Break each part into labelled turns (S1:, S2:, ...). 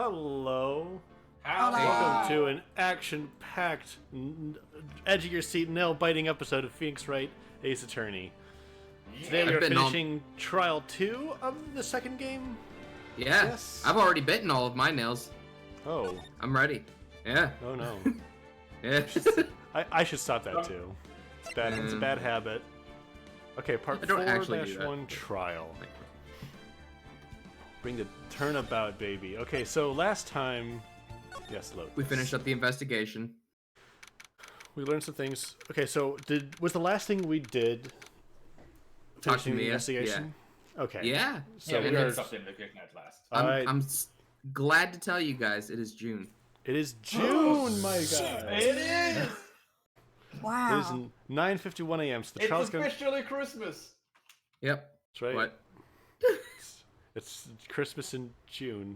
S1: Hello.
S2: Howdy.
S1: Welcome to an action-packed, edge-of-your-seat, nail-biting episode of Phoenix Wright Ace Attorney. Today we are finishing Trial 2 of the second game.
S3: Yeah,
S1: Yes.
S3: I've already bitten all of my nails.
S1: Oh.
S3: I'm ready. Yeah.
S1: Oh no.
S3: Yeah.
S1: I should stop that too. It's bad. It's a bad habit. Okay, part
S3: I don't actually do that.
S1: 4-1 trial. Bring the turnabout, baby. Okay, so last time, yes, load.
S3: We finished up the investigation.
S1: We learned some things. Okay, so was the last thing we did finishing the investigation? Yeah. Okay.
S3: Yeah.
S1: So
S2: we
S1: we are.
S2: did something to kick at last.
S3: I'm glad to tell you guys it is June.
S1: It is June, my God.
S2: It is!
S4: Wow.
S1: It is 9:51 a.m. So the
S2: It's
S1: trial's going.
S2: officially Christmas!
S3: Yep.
S1: That's right.
S3: What?
S1: It's Christmas in June.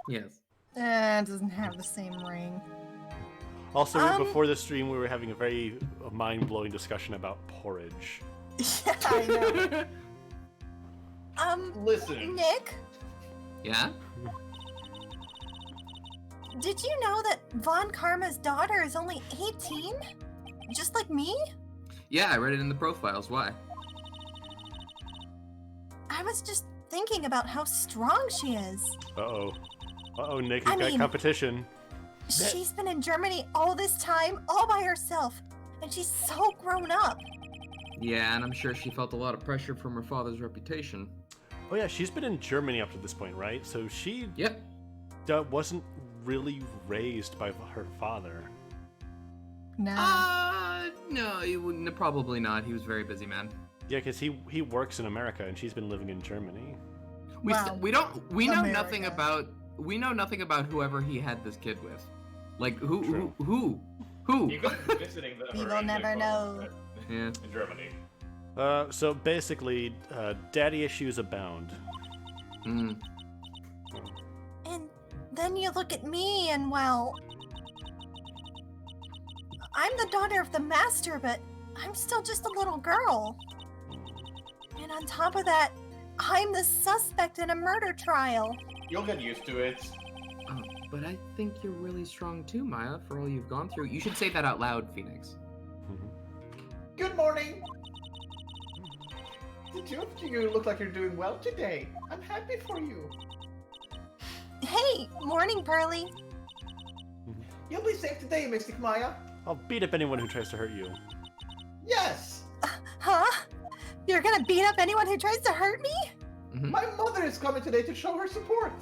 S3: Yes.
S4: It doesn't have the same ring.
S1: Also, before the stream, we were having a very mind-blowing discussion about porridge.
S4: Yeah, I know.
S2: Listen.
S4: Nick,
S3: Yeah?
S4: did you know that Von Karma's daughter is only 18? Just like me?
S3: Yeah, I read it in the profiles. Why?
S4: I was just thinking about how strong she is.
S1: Uh-oh. Uh-oh, Nick, you've
S4: I
S1: got
S4: mean-
S1: competition.
S4: She's been in Germany all this time, all by herself, and she's so grown up.
S3: Yeah, and I'm sure she felt a lot of pressure from her father's reputation.
S1: Oh yeah, she's been in Germany up to this point, right? So she
S3: Yep.
S1: wasn't really raised by her father.
S4: No.
S3: No, he wouldn't. Probably not. He was a very busy man.
S1: Yeah, because he works in America and she's been living in Germany.
S3: We
S4: Well,
S3: know nothing
S4: America.
S3: about whoever he had this kid with. Like who
S1: True.
S3: who?
S2: You could be visiting them.
S4: We will never know.
S3: Yeah.
S2: In Germany.
S1: So basically, daddy issues abound.
S3: Mm.
S4: And then you look at me and, well, I'm the daughter of the master, but I'm still just a little girl. And on top of that, I'm the suspect in a murder trial.
S2: You'll get used to it.
S3: But I think you're really strong too, Maya, for all you've gone through. You should say that out loud, Phoenix.
S5: Good morning! The two of you look like you're doing well today. I'm happy for you.
S4: Hey, morning, Pearly.
S5: You'll be safe today, Mystic Maya.
S1: I'll beat up anyone who tries to hurt you.
S5: Yes!
S4: Huh? You're gonna beat up anyone who tries to hurt me?
S3: Mhm.
S5: My mother is coming today to show her support.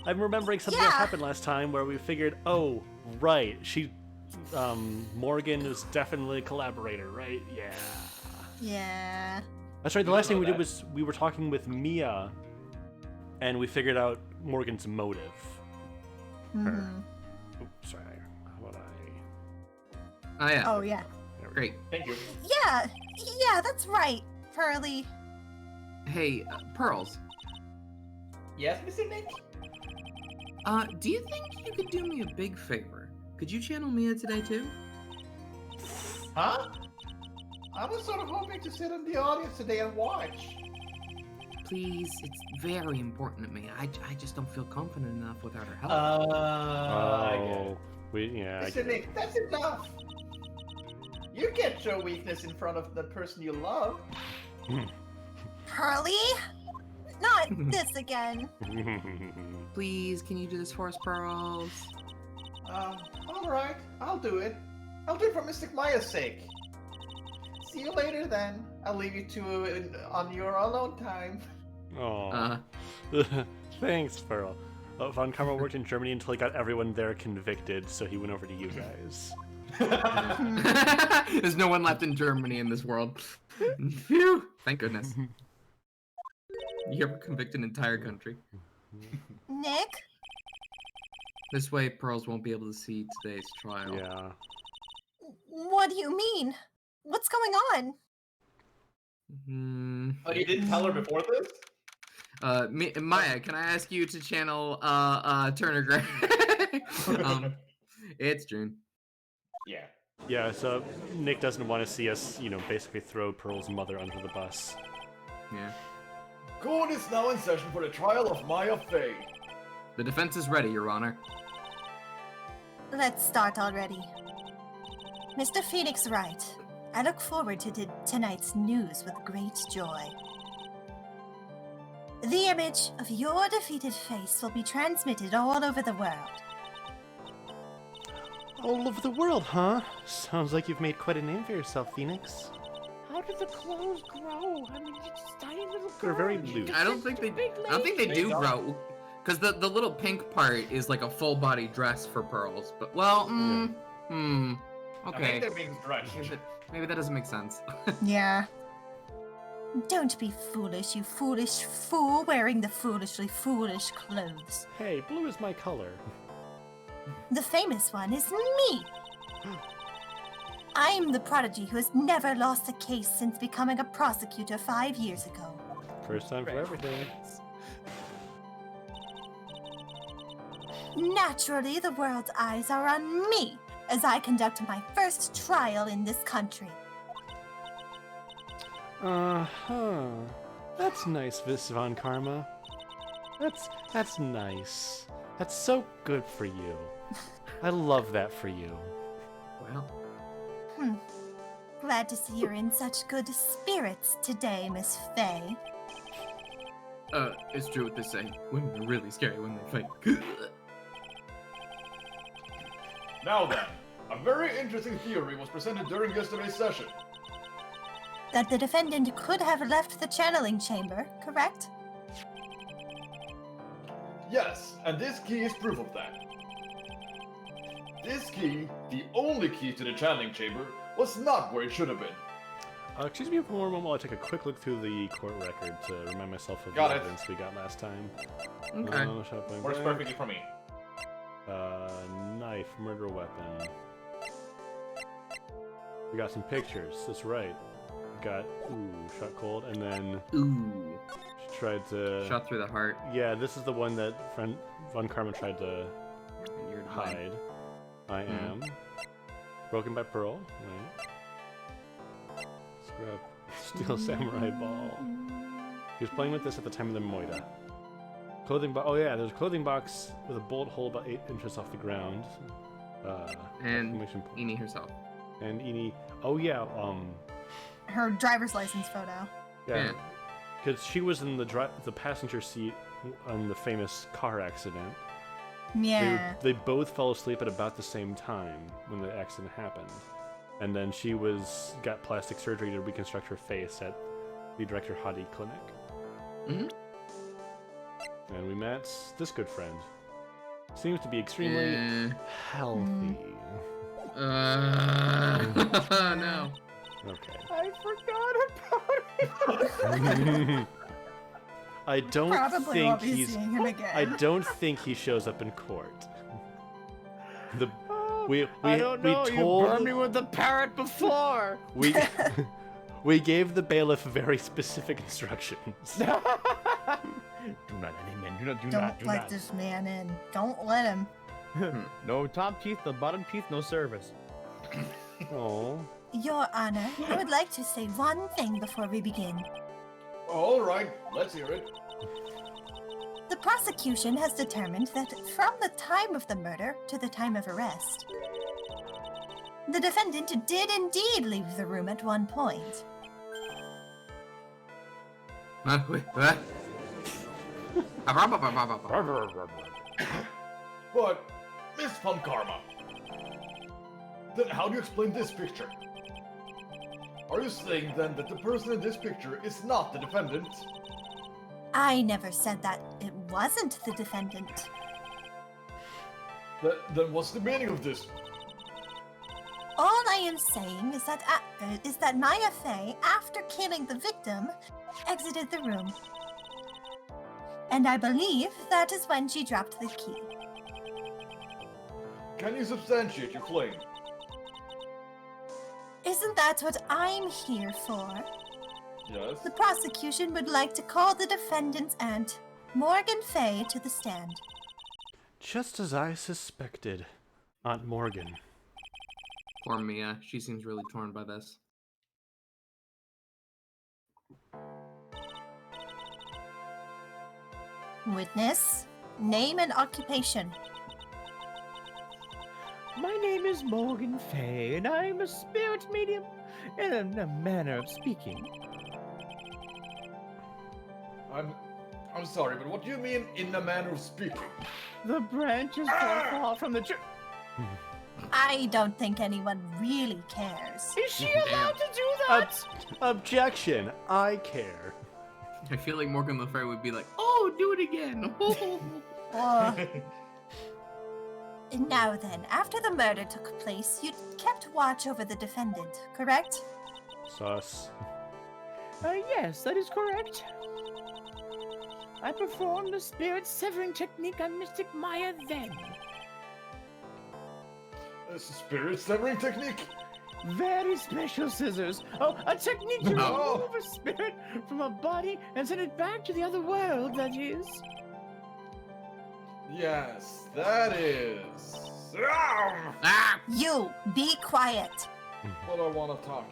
S1: I'm remembering something that happened last time where we figured, oh, right, Morgan is definitely a collaborator, right? Yeah.
S4: Yeah.
S1: That's right, the
S2: You
S1: last
S2: don't
S1: thing we
S2: know
S1: did was we were talking with Mia, and we figured out Morgan's motive.
S4: Mhm.
S1: Oops, sorry, how about
S3: Oh yeah.
S4: Oh, yeah.
S1: there we go.
S3: Great.
S2: Thank you.
S4: Yeah, that's right, Pearly.
S3: Hey, Pearls.
S5: Yes, Mr. Nick?
S3: Do you think you could do me a big favor? Could you channel Mia today too?
S5: Huh? I was sort of hoping to sit in the audience today and watch.
S3: Please, it's very important to me. I just don't feel confident enough without her help.
S2: I get
S1: Oh,
S2: it.
S1: I
S5: Mr.
S1: get it.
S5: Nick, that's enough. You can't show weakness in front of the person you love.
S4: Pearly? Not this again.
S3: Please, can you do this for us, Pearls?
S5: Alright, I'll do it. I'll do it for Mystic Maya's sake. See you later then. I'll leave you two on your alone time.
S1: Aw. Thanks, Pearl. Von Karma worked in Germany until he got everyone there convicted, so he went over to you guys.
S3: There's no one left in Germany in this world. Phew! Thank goodness. You ever convict an entire country?
S4: Nick?
S3: This way, Pearls won't be able to see today's trial.
S1: Yeah.
S4: What do you mean? What's going on?
S2: Oh, you didn't tell her before this?
S3: Maya, can I ask you to channel Turner Gray? It's June.
S2: Yeah.
S1: Yeah, so Nick doesn't want to see us, basically throw Pearl's mother under the bus.
S3: Yeah.
S6: Court is now in session for the trial of Maya Fey.
S3: The defense is ready, Your Honor.
S4: Let's start already. Mr. Phoenix Wright, I look forward to tonight's news with great joy. The image of your defeated face will be transmitted all over the world.
S1: All over the world, huh? Sounds like you've made quite a name for yourself, Phoenix.
S7: How did the clothes grow? I mean, you're just a tiny little girl.
S1: They're very loose.
S3: I don't think they do grow, because the little pink part is like a full body dress for Pearls. But well,
S2: I think
S3: okay.
S2: they're being stretched.
S3: Maybe that doesn't make sense.
S4: Yeah. Don't be foolish, you foolish fool wearing the foolishly foolish clothes.
S1: Hey, blue is my color.
S4: The famous one is me. I'm the prodigy who has never lost a case since becoming a prosecutor 5 years ago.
S1: First time for everything.
S4: Naturally, the world's eyes are on me as I conduct my first trial in this country.
S1: Uh-huh. That's nice, Miss Von Karma. That's nice. That's so good for you. I love that for you.
S3: Well,
S4: Glad to see you're in such good spirits today, Miss Fey.
S3: it's true what they say. Women are really scary when they fight.
S6: Now then, a very interesting theory was presented during yesterday's session.
S4: That the defendant could have left the channeling chamber, correct?
S6: Yes, and this key is proof of that. This key, the only key to the channeling chamber, was not where it should have been.
S1: Excuse me for one moment while I take a quick look through the court record to remind myself of
S6: Got
S1: the
S6: it.
S1: evidence we got last time.
S3: Okay.
S1: Shopping
S2: Works
S1: bag.
S2: perfectly for me.
S1: Knife, murder weapon. We got some pictures, that's right. Got, shot cold, and then
S3: Ooh.
S1: she tried to...
S3: Shot through the heart.
S1: Yeah, this is the one that Von Karma tried to
S3: You're
S1: hide. I am. Broken by Pearl. Right. Scrub. Steel Samurai Ball. He was playing with this at the time of the Moida. Clothing box. Oh yeah, there's a clothing box with a bullet hole about 8 inches off the ground.
S3: And
S1: exclamation point.
S3: Eni herself.
S1: And Eni. Oh yeah.
S4: Her driver's license photo.
S1: Yeah. Because she was in the passenger seat on the famous car accident.
S4: Yeah.
S1: They both fell asleep at about the same time when the accident happened. And then she got plastic surgery to reconstruct her face at the Director Hadi Clinic.
S3: Mm-hmm.
S1: And we met this good friend. Seems to be extremely healthy.
S3: No.
S1: Okay.
S7: I forgot about it.
S1: I don't
S4: Probably
S1: think
S4: won't be
S1: he's.
S4: seeing him again.
S1: I don't think he shows up in court.
S7: I don't know.
S1: We
S7: You burned me with the parrot before.
S1: we gave the bailiff very specific instructions.
S7: Do not let him in. Do
S4: Don't
S7: not.
S4: let this man in. Don't let him.
S7: No top teeth, no bottom teeth, no service.
S1: Oh.
S4: Your Honor, I would like to say one thing before we begin.
S6: All right, let's hear it.
S4: The prosecution has determined that from the time of the murder to the time of arrest, the defendant did indeed leave the room at one point.
S3: Wait, what?
S6: But, Miss Von Karma, then how do you explain this picture? Are you saying then that the person in this picture is not the defendant?
S4: I never said that it wasn't the defendant.
S6: Then what's the meaning of this?
S4: All I am saying is that Maya Fey, after killing the victim, exited the room. And I believe that is when she dropped the key.
S6: Can you substantiate your claim?
S4: Isn't that what I'm here for?
S6: Yes.
S4: The prosecution would like to call the defendant's aunt, Morgan Fey, to the stand.
S1: Just as I suspected, Aunt Morgan.
S3: Poor Mia. She seems really torn by this.
S4: Witness, name and occupation.
S7: My name is Morgan Fay, and I'm a spirit medium in a manner of speaking.
S6: I'm sorry, but what do you mean in the manner of speaking?
S7: The branches fall from the tree.
S4: I don't think anyone really cares.
S7: Is she allowed to do that?
S1: Objection. I care.
S3: I feel like Morgan Le Fay would be like, "Oh, do it again."
S4: Now then, after the murder took place, you kept watch over the defendant, correct?
S1: Sus.
S7: Yes, that is correct. I performed the spirit severing technique on Mystic Maya then.
S6: A spirit severing technique?
S7: Very special scissors. Oh, a technique to
S6: Oh.
S7: remove a spirit from a body and send it back to the other world, that is.
S6: Yes, that is.
S3: Ah!
S4: You, be quiet.
S6: But I want to talk.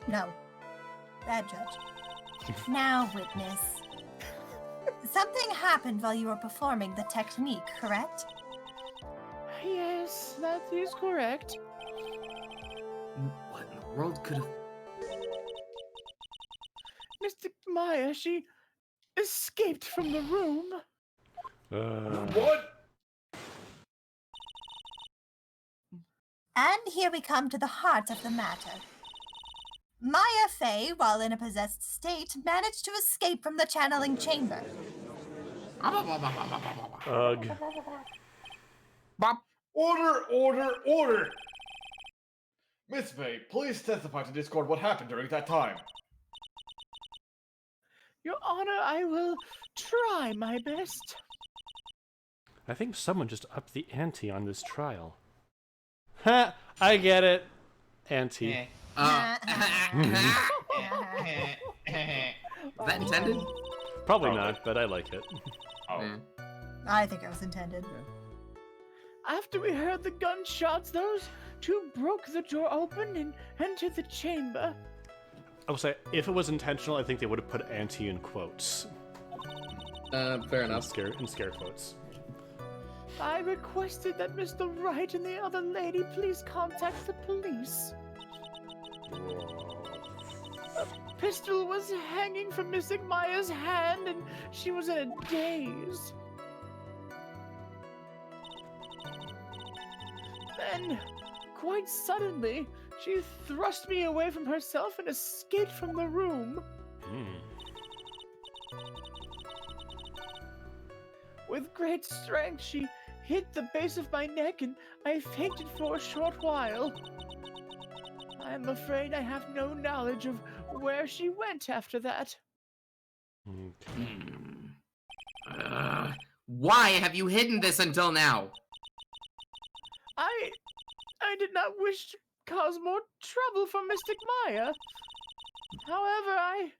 S4: No. Bad judge. Now, witness. Something happened while you were performing the technique, correct?
S7: Yes, that is correct.
S3: What in the world could have?
S7: Mystic Maya, she escaped from the room.
S6: What?
S4: And here we come to the heart of the matter. Maya Fey, while in a possessed state, managed to escape from the channeling chamber.
S1: Ugh.
S6: Order! Miss Fay, please testify to Discord what happened during that time.
S7: Your Honor, I will try my best.
S1: I think someone just upped the ante on this trial. Ha! I get it. Ante.
S3: Is that intended?
S1: Probably not, but I like it.
S2: Oh.
S3: Yeah.
S4: I think it was intended.
S7: After we heard the gunshots, those two broke the door open and entered the chamber.
S1: I will say, if it was intentional, I think they would have put ante in quotes.
S3: Fair
S1: In
S3: enough.
S1: scare quotes.
S7: I requested that Mr. Wright and the other lady please contact the police. A pistol was hanging from Mystic Maya's hand, and she was in a daze. Then, quite suddenly, she thrust me away from herself and escaped from the room. With great strength, she hit the base of my neck, and I fainted for a short while. I am afraid I have no knowledge of where she went after that.
S3: Why have you hidden this until now?
S7: I did not wish to cause more trouble for Mystic Maya. However, I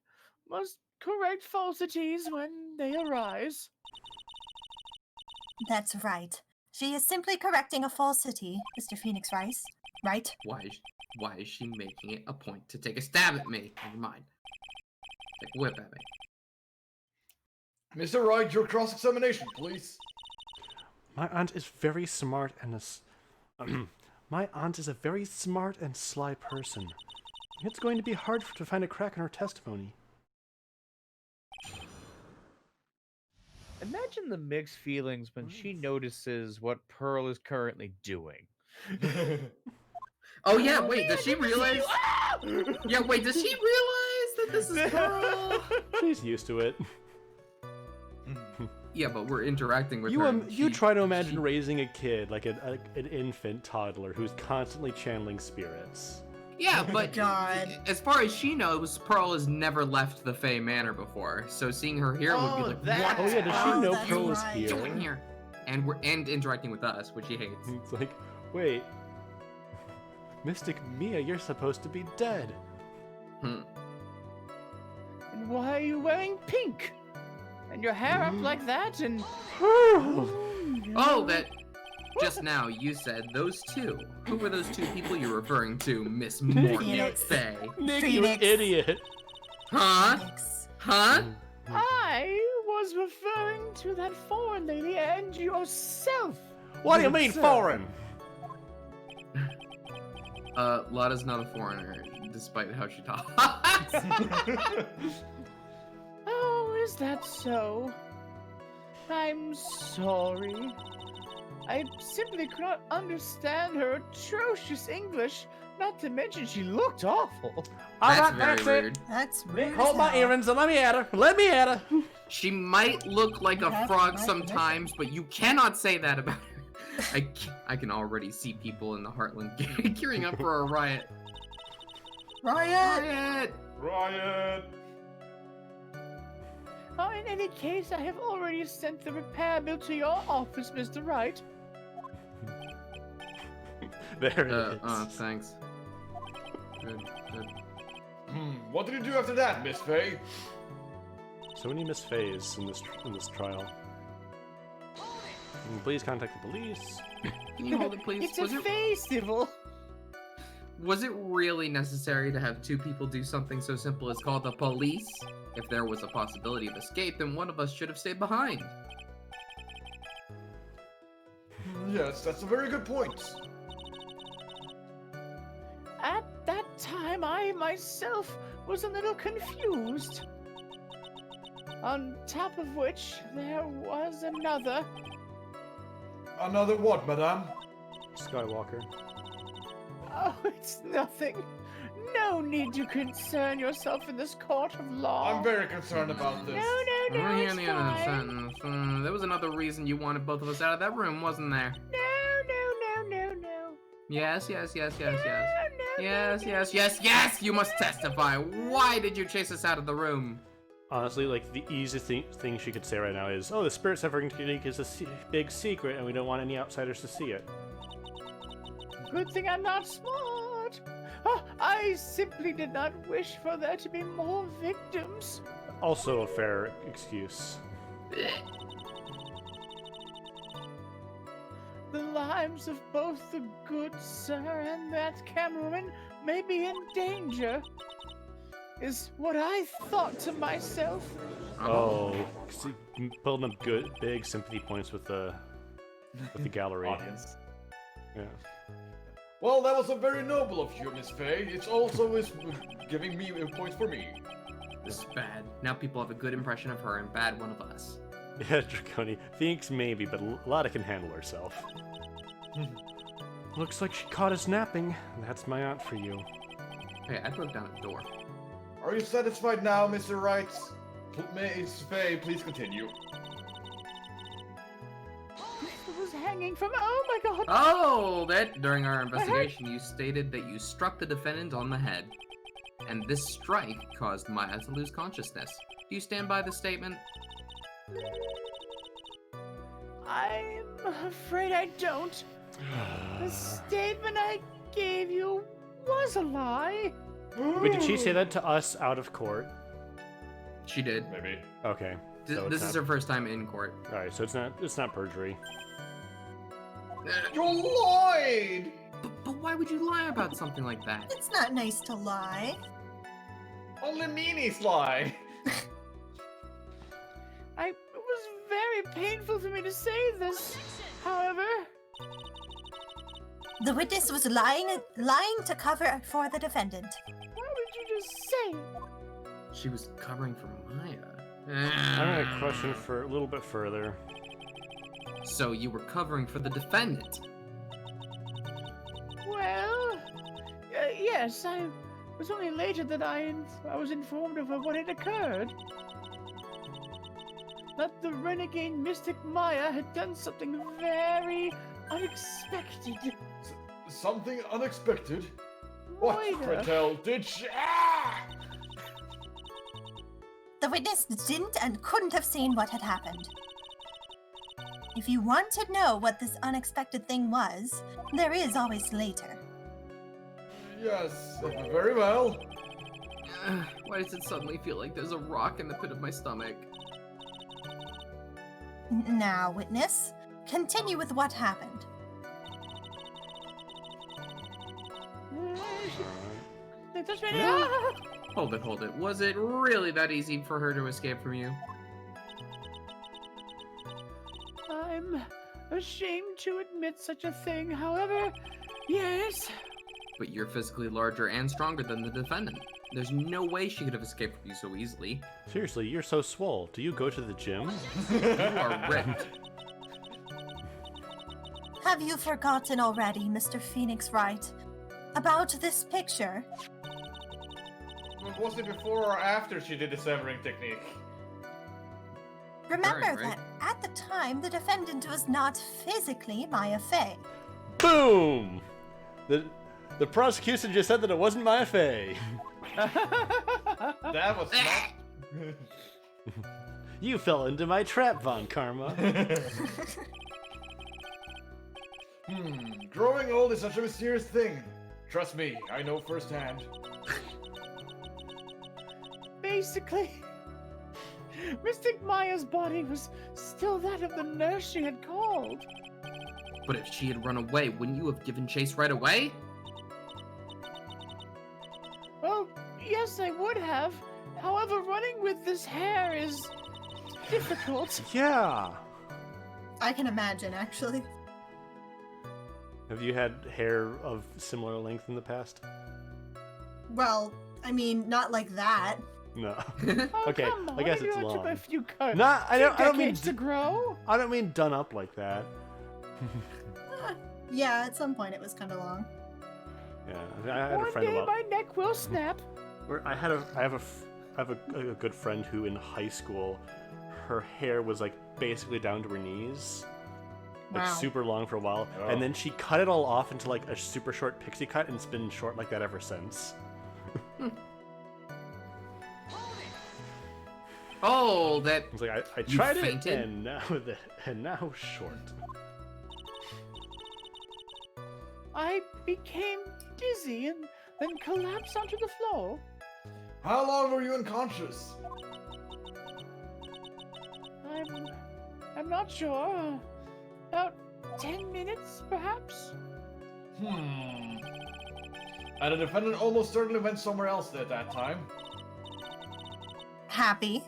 S7: must correct falsities when they arise.
S4: That's right. She is simply correcting a falsity, Mr. Phoenix Rice. Right?
S3: Why is she making it a point to take a stab at me? Never mind. Take a whip at me.
S6: Mr. Wright, your cross-examination, please.
S1: My aunt is very smart and my aunt is a very smart and sly person. It's going to be hard to find a crack in her testimony.
S7: Imagine the mixed feelings when she notices what Pearl is currently doing.
S3: Oh yeah, wait, does she realize? Yeah, wait, does she realize that this is Pearl?
S1: She's used to it.
S3: Yeah, but we're interacting with
S1: You
S3: her.
S1: you try to imagine raising a kid, like an infant toddler who's constantly channeling spirits.
S3: Yeah, but
S4: God.
S3: as far as she knows, Pearl has never left the Fey Manor before, so seeing her here would be like,
S7: that-
S3: what
S1: Oh yeah, does she
S4: Oh,
S1: know
S4: that's
S1: Pearl is
S4: right.
S1: here?
S3: doing here? And interacting with us, which she hates.
S1: It's like, wait, Mystic Mia, you're supposed to be dead.
S7: And why are you wearing pink? And your hair up like that, and...
S3: Oh, that just now you said those two. Who were those two people you're referring to, Miss Morgan
S4: Phoenix.
S3: Fey?
S1: Nick, you
S4: Phoenix.
S1: idiot.
S3: Huh?
S4: Phoenix.
S3: Huh?
S7: I was referring to that foreign lady and yourself.
S1: What do you mean,
S7: Sir.
S1: foreign?
S3: Lada's not a foreigner, despite how she talks.
S7: Oh, is that so? I'm sorry. I simply could not understand her atrocious English, not to mention she looked awful.
S3: That's very rude.
S4: That's rude.
S1: Hold
S4: as
S1: my
S4: hell.
S1: earrings and let me at her. Let me at her.
S3: She might look like a
S4: That's
S3: frog
S4: my
S3: sometimes, but you cannot say that about her. I can already see people in the Heartland gearing up for a riot.
S4: Riot!
S3: Riot!
S6: Riot!
S7: Oh, in any case, I have already sent the repair bill to your office, Mr. Wright.
S1: There it is.
S3: Thanks. Good.
S6: What did you do after that, Miss Faye?
S1: So many Miss Fays in this trial. Please contact the police.
S3: Can you hold it, please?
S7: It's a festival.
S3: Was it really necessary to have two people do something so simple as call the police? If there was a possibility of escape, then one of us should have stayed behind.
S6: Yes, that's a very good point.
S7: At that time, I myself was a little confused. On top of which, there was another.
S6: Another what, madame?
S1: Skywalker.
S7: Oh, it's nothing. No need to concern yourself in this court of law.
S6: I'm very concerned about this.
S7: No,
S3: We're here
S7: it's
S3: in the end of the
S7: fine.
S3: sentence. There was another reason you wanted both of us out of that room, wasn't there?
S7: No.
S3: Yes.
S7: No,
S3: Yes, you must testify. Why did you chase us out of the room?
S1: Honestly, like, the easiest thing she could say right now is, oh, the Spirit Suffering Technique is a big secret, and we don't want any outsiders to see it.
S7: Good thing I'm not smart. Oh, I simply did not wish for there to be more victims.
S1: Also a fair excuse.
S7: The lives of both the good sir and that cameraman may be in danger, is what I thought to myself.
S1: Oh, see, building up good, big sympathy points with the gallery.
S2: Audience.
S1: Yeah.
S6: Well, that was a very noble of you, Miss Faye. It's also is giving me points for me.
S3: This is bad. Now people have a good impression of her and bad one of us.
S1: Yeah, Draconi. Thinks maybe, but Lada can handle herself. Looks like she caught us napping. That's my aunt for you.
S3: Hey, I broke down a door.
S6: Are you satisfied now, Mr. Wright? Miss Faye, please continue.
S7: It was hanging from. Oh my god!
S3: Oh, that during our investigation, you stated that you struck the defendant on the head. And this strike caused Maya to lose consciousness. Do you stand by the statement?
S7: I'm afraid I don't. The statement I gave you was a lie.
S1: Wait, did she say that to us out of court?
S3: She did.
S6: Maybe.
S1: Okay. So
S3: This
S1: it's
S3: is
S1: not-
S3: her first time in court.
S1: Alright, so it's not perjury.
S6: You lied!
S3: But why would you lie about something like that?
S4: It's not nice to lie.
S6: Only meanies lie.
S7: It was very painful for me to say this. However,
S4: The witness was lying to cover for the defendant.
S7: why would you just say it?
S3: She was covering for Maya.
S1: I'm gonna question for a little bit further.
S3: So you were covering for the defendant?
S7: Well, yes, I was only later that I was informed of what had occurred. That the renegade mystic Maya had done something very unexpected.
S6: Something unexpected? What,
S7: Moira.
S6: pray tell, did she? Ah!
S4: The witness didn't and couldn't have seen what had happened. If you want to know what this unexpected thing was, there is always later.
S6: Yes, very well.
S3: Why does it suddenly feel like there's a rock in the pit of my stomach?
S4: Now, witness, continue with what happened.
S7: They touched me.
S3: Yeah. Hold it. Was it really that easy for her to escape from you?
S7: ashamed to admit such a thing. However, yes.
S3: But you're physically larger and stronger than the defendant. There's no way she could have escaped from you so easily.
S1: Seriously, you're so swole. Do you go to the gym?
S3: You are ripped.
S4: Have you forgotten already, Mr. Phoenix Wright, about this picture?
S5: Was it before or after she did the severing technique?
S4: Remember
S3: Right, right.
S4: that at the time, the defendant was not physically Maya Fey.
S1: Boom! The prosecution just said that it wasn't Maya Fey.
S5: That was not...
S1: You fell into my trap, Von Karma.
S6: Growing old is such a mysterious thing. Trust me, I know firsthand.
S7: Basically, Mystic Maya's body was still that of the nurse she had called.
S3: But if she had run away, wouldn't you have given chase right away?
S7: Well, yes, I would have. However, running with this hair is difficult.
S1: Yeah.
S4: I can imagine, actually.
S1: Have you had hair of similar length in the past?
S4: Well, I mean, not like that.
S1: No.
S7: Oh,
S1: Okay,
S7: come on,
S1: I guess
S7: it
S1: it's
S7: took
S1: long.
S7: a few cuts.
S1: Not. I don't mean.
S7: Decades to grow.
S1: I don't mean done up like that.
S4: Yeah, at some point it was kind of long.
S1: Yeah, I had a
S7: One
S1: friend
S7: day
S1: about.
S7: my neck will snap.
S1: I have a good friend who in high school, her hair was like basically down to her knees, like
S4: Wow.
S1: super long for a while, and then she cut it all off into like a super short pixie cut, and it's been short like that ever since.
S3: Oh, that...
S1: It's like I
S3: You
S1: tried it,
S3: fainted?
S1: and now short.
S7: I became dizzy and then collapsed onto the floor.
S6: How long were you unconscious?
S7: I'm not sure. About 10 minutes, perhaps?
S6: And the defendant almost certainly went somewhere else at that time.
S4: Happy.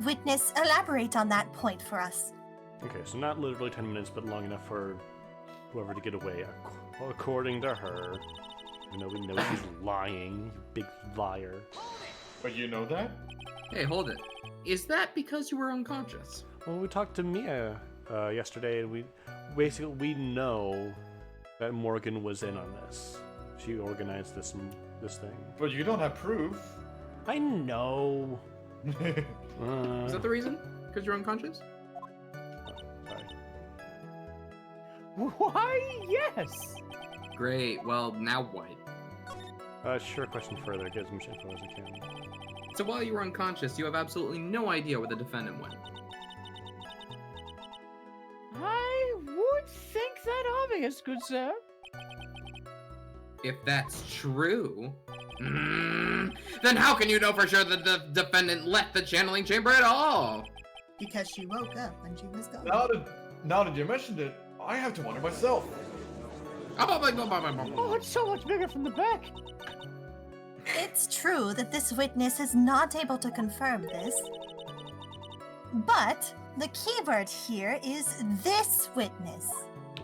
S4: Witness, elaborate on that point for us.
S1: Okay, so not literally 10 minutes, but long enough for whoever to get away, according to her. I know we know she's lying, you big liar.
S5: But you know that?
S3: Hey, hold it. Is that because you were unconscious?
S1: Well, we talked to Mia yesterday, and we know that Morgan was in on this. She organized this thing.
S5: But you don't have proof.
S1: I know.
S3: Is that the reason? Because you're unconscious?
S1: Sorry.
S7: Why, yes!
S3: Great, well, now what?
S1: Sure, question further. Get as much info as I can.
S3: So while you were unconscious, you have absolutely no idea where the defendant went.
S7: I would think that obvious, good sir.
S3: If that's true, then how can you know for sure that the defendant left the channeling chamber at all?
S4: Because she woke up when she was gone.
S6: Now that you mentioned it, I have to wonder myself.
S7: Oh, it's so much bigger from the back.
S4: It's true that this witness is not able to confirm this. But the keyword here is this witness.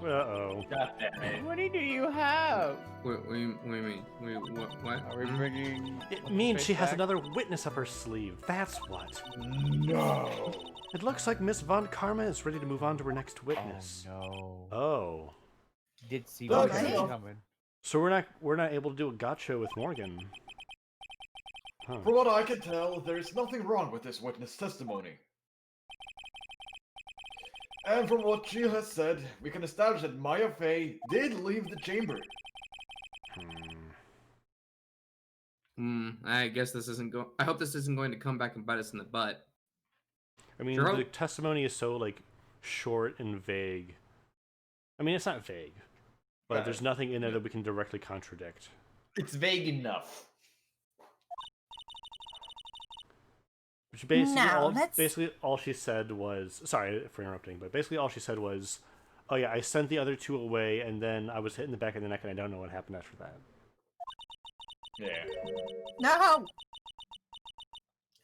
S1: Uh-oh.
S2: God damn it.
S7: How many do you have?
S3: What do you mean? Wait, what?
S7: Are we bringing...
S1: It means she has another witness up her sleeve. That's what.
S6: No.
S1: It looks like Miss Von Karma is ready to move on to her next witness.
S8: Oh no.
S1: Oh.
S8: Did see
S6: Okay.
S8: what coming.
S1: So we're not able to do a gotcha with Morgan. Huh.
S6: From what I can tell, there is nothing wrong with this witness testimony. And from what she has said, we can establish that Maya Fey did leave the chamber.
S3: I guess this isn't I hope this isn't going to come back and bite us in the butt.
S1: I mean,
S3: Sure.
S1: the testimony is so like short and vague. I mean, it's not vague, but
S5: Right.
S1: there's nothing in there that we can directly contradict.
S2: It's vague enough.
S1: Which basically
S4: Now,
S1: all she said was, sorry for interrupting, but basically all she said was, oh yeah, I sent the other two away, and then I was hit in the back of the neck, and I don't know what happened after that.
S2: Yeah.
S4: No!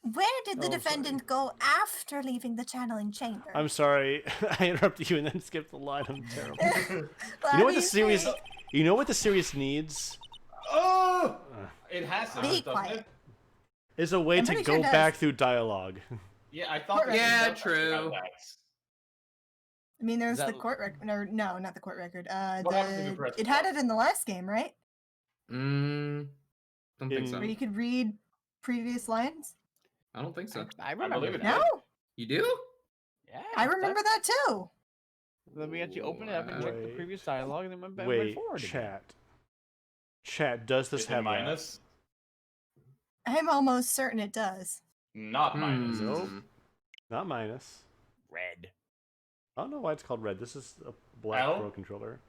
S4: Where did the
S1: Oh,
S4: defendant go after leaving the channeling chamber?
S1: I'm sorry, I interrupted you and then skipped the line. I'm terrible.
S4: What
S1: You know what
S4: do
S1: the series?
S4: think?
S1: You know what the series needs?
S6: Oh! It has to,
S4: Be
S6: doesn't
S4: quiet.
S6: it?
S1: Is a way
S4: I'm
S1: to
S4: pretty
S1: go
S4: sure it does.
S1: back through dialogue.
S6: Yeah, I thought.
S3: Yeah,
S6: that
S3: true.
S4: I mean, there's
S8: Is
S4: the
S8: that-
S4: court record. No, not the court record.
S6: What happens if you press
S4: It had
S6: plus?
S4: it in the last game, right?
S3: Don't think so.
S4: Where you could read previous lines.
S3: I don't think so.
S8: I
S6: believe
S8: remember
S6: it.
S8: that.
S4: No,
S3: You do?
S8: Yeah.
S4: I remember that too.
S8: Then we actually opened it up and checked the
S1: Wait.
S8: previous dialogue and then went back
S1: Wait,
S8: went forward. again.
S1: chat. Chat, does this
S6: Is it
S1: have that?
S6: minus?
S4: I'm almost certain it does.
S6: Not minus.
S3: Hmm.
S1: Nope. Not minus.
S8: Red.
S1: I don't know why it's called red. This is a black
S6: L?
S1: pro controller.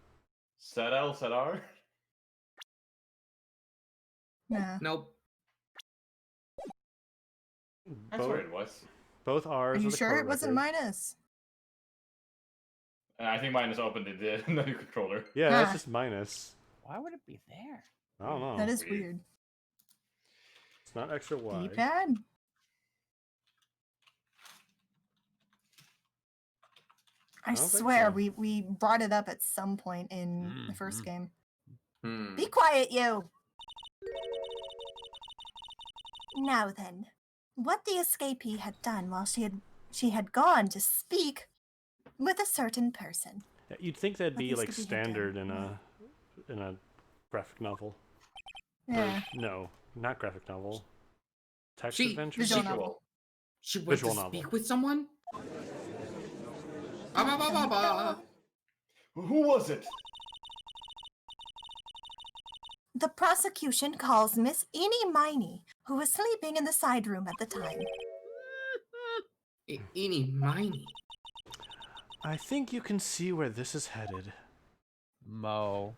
S6: Set L, set R.
S4: No.
S3: Nope.
S6: I
S1: Both,
S6: swear it was.
S1: both R's.
S4: Are you
S1: are the
S4: sure
S1: core
S4: it wasn't
S1: record.
S4: minus?
S6: And I think minus opened the new controller.
S1: Yeah, that's
S4: Ah.
S1: just minus.
S8: Why would it be there?
S1: I don't know.
S4: That is
S6: weird.
S4: weird.
S1: It's not extra wide.
S4: D-pad? I
S1: don't think
S4: swear
S1: so.
S4: we brought it up at some point in the first
S8: Mhm.
S4: game.
S3: Hmm.
S4: Be quiet, you! Now then, what the escapee had done while she had gone to speak with a certain person.
S1: Yeah, you'd think that'd
S4: What
S1: be
S4: these
S1: like
S4: could be
S1: standard in
S4: done,
S1: a graphic novel. Or-
S4: Yeah.
S1: no, not graphic novel. Text
S3: She-
S1: adventure.
S4: Visual
S6: Visual.
S4: novel.
S3: She went
S1: Visual
S3: to
S1: novel.
S3: speak with someone? Ba, ba, ba, ba, ba.
S6: Who was it?
S4: The prosecution calls Miss Miney, who was sleeping in the side room at the time.
S3: Eeny Miney.
S1: I think you can see where this is headed.
S8: Mo.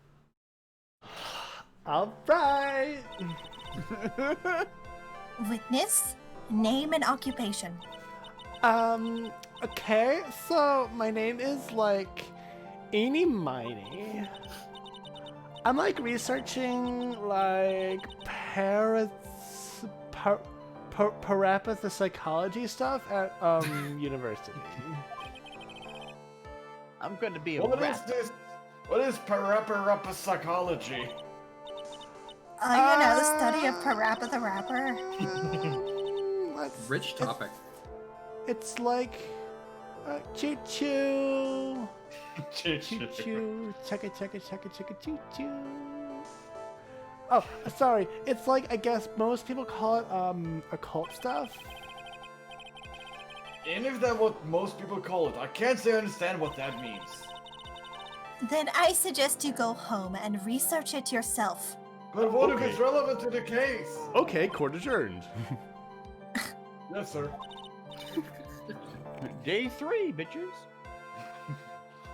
S1: All right.
S4: Witness, name and occupation.
S1: Okay, so my name is like Eeny Miney. I'm like researching like parapsychology stuff at university.
S8: I'm going to be a
S6: What is
S8: rat.
S6: this? What is parapsychology?
S4: Study of Parappa the Rapper.
S3: Rich topic.
S1: It's like choo choo. Choo choo, chugga chugga chugga chugga choo choo. Oh, sorry. It's like I guess most people call it occult stuff.
S6: And if that's what most people call it, I can't say I understand what that means.
S4: Then I suggest you go home and research it yourself.
S6: But what if
S1: Okay.
S6: it's relevant to the case?
S1: Okay, court adjourned.
S6: Yes, sir.
S8: Day 3, bitches.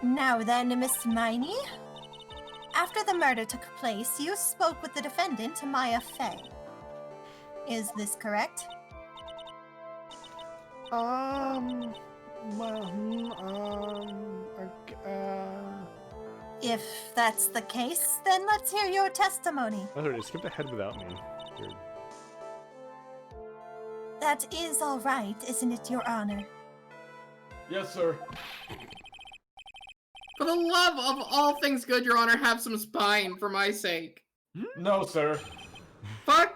S4: Now then, Miss Miney. After the murder took place, you spoke with the defendant, Maya Fey. Is this correct? If that's the case, then let's hear your testimony.
S1: Oh, sorry, skip ahead without me. Weird.
S4: That is all right, isn't it, Your Honor?
S6: Yes, sir.
S3: For the love of all things good, Your Honor, have some spine for my sake.
S6: No, sir.
S3: Fuck!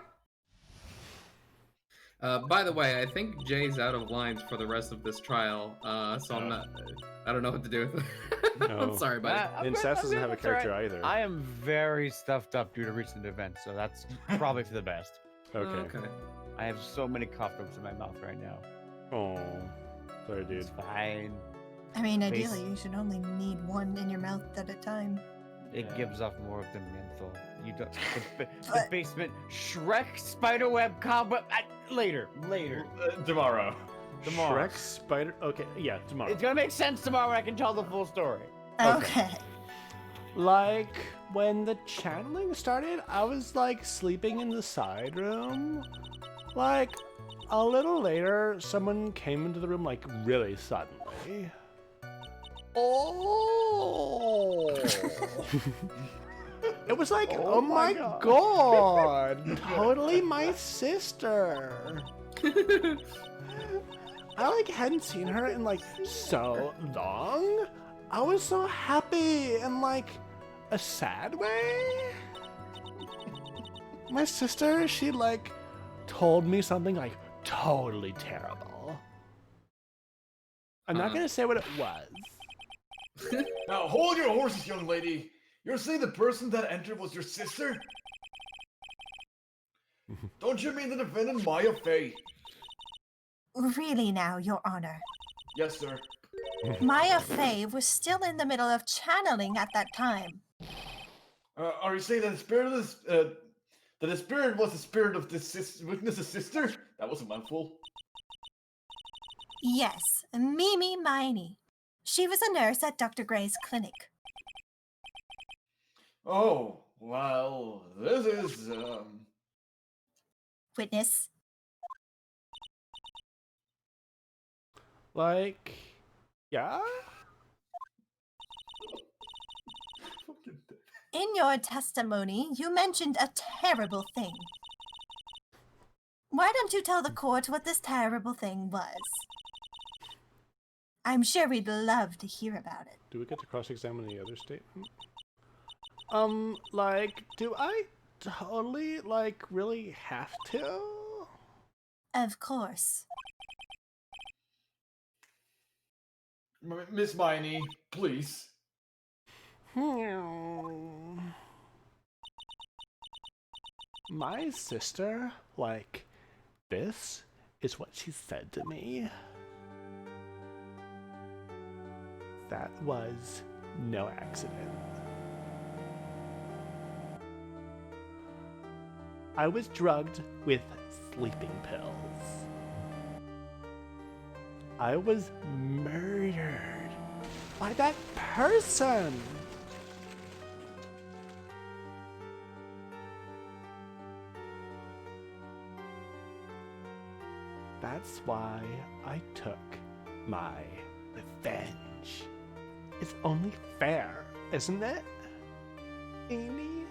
S3: By the way, I think Jay's out of lines for the rest of this trial, so I'm not... I don't know what to do with it.
S1: No.
S3: I'm sorry, buddy.
S1: And Sass doesn't have a
S8: That's all right.
S1: character either.
S8: I am very stuffed up due to recent events, so that's probably for the best.
S1: Okay.
S8: I have so many cough drops in my mouth right now.
S1: Oh, sorry, dude.
S8: It's fine.
S4: I mean,
S8: Base-
S4: ideally, you should only need one in your mouth at a time.
S8: It
S1: Yeah.
S8: gives off more of the menthol. You don't. The
S4: But-
S8: basement Shrek spiderweb cobweb. Later.
S6: Tomorrow.
S8: Tomorrow.
S1: Shrek Spider. Okay, yeah, tomorrow.
S8: It's gonna make sense tomorrow when I can tell the full story.
S4: Okay.
S1: Like when the channeling started, I was like sleeping in the side room. Like a little later, someone came into the room like really suddenly. Oh! It was like, oh, my god, totally my sister. I like hadn't seen her in like so long. I was so happy in like a sad way. My sister, she like told me something like totally terrible. I'm not gonna say what it was.
S6: Now hold your horses, young lady. You're saying the person that entered was your sister? Don't you mean the defendant Maya Fey?
S4: Really now, Your Honor.
S6: Yes, sir.
S4: Maya Fey was still in the middle of channeling at that time.
S6: Are you saying that the spirit of this, that the spirit was the spirit of this witness's sister? That was a mouthful.
S4: Yes, Mimi Miney. She was a nurse at Dr. Gray's clinic.
S6: Oh, well, this is,
S4: Witness.
S1: Like, yeah?
S4: In your testimony, you mentioned a terrible thing. Why don't you tell the court what this terrible thing was? I'm sure we'd love to hear about it.
S1: Do we get to cross-examine the other statement? Like, do I totally, like, really have to?
S4: Of course.
S6: Miss Miney, please.
S1: My sister, like, this is what she said to me. That was no accident. I was drugged with sleeping pills. I was murdered by that person. That's why I took my revenge. It's only fair, isn't it, Amy?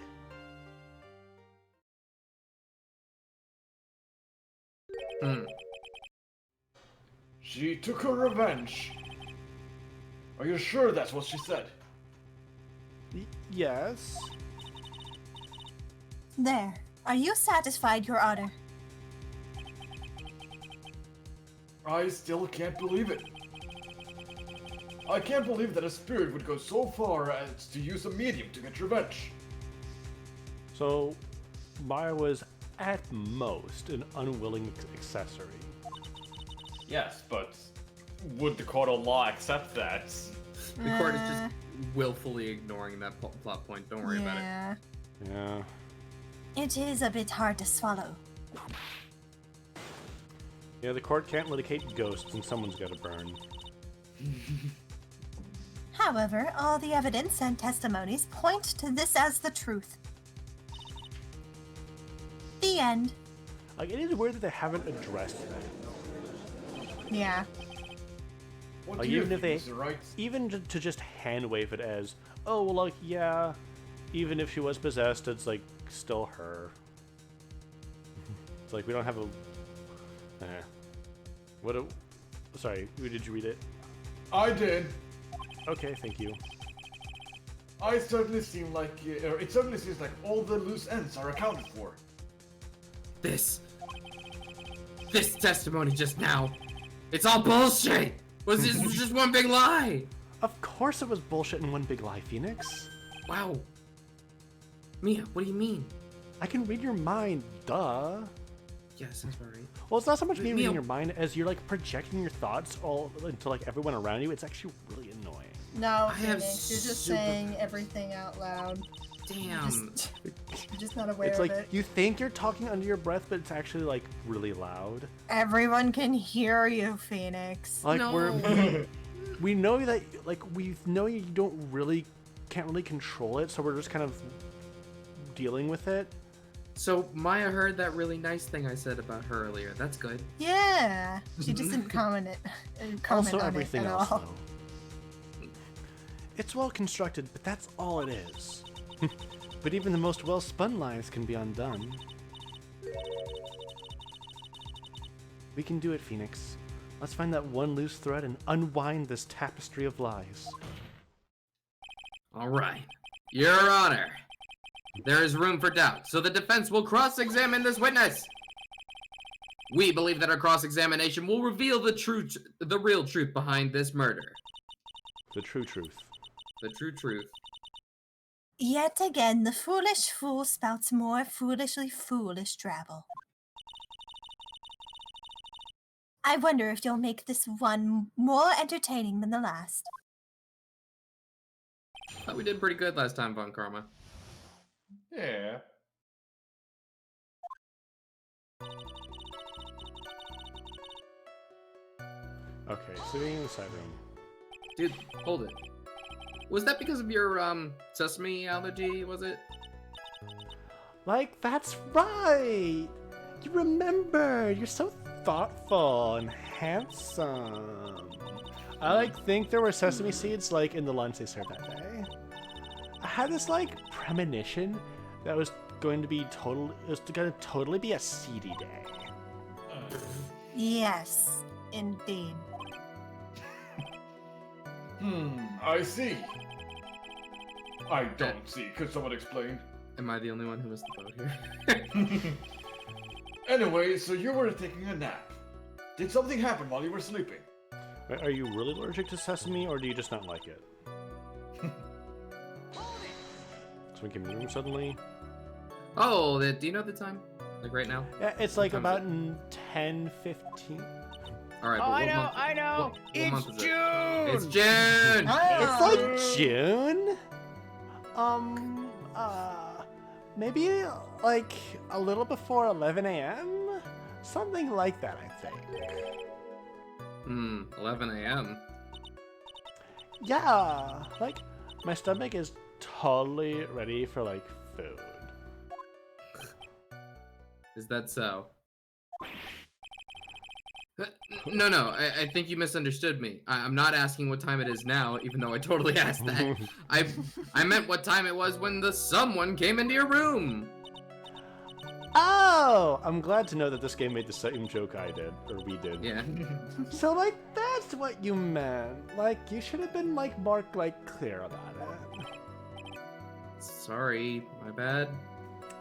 S6: She took her revenge. Are you sure that's what she said?
S1: Yes.
S4: There. Are you satisfied, Your Honor?
S6: I still can't believe it. I can't believe that a spirit would go so far as to use a medium to get revenge.
S1: So, Maya was at most an unwilling accessory.
S2: Yes, but would the court of law accept that?
S3: The court is just willfully ignoring that plot point. Don't worry about it.
S1: Yeah.
S4: It is a bit hard to swallow.
S1: Yeah, the court can't litigate ghosts and someone's gotta burn.
S4: However, all the evidence and testimonies point to this as the truth. The end.
S1: Like, it is weird that they haven't addressed that.
S4: Yeah.
S6: What
S1: Like,
S6: do you
S1: even if
S6: think,
S1: they,
S6: Mr. Wright?
S1: even to just hand wave it as, oh, well, like, yeah, even if she was possessed, it's like still her. It's like we don't have a. What a. Sorry, did you read it?
S6: I did.
S1: Okay, thank you.
S6: I certainly seem like, it certainly seems like all the loose ends are accounted for.
S3: This testimony just now, it's all bullshit. Was this just one big lie?
S1: Of course it was bullshit in one big lie, Phoenix.
S3: Wow. Mia, what do you mean?
S1: I can read your mind, duh.
S3: Yes, that's right.
S1: Well, it's not so much me
S3: Mia-
S1: reading your mind as you're like projecting your thoughts all into like everyone around you. It's actually really annoying.
S9: No,
S3: I have
S9: Phoenix, you're just
S3: super-
S9: saying everything out loud.
S3: Damn.
S9: You're just not aware
S1: It's
S9: of
S1: like
S9: it.
S1: you think you're talking under your breath, but it's actually like really loud.
S9: Everyone can hear you, Phoenix.
S1: Like
S3: No.
S1: we know that we know you can't really control it, so we're just kind of dealing with it.
S3: So Maya heard that really nice thing I said about her earlier. That's good.
S9: Yeah, she just didn't comment
S1: Also,
S9: on
S1: everything
S9: it at
S1: else
S9: all.
S1: though. It's well constructed, but that's all it is. But even the most well spun lies can be undone. We can do it, Phoenix. Let's find that one loose thread and unwind this tapestry of lies.
S3: All right. Your Honor, there is room for doubt, so the defense will cross-examine this witness. We believe that our cross-examination will reveal the real truth behind this murder.
S1: The true truth.
S3: The true truth.
S4: Yet again, the foolish fool spouts more foolishly foolish drabble. I wonder if you'll make this one more entertaining than the last.
S3: Thought we did pretty good last time, Von Karma.
S6: Yeah.
S1: Okay, sitting in the side room.
S3: Dude, hold it. Was that because of your, sesame allergy, was it?
S1: Like, that's right! You remember! You're so thoughtful and handsome. I, think there were sesame seeds, in the lunch they served that day. I had this, premonition that was going to be totally be a seedy day.
S4: Yes, indeed.
S6: I see. I don't see. Could someone explain?
S3: Am I the only one who missed the boat here?
S6: Anyway, so you were taking a nap. Did something happen while you were sleeping?
S1: Wait, are you really allergic to sesame, or do you just not like it? So we can room suddenly?
S3: Oh, do you know the time? Like right now?
S1: Yeah, it's
S3: What time
S1: about
S3: is
S1: 10:15.
S3: All right.
S7: Oh,
S3: but
S7: I
S3: what
S7: know,
S3: month-
S7: I know.
S3: what month
S7: It's
S3: is it?
S7: June.
S3: It's June.
S1: It's like June? Maybe a little before 11 a.m.? Something like that, I think.
S3: 11 a.m.
S1: Yeah, my stomach is totally ready for, food.
S3: Is that so? No, I think you misunderstood me. I'm not asking what time it is now, even though I totally asked that. I meant what time it was when someone came into your room.
S1: Oh! I'm glad to know that this game made the same joke I did, or we did.
S3: Yeah.
S1: So, that's what you meant. You should have been, more, clear about it.
S3: Sorry, my bad.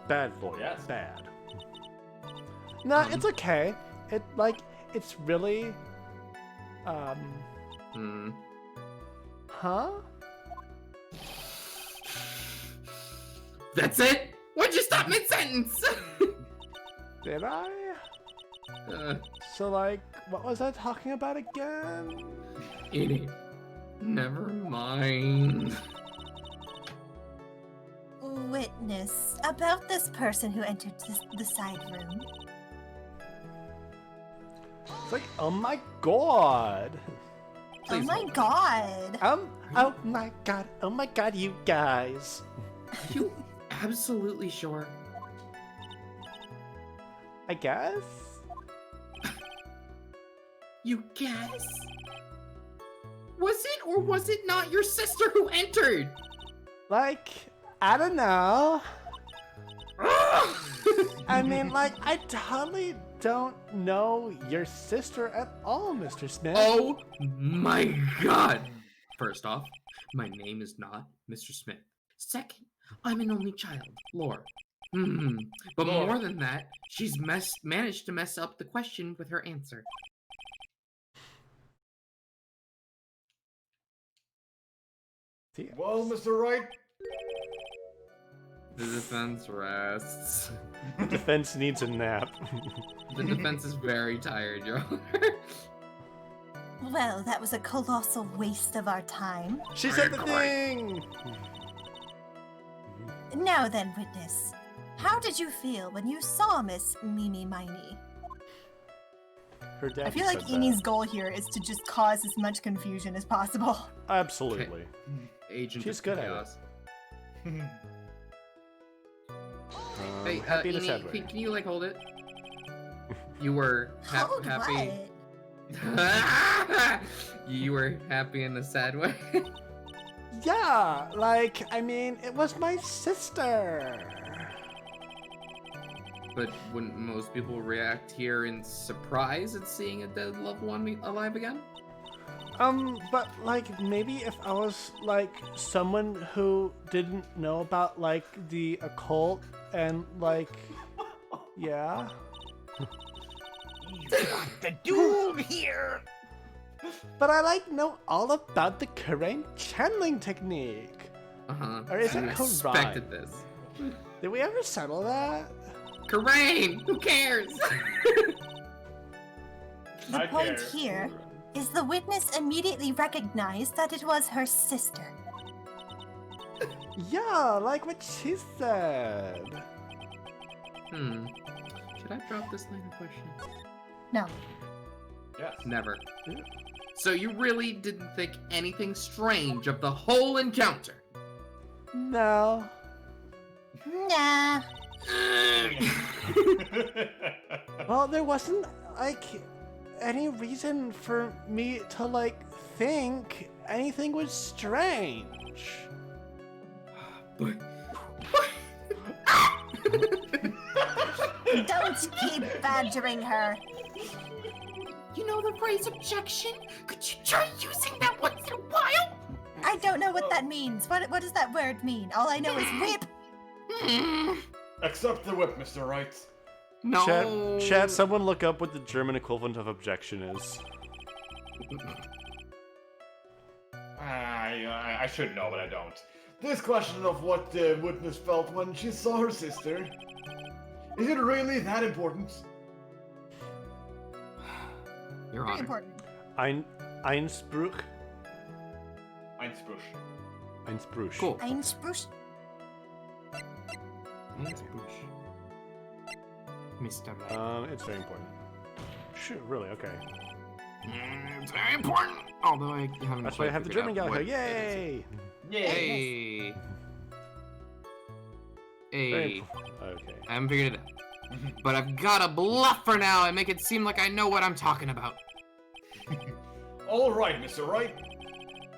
S1: Bad voice.
S2: Yes.
S1: Bad. Nah, it's okay. It's really, Huh?
S3: That's it? Why'd you stop mid-sentence?
S1: Did I? So, what was I talking about again?
S3: Edie, never mind.
S4: Witness, about this person who entered the side room.
S1: It's oh my god!
S3: Please
S4: Oh my
S3: hold.
S4: god!
S1: Oh my god, you guys!
S3: Are you absolutely sure?
S1: I guess?
S3: You guess? Was it or was it not your sister who entered?
S1: I don't know. I mean, I totally don't know your sister at all, Mr. Smith.
S3: Oh my god! First off, my name is not Mr. Smith. Second, I'm an only child, Lore. But
S6: Lore.
S3: more than that, she's managed to mess up the question with her answer.
S6: Well, Mr. Wright,
S3: The defense rests.
S1: Defense needs a nap.
S3: The defense is very tired, Your Honor.
S4: Well, that was a colossal waste of our time.
S1: She said the thing!
S4: Now then, witness, how did you feel when you saw Miss Miney?
S1: Her dad
S9: I feel like
S1: said that.
S9: Eni's goal here is to just cause as much confusion as possible.
S1: Absolutely.
S3: Agent
S1: She's
S3: of
S1: good at
S3: chaos.
S1: Hey,
S3: Hey,
S1: happy in a
S3: Eni,
S1: sad way.
S3: can you hold it? You were
S4: Hold
S3: happy.
S4: what?
S3: You were happy in a sad way.
S1: Yeah, I mean, it was my sister.
S3: But wouldn't most people react here in surprise at seeing a dead loved one alive again?
S1: But like maybe if I was like someone who didn't know about like the occult and like, yeah.
S7: The doom here.
S1: But I like know all about the Karain channeling technique. Or is it
S3: I expected this.
S1: Did we ever settle that?
S3: Karain! Who cares?
S4: The
S2: I
S4: point
S2: care.
S4: here is the witness immediately recognized that it was her sister.
S1: Yeah, like what she said.
S3: Should I drop this line of question?
S4: No.
S2: Yes.
S3: Never. So you really didn't think anything strange of the whole encounter?
S1: No.
S4: Nah.
S1: Well, there wasn't like any reason for me to like think anything was strange.
S3: But...
S4: Don't keep badgering her.
S3: You know the phrase objection? Could you try using that once in a while?
S4: I don't know what that means. What does that word mean? All I know is whip.
S6: Accept the whip, Mr. Wright.
S3: No.
S1: Chat, someone look up what the German equivalent of objection is.
S6: I should know, but I don't. This question of what the witness felt when she saw her sister, is it really that important?
S3: Your
S4: Very
S3: Honor.
S4: important.
S1: Einspruch.
S2: Einspruch.
S1: Einspruch.
S3: Cool.
S4: Einspruch.
S3: Mr. Wright.
S1: It's very important. Shoot, really? Okay.
S3: It's very important. Although I haven't.
S1: That's why I
S3: quite
S1: have the
S3: figured
S1: German
S3: out
S1: gal
S3: what
S1: here.
S3: it is.
S1: Yay!
S3: Hey.
S1: Very
S3: Hey.
S1: important. Okay.
S3: I haven't figured it out. But I've got to bluff for now and make it seem like I know what I'm talking about.
S6: All right, Mr. Wright.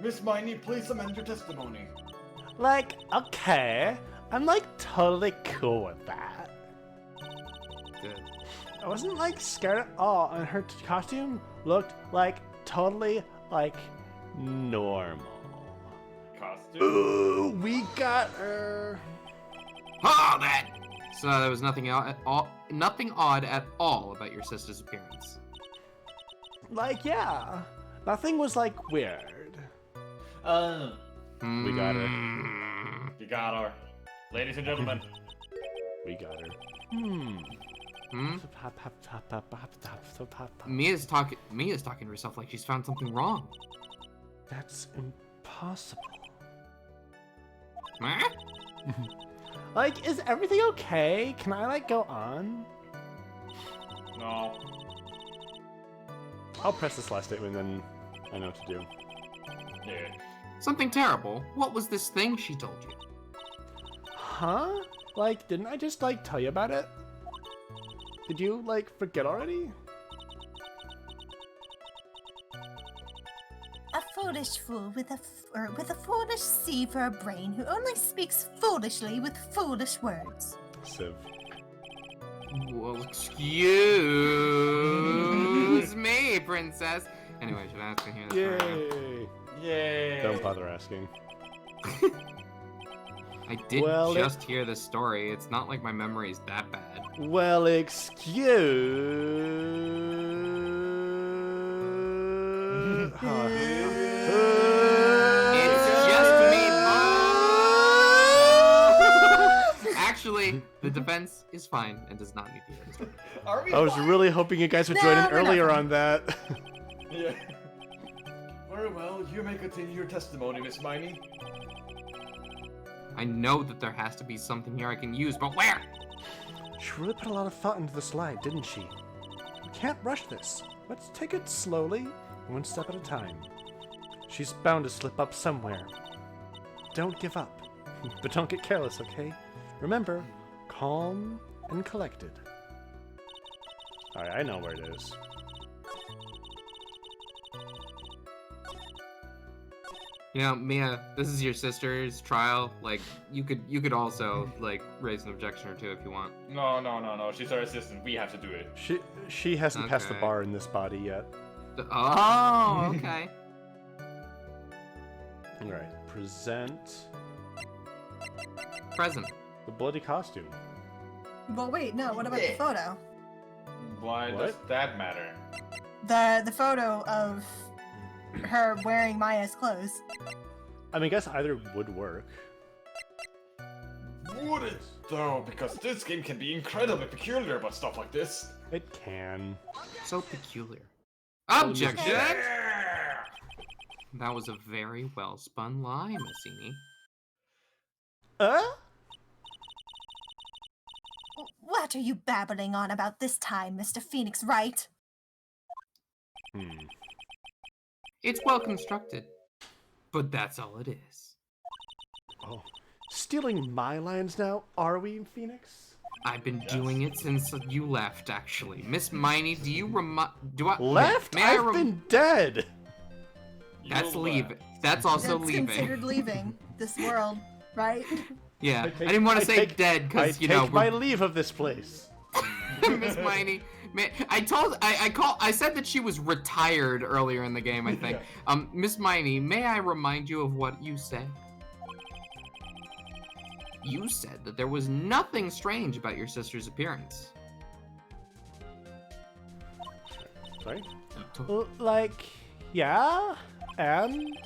S6: Miss Miney, please amend your testimony.
S1: Like, okay. I'm like totally cool with that.
S3: Good.
S1: I wasn't like scared at all, and her costume looked like totally like normal.
S2: Costume.
S1: Ooh, we got her.
S3: Oh, that. So there was nothing nothing odd at all about your sister's appearance.
S1: Like, yeah. Nothing was like weird. We got her.
S2: You got her. Ladies and gentlemen.
S1: We got her.
S3: Mia's talking to herself like she's found something wrong.
S1: That's impossible.
S3: Huh?
S1: Like, is everything okay? Can I like go on?
S2: No.
S1: I'll press this last statement, then I know what to do.
S2: Yeah.
S3: Something terrible. What was this thing she told you?
S1: Huh? Like, didn't I just like tell you about it? Did you like forget already?
S4: A foolish fool with a foolish sea for a brain who only speaks foolishly with foolish words.
S1: Civ.
S3: Well, excuse me, princess. Anyway, should I ask her here?
S1: Yay!
S2: Yay.
S1: Don't bother asking.
S3: I did
S1: Well,
S3: just hear the story. It's not like my memory is that bad.
S1: Well, excuse.
S3: It's just me, Bo. Actually, the defense is fine and does not need to hear the story.
S5: Are we
S1: I was
S5: fine?
S1: really hoping you guys would join in
S4: No, we're not
S1: earlier
S4: fine.
S1: on that.
S6: Yeah. Very well, you may continue your testimony, Miss Miney.
S3: I know that there has to be something here I can use, but where?
S1: She really put a lot of thought into the slide, didn't she? We can't rush this. Let's take it slowly, one step at a time. She's bound to slip up somewhere. Don't give up. But don't get careless, okay? Remember, calm and collected. Alright, I know where it is.
S3: You know, Mia, this is your sister's trial. Like, you could also like raise an objection or two if you want.
S2: No. She's our assistant. We have to do it.
S1: She hasn't passed the
S3: Okay.
S1: bar in this body yet.
S3: Oh, okay.
S1: All right, present
S3: Present.
S1: the bloody costume.
S9: Well, wait, no. What about the photo?
S2: Why
S1: What?
S2: does that matter?
S9: The photo of her wearing Maya's clothes.
S1: I mean, I guess either would work.
S2: Would it though? Because this game can be incredibly peculiar about stuff like this.
S1: It can.
S3: So peculiar. Objection! That was a very well spun lie, Massini.
S4: What are you babbling on about this time, Mr. Phoenix Wright?
S3: It's well constructed, but that's all it is.
S1: Oh, stealing my lines now? Are we, Phoenix?
S3: I've been doing it since you left, actually. Miss Miney, do you do I-
S1: Left?
S3: May I
S1: I've been dead.
S3: That's
S2: You
S3: leave.
S2: left.
S3: That's also
S9: That's
S3: leaving.
S9: considered leaving this world, right?
S3: Yeah,
S1: take-
S3: I didn't want
S1: I
S3: to say
S1: take-
S3: dead
S1: I
S3: because you
S1: take
S3: know
S1: my leave of this place.
S3: Miss Miney. Man, I said that she was retired earlier in the game, I think. Miss Miney, may I remind you of what you said? You said that there was nothing strange about your sister's appearance.
S1: Sorry? Yeah? And?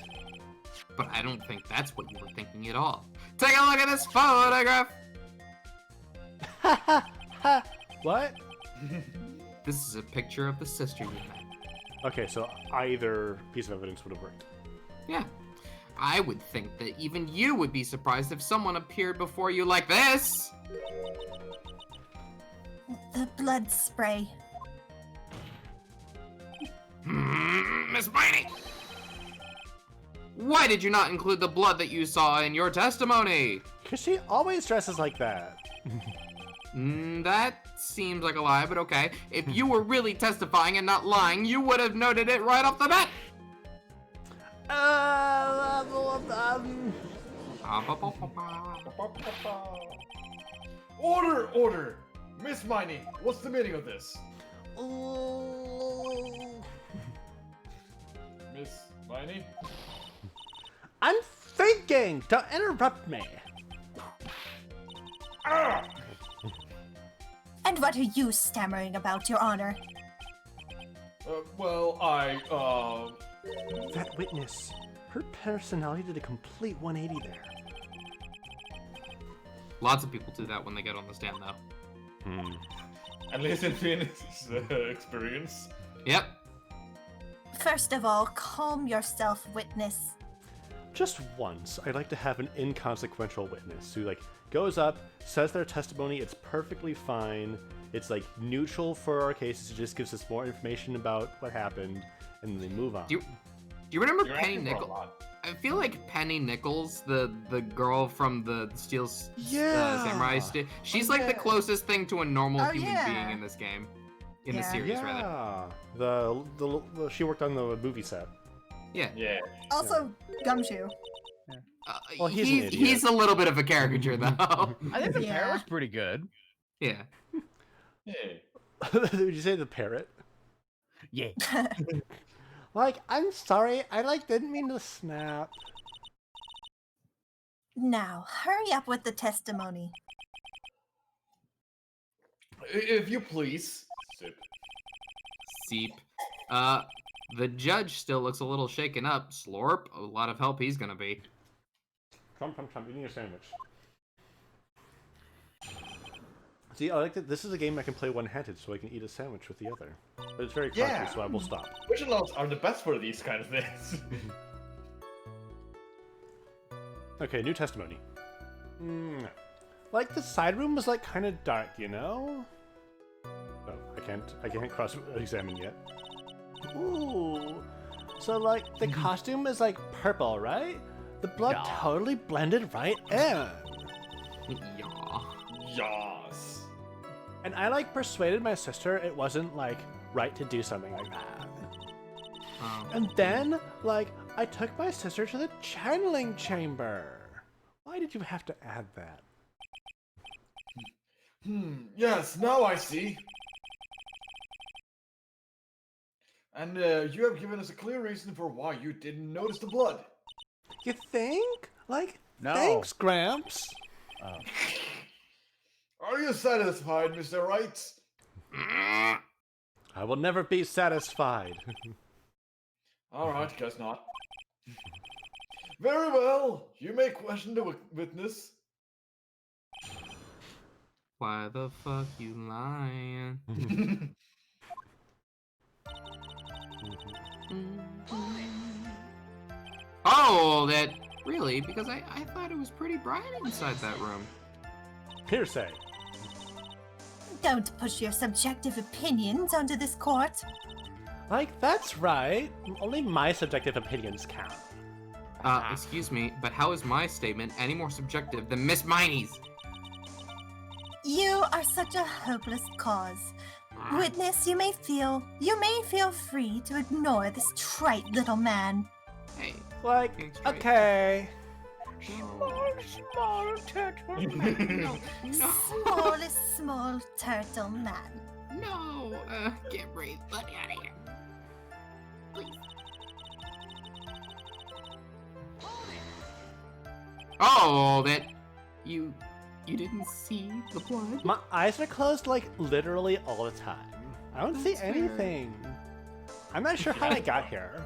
S3: But I don't think that's what you were thinking at all. Take a look at this photograph!
S1: What?
S3: This is a picture of the sister you met.
S1: Okay, so either piece of evidence would have worked.
S3: Yeah. I would think that even you would be surprised if someone appeared before you like this!
S4: The blood spray.
S3: Miss Miney! Why did you not include the blood that you saw in your testimony?
S1: Because she always dresses like that.
S3: That seems like a lie, but okay. If you were really testifying and not lying, you would have noted it right off the bat.
S6: Order! Miss Miney, what's the meaning of this?
S2: Miss Miney?
S1: I'm thinking! Don't interrupt me!
S4: And what are you stammering about, Your Honor?
S1: That witness, her personality did a complete 180 there.
S3: Lots of people do that when they get on the stand, though.
S2: At least in Phoenix's experience.
S3: Yep.
S4: First of all, calm yourself, witness.
S1: Just once, I'd like to have an inconsequential witness who, goes up, says their testimony, it's perfectly fine, it's, neutral for our cases, it just gives us more information about what happened, and then they move on.
S3: Do you remember
S2: You're
S3: Penny
S2: asking for a
S3: Nichols?
S2: lot.
S3: I feel like Penny Nichols, the girl from the Samurai Steel, she's the closest thing to a normal human being in this game. In the series, rather.
S1: The she worked on the movie set.
S3: Yeah.
S2: Yeah.
S9: Also, Gumshoe.
S1: Well, he's an idiot.
S3: He's a little bit of a caricature, though.
S8: I think the
S9: Yeah.
S8: parrot was pretty good.
S3: Yeah.
S2: Hey.
S1: Did you say the parrot?
S8: Yeah.
S1: I'm sorry, I didn't mean to snap.
S4: Now, hurry up with the testimony.
S6: If you please.
S2: Sip.
S3: Seep. The judge still looks a little shaken up. Slorp, a lot of help he's gonna be.
S1: Come, eating a sandwich. See, I like that this is a game I can play one-handed, so I can eat a sandwich with the other. But it's very crunchy, so I will stop.
S2: Originals are the best for these kind of things.
S1: Okay, new testimony. The side room was kind of dark, you know? Oh, I can't cross-examine yet. Ooh. So the costume is purple, right? The blood totally blended right in.
S3: Yeah.
S2: Yas.
S1: And I persuaded my sister it wasn't right to do something like that. And then I took my sister to the channeling chamber. Why did you have to add that?
S6: Yes, now I see. And you have given us a clear reason for why you didn't notice the blood.
S1: You think? Like,
S8: No.
S1: thanks, Gramps.
S6: Are you satisfied, Mr. Wright?
S1: I will never be satisfied.
S6: Alright, guess not. Very well, you may question the witness.
S3: Why the fuck you lying? Oh, that really? Because I thought it was pretty bright inside that room.
S1: Hearsay.
S4: Don't push your subjective opinions onto this court.
S1: Like, that's right. Only my subjective opinions count.
S3: Excuse me, but how is my statement any more subjective than Miss Miney's?
S4: You are such a hopeless cause. Witness, you may feel free to ignore this trite little man.
S3: Hey,
S1: Like,
S3: thanks, right.
S1: okay.
S7: Small turtle.
S3: no,
S4: Small turtle man.
S3: no, can't breathe. Let me out of here. Please. Oh, that you didn't see the blood?
S1: My eyes are closed, like, literally all the time. I don't see
S3: That's fair.
S1: anything. I'm not sure how I got here.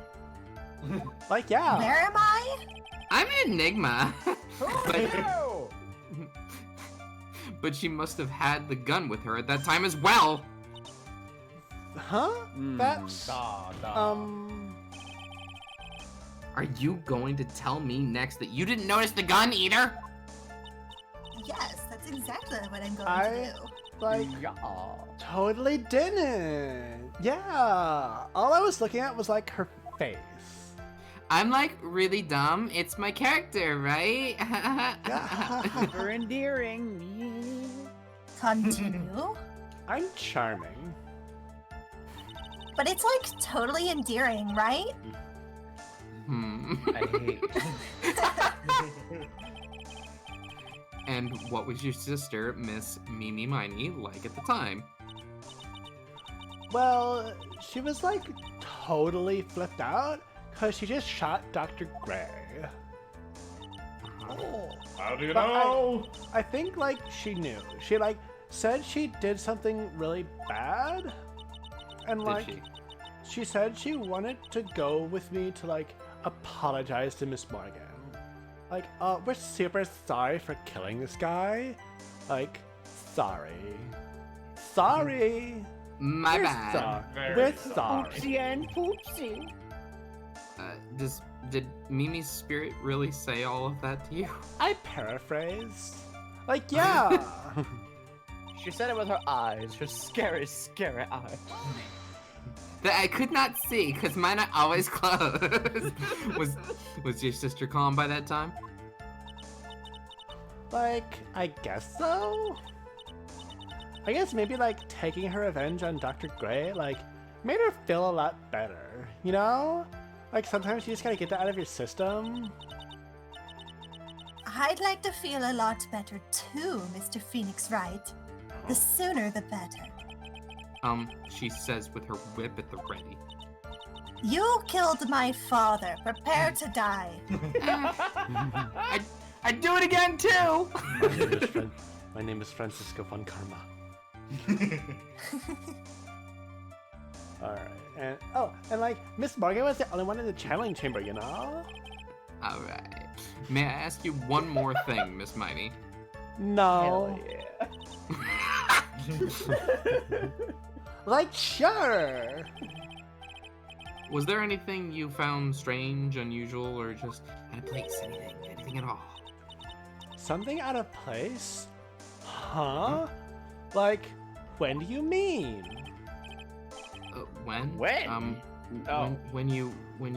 S1: Like, yeah.
S4: Where am I?
S3: I'm an enigma.
S8: No!
S3: But she must have had the gun with her at that time as well.
S1: Huh? That's,
S8: Da.
S3: Are you going to tell me next that you didn't notice the gun either?
S4: Yes, that's exactly what I'm going
S1: I-
S4: to do.
S1: like,
S8: Yeah.
S1: totally didn't. Yeah. All I was looking at was, like, her face.
S3: I'm like really dumb. It's my character, right?
S8: Super endearing.
S4: Continue.
S1: I'm charming.
S4: But it's like totally endearing, right?
S8: I hate.
S3: And what was your sister, Miss Mimi Miney, like at the time?
S1: Well, she was, like, totally flipped out because she just shot Dr. Gray.
S2: How do you
S1: But
S2: know?
S1: I think, like, she knew. She, like, said she did something really bad. And, like,
S3: Did
S1: she said she wanted to go with me to, like, apologize to Miss Morgan. Like, we're super sorry for killing this guy. Like, sorry. Sorry.
S3: My
S1: We're
S3: bad.
S1: sorry. We're sorry.
S7: Oopsie and poopsie.
S3: Did Mimi's spirit really say all of that to you?
S1: I paraphrased. Like, yeah.
S8: She said it with her eyes, her scary, scary eyes.
S3: That I could not see because mine are always closed. was your sister calm by that time?
S1: Like, I guess so? I guess maybe, like, taking her revenge on Dr. Gray, like, made her feel a lot better, you know? Like, sometimes you just gotta get that out of your system.
S4: I'd like to feel a lot better too, Mr. Phoenix Wright. The sooner the better.
S3: She says with her whip at the ready.
S4: You killed my father. Prepare to die.
S3: I'd do it again too!
S1: My name is Francisco von Karma. Alright, and and like, Miss Morgan was the only one in the channeling chamber, you know?
S3: Alright. May I ask you one more thing, Miss Miney?
S1: No.
S8: yeah.
S1: Like, sure!
S3: Was there anything you found strange, unusual, or just out of place? Anything at all?
S1: Something out of place? Huh? Like, when do you mean?
S3: When?
S8: When? Oh.
S3: When you
S2: When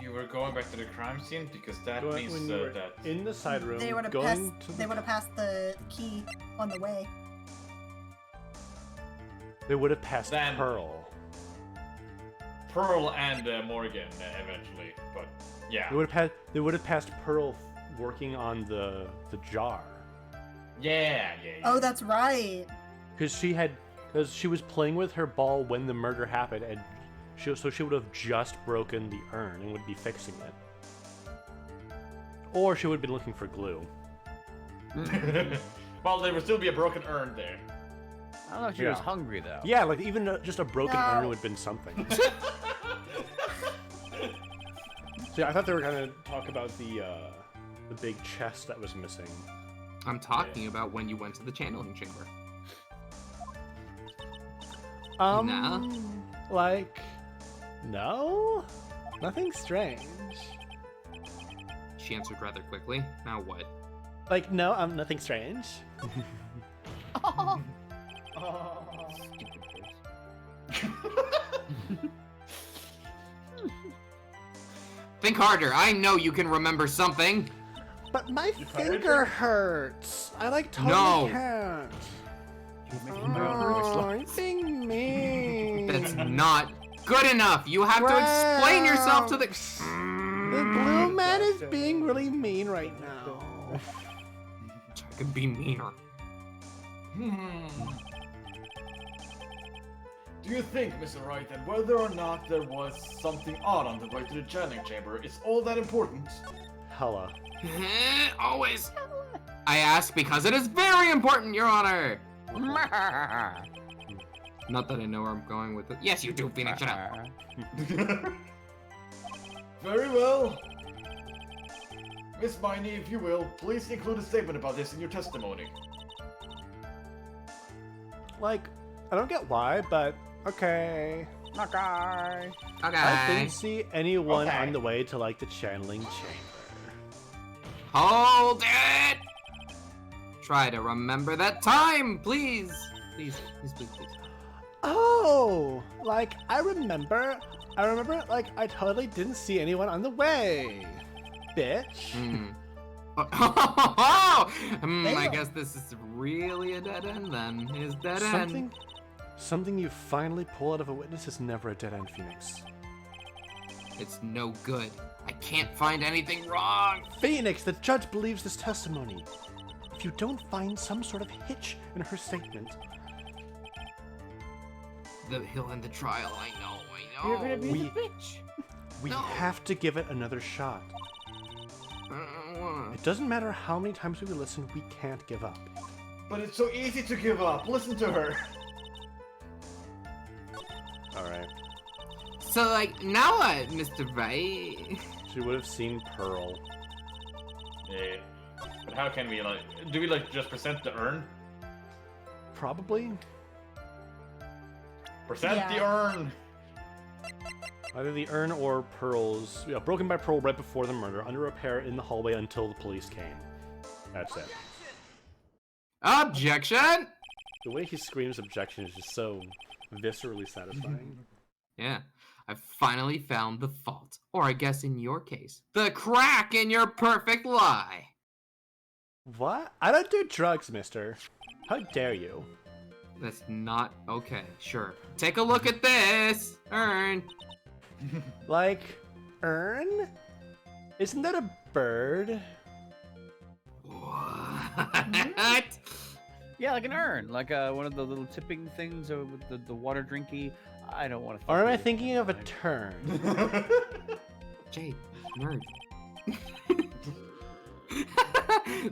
S2: you were going back to the crime scene, because that means
S1: When you were
S2: that
S1: in the side room,
S9: They would have
S1: going
S9: passed.
S1: to
S9: They would have passed the key on the way.
S1: They would have passed
S2: Then-
S1: Pearl.
S2: Pearl and Morgan eventually, but yeah.
S1: They would have passed Pearl working on the jar.
S2: Yeah.
S9: Oh, that's right.
S1: Because she was playing with her ball when the murder happened, and so she would have just broken the urn and would be fixing it. Or she would have been looking for glue.
S2: Well, there would still be a broken urn there.
S8: I don't know if she was hungry though.
S1: Yeah, like even just a broken
S9: No.
S1: urn would have been something. So yeah, I thought they were gonna talk about the big chest that was missing.
S3: I'm talking about when you went to the channeling chamber. No?
S1: Like, no, nothing strange.
S3: She answered rather quickly. Now what?
S1: Like, no, nothing strange.
S9: Oh,
S3: Think harder. I know you can remember something.
S1: But my finger hurts. I like totally
S3: No.
S1: can't.
S8: Oh,
S1: Oh, I'm being mean.
S3: That's not good enough. You have to explain yourself to the.
S1: The blue man is being really mean right now.
S3: I could be meaner.
S6: Do you think, Mr. Wright, that whether or not there was something odd on the way to the channeling chamber is all that important?
S1: Hella.
S3: Always. I ask because it is very important, Your Honor. Not that I know where I'm going with it. Yes, you do, Phoenix. Shut up.
S6: Very well. Miss Miney, if you will, please include a statement about this in your testimony.
S1: Like, I don't get why, but okay.
S8: Okay.
S1: I
S3: Okay.
S1: didn't see anyone
S5: Okay.
S1: on the way to like the channeling chamber.
S3: Hold it. Try to remember that time, please. Please.
S1: Oh, like I remember, like I totally didn't see anyone on the way, bitch.
S3: I guess this is really a dead end then. Is dead end.
S1: Something you finally pull out of a witness is never a dead end, Phoenix.
S3: It's no good. I can't find anything wrong.
S1: Phoenix, the judge believes this testimony. If you don't find some sort of hitch in her statement,
S3: He'll end the trial. I know.
S8: You're gonna be
S1: We-
S8: the bitch.
S1: we
S3: No.
S1: have to give it another shot. It doesn't matter how many times we listen, we can't give up.
S6: But it's so easy to give up. Listen to her.
S1: Alright.
S3: So, like, now what, Mr. Wright?
S1: She would have seen Pearl.
S2: Yeah. But how can we do we just present the urn?
S1: Probably.
S2: Present the
S9: Yeah.
S2: urn!
S1: Either the urn or Pearl's, broken by Pearl right before the murder, under repair in the hallway until the police came. That's it.
S3: Objection!
S1: The way he screams objection is just so viscerally satisfying.
S3: Yeah, I finally found the fault. Or I guess in your case, the crack in your perfect lie.
S1: What? I don't do drugs, mister. How dare you?
S3: That's not okay. Sure. Take a look at this urn.
S1: Like, urn? Isn't that a bird?
S3: What?
S8: Yeah, like an urn, like one of the little tipping things with the water drinky. I don't want to.
S1: Or am I thinking of a turn?
S3: Jade, nerd.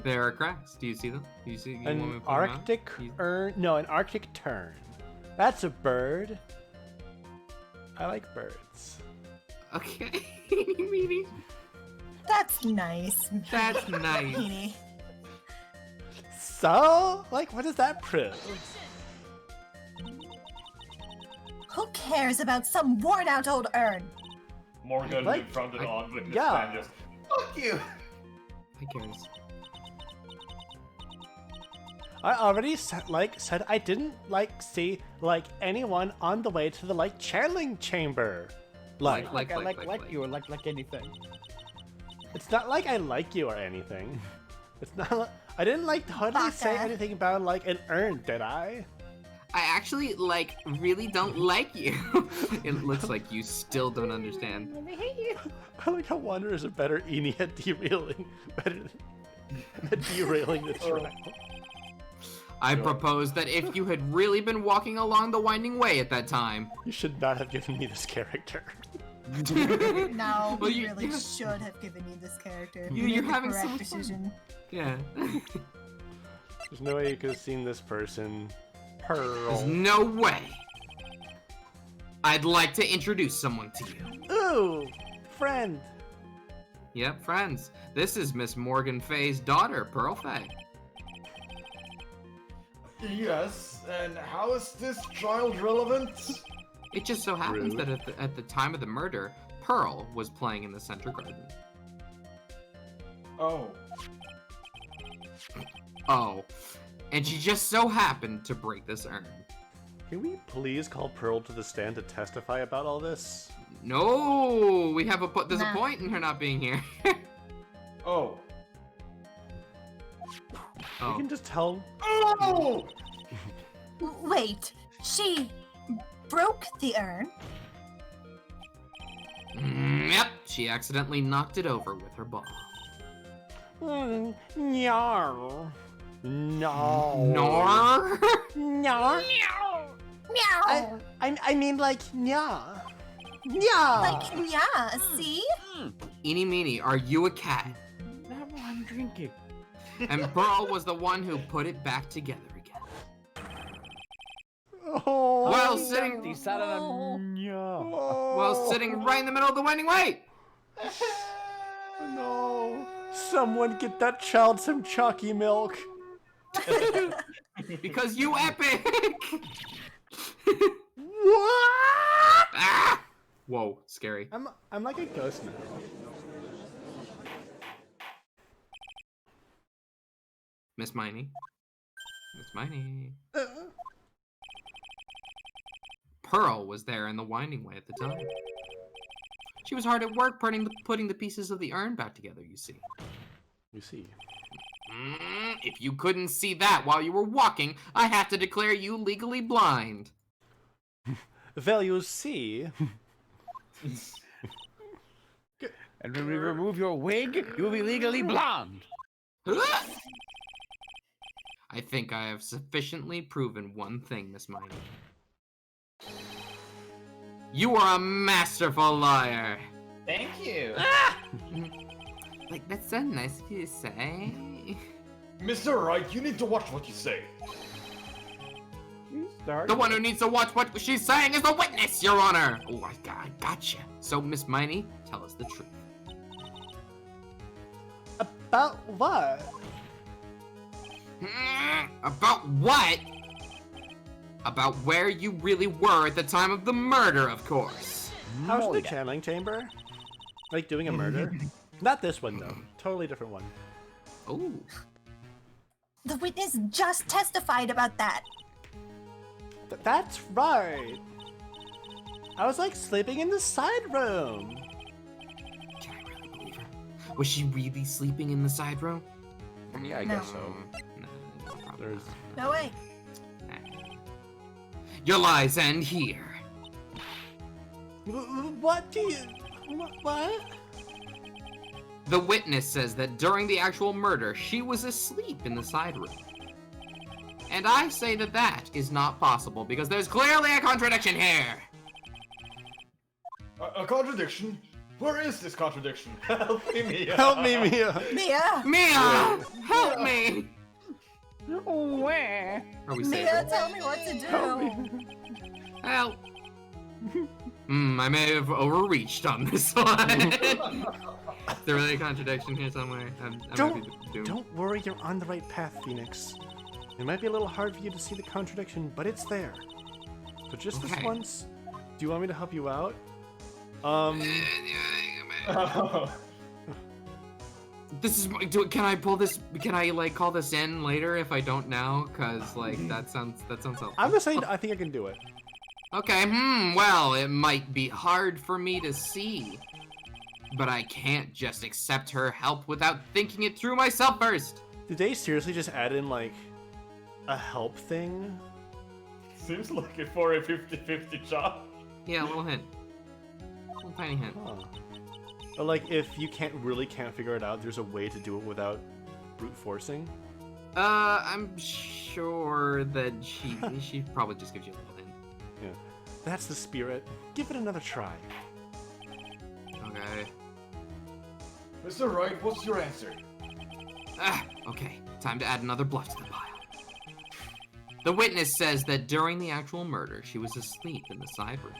S3: There are cracks. Do you see them? Do you see you want me to
S1: An
S3: point them out?
S1: Arctic
S3: You-
S1: urn? No, an Arctic tern. That's a bird. I like birds.
S3: Okay. Meanie.
S9: that's nice.
S3: That's nice.
S9: Meanie.
S1: So, like, what does that prove?
S4: Who cares about some worn out old urn?
S2: Morgan
S1: Like-
S2: fronted on witness
S1: yeah.
S2: stand just.
S5: Fuck you.
S3: I cares.
S1: I already said I didn't see anyone on the way to the channeling chamber.
S3: Like-
S8: I like you or like anything.
S1: It's not like I like you or anything. It's not. I didn't totally say
S4: Baka.
S1: anything about an urn, did I?
S3: I actually, like, really don't like you. It looks like you still don't understand.
S1: I like how Wander is a better Eni at derailing, at derailing the track.
S3: I propose that if you had really been walking along the winding way at that time...
S1: You should not have given me this character.
S4: No,
S3: Well,
S4: we
S3: you-
S4: really should have given you this character.
S3: You're
S4: Made the
S3: having so
S4: correct
S3: much fun.
S4: decision.
S3: Yeah.
S1: There's no way you could have seen this person. Pearl.
S3: There's no way. I'd like to introduce someone to you.
S1: Ooh, friend.
S3: Yep, friends. This is Miss Morgan Fay's daughter, Pearl Fay.
S6: Yes, and how is this child relevant?
S3: It just so happens
S1: Rude.
S3: that at the time of the murder, Pearl was playing in the center garden.
S6: Oh.
S3: Oh, and she just so happened to break this urn.
S1: Can we please call Pearl to the stand to testify about all this?
S3: No, we have there's
S4: Nah.
S3: a point in her not being here.
S6: Oh.
S1: You
S3: Oh,
S1: can just tell.
S6: Oh!
S4: Wait, she broke the urn?
S3: Yep, she accidentally knocked it over with her ball.
S1: No. No.
S3: Nor?
S1: No.
S4: Meow!
S1: I mean like nya. Nya.
S4: Like, yeah, see?
S3: Eeny meeny, are you a cat?
S8: Now I'm drinking.
S3: And Pearl was the one who put it back together again.
S1: Oh.
S3: While sitting, while sitting right in the middle of the winding way.
S1: No. Someone get that child some chalky milk.
S3: Because you epic!
S1: What?
S3: Ah! Whoa, scary.
S1: I'm like a ghost now.
S3: Miss Miney. Miss Miney. Pearl was there in the winding way at the time. She was hard at work putting the pieces of the urn back together, you see.
S1: You see.
S3: If you couldn't see that while you were walking, I have to declare you legally blind.
S1: Well, you see.
S8: And when we remove your wig, you'll be legally blonde.
S3: I think I have sufficiently proven one thing, Miss Miney. You are a masterful liar.
S5: Thank you.
S3: Like, that's so nice of you to say.
S6: Mr. Wright, you need to watch what you say.
S3: The one who needs to watch what she's saying is the witness, Your Honor! Oh, I gotcha. So, Miss Miney, tell us the truth.
S1: About what?
S3: About what? About where you really were at the time of the murder, of course.
S1: I was in the channeling chamber. Like doing a murder. Not this one though. Totally different one.
S3: Oh.
S4: The witness just testified about that.
S1: That's right. I was like sleeping in the side room.
S3: Can I really believe her? Was she really sleeping in the side room?
S1: Yeah, I
S4: No.
S1: guess so.
S3: No, probably
S1: There's
S4: No way.
S3: not. Nah. Your lies end here.
S1: What do you? What?
S3: The witness says that during the actual murder, she was asleep in the side room. And I say that that is not possible because there's clearly a contradiction here.
S6: A contradiction? Where is this contradiction? Help me, Mia.
S1: Help me, Mia.
S4: Mia!
S3: Mia, help me!
S8: Where?
S3: Are we
S4: Mia,
S3: safe?
S4: tell me what to do.
S3: Help. I may have overreached on this one. Is there really a contradiction here somewhere? I might be doomed.
S1: Don't worry, you're on the right path, Phoenix. It might be a little hard for you to see the contradiction, but it's there. So just this
S3: Okay.
S1: once, do you want me to help you out?
S3: This is. Can I pull this? Can I like call this in later if I don't now? Cause like that sounds helpful.
S1: I'm just saying, I think I can do it.
S3: Okay. Well, it might be hard for me to see, but I can't just accept her help without thinking it through myself first.
S1: Did they seriously just add in like a help thing?
S2: Seems like it for a 50-50 shot.
S3: Yeah, a little hint. Little tiny hint.
S1: Huh. But like, if you can't figure it out, there's a way to do it without brute forcing.
S3: I'm sure that she probably just gives you a little hint.
S1: Yeah, that's the spirit. Give it another try.
S3: Okay.
S6: Mr. Wright, what's your answer?
S3: Okay. Time to add another bluff to the pile. The witness says that during the actual murder, she was asleep in the side room.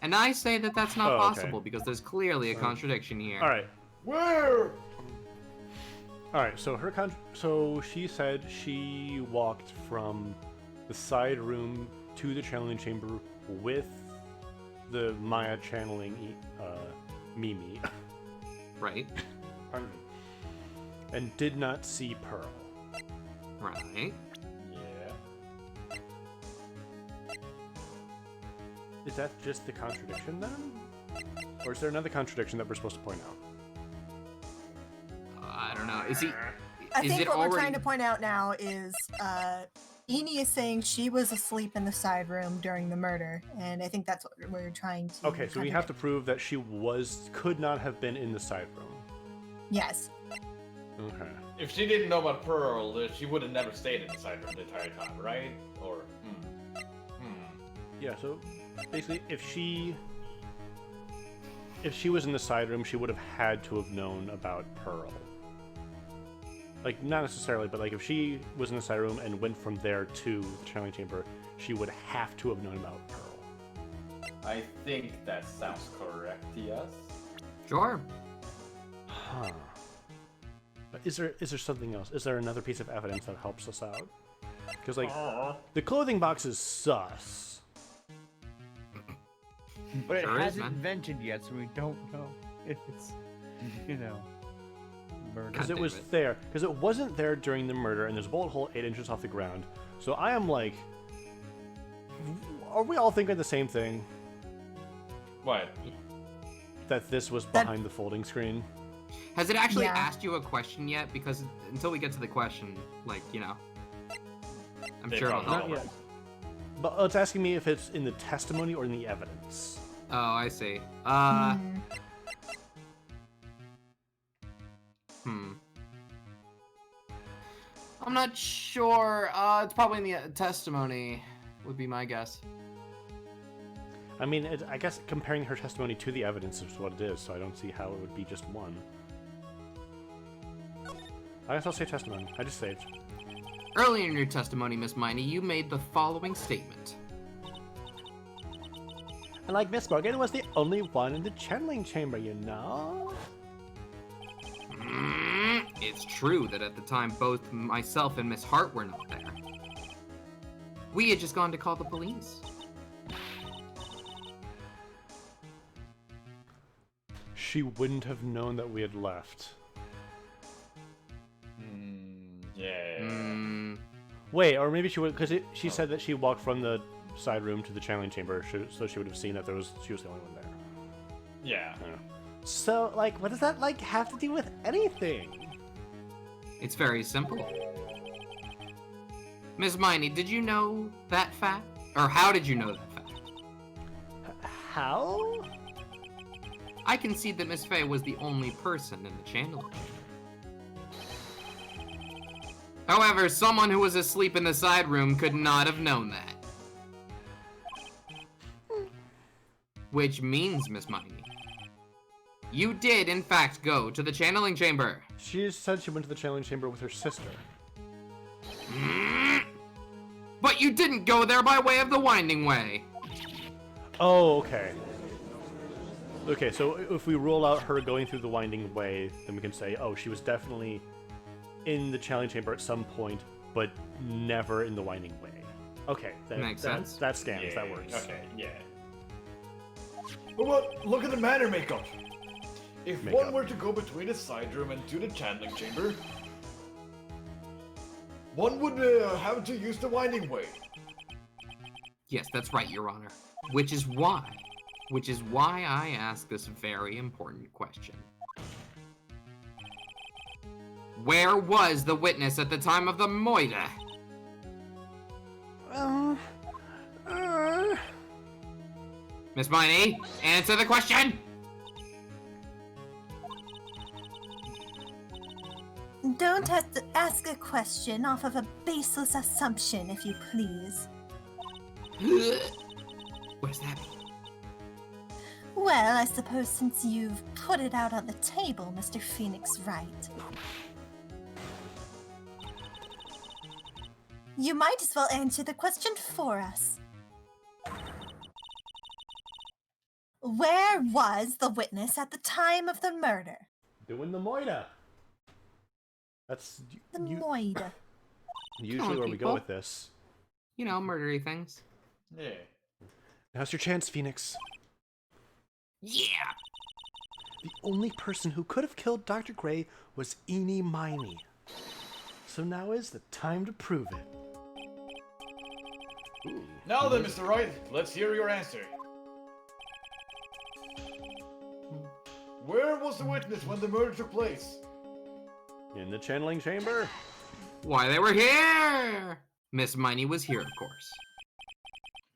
S3: And I say that that's not possible because there's clearly a contradiction here.
S1: All right.
S6: Where?
S1: All right. So so she said she walked from the side room to the channeling chamber with the Maya channeling Mimi.
S3: Right.
S1: Pardon me. And did not see Pearl.
S3: Right.
S2: Yeah.
S1: Is that just the contradiction then? Or is there another contradiction that we're supposed to point out?
S3: I don't know. Is he?
S4: I
S3: is
S4: think
S3: it
S4: what
S3: already...
S4: we're trying to point out now is Eni is saying she was asleep in the side room during the murder, and I think that's what we're trying to.
S1: Okay, so we have to prove that she could not have been in the side room.
S4: Yes.
S1: Okay.
S2: If she didn't know about Pearl, she would have never stayed in the side room the entire time, right? Or,
S1: Yeah, so basically, if she was in the side room, she would have had to have known about Pearl. Like, not necessarily, but like if she was in the side room and went from there to the channeling chamber, she would have to have known about Pearl.
S2: I think that sounds correct, yes.
S3: Sure.
S1: Huh. But is there something else? Is there another piece of evidence that helps us out? Because like, the clothing box is sus.
S8: But
S3: Sure
S8: it
S3: is,
S8: hasn't
S3: man.
S8: invented yet, so we don't know if it's, murder.
S1: Because
S3: God
S1: it was
S3: damn it.
S1: there. Because it wasn't there during the murder, and there's a bullet hole 8 inches off the ground. So I am like, are we all thinking the same thing?
S2: What?
S1: That this was behind the folding screen?
S3: Has it actually
S4: Yeah.
S3: asked you a question yet? Because until we get to the question, like, I'm
S2: They
S3: sure it'll
S2: probably
S3: help.
S1: Not yet. But it's asking me if it's in the testimony or in the evidence.
S3: Oh, I see. I'm not sure. It's probably in the testimony, would be my guess.
S1: I mean, I guess comparing her testimony to the evidence is what it is, so I don't see how it would be just one. I guess I'll say testimony. I just saved.
S3: Earlier in your testimony, Miss Miney, you made the following statement.
S1: And like Miss Morgan was the only one in the channeling chamber, you know?
S3: It's true that at the time both myself and Miss Hart were not there. We had just gone to call the police.
S1: She wouldn't have known that we had left.
S2: Yeah.
S1: Wait, or maybe she would, because she said that she walked from the side room to the channeling chamber, so she would have seen that she was the only one there.
S2: Yeah.
S1: So, like, what does that, like, have to do with anything?
S3: It's very simple. Miss Miney, did you know that fact? Or how did you know that fact?
S1: How?
S3: I concede that Miss Faye was the only person in the channeling chamber. However, someone who was asleep in the side room could not have known that. Which means, Miss Miney, you did, in fact, go to the channeling chamber.
S1: She said she went to the channeling chamber with her sister.
S3: But you didn't go there by way of the winding way.
S1: Oh, okay. Okay, so if we rule out her going through the winding way, then we can say, oh, she was definitely in the channeling chamber at some point, but never in the winding way. Okay,
S3: Makes sense.
S1: That stands. That works.
S2: Okay, yeah.
S6: But look at the manner makeup. If
S1: Makeup.
S6: one were to go between the side room and to the channeling chamber, one would have to use the winding way.
S3: Yes, that's right, Your Honor. Which is why I ask this very important question. Where was the witness at the time of the murder? Miss Miney, answer the question!
S4: Don't ask a question off of a baseless assumption, if you please.
S3: What does that mean?
S4: Well, I suppose since you've put it out on the table, Mr. Phoenix Wright, you might as well answer the question for us. Where was the witness at the time of the murder?
S1: Doing the moida. That's
S4: The moida.
S1: usually where we go
S3: people.
S1: with this.
S3: You know, murdery things.
S2: Yeah.
S1: Now's your chance, Phoenix.
S3: Yeah!
S1: The only person who could have killed Dr. Gray was Miney. So now is the time to prove it. Ooh.
S6: Now then, Mr. Wright, let's hear your answer. Where was the witness when the murder took place?
S1: In the channeling chamber.
S3: Why, they were here! Miss Miney was here, of course.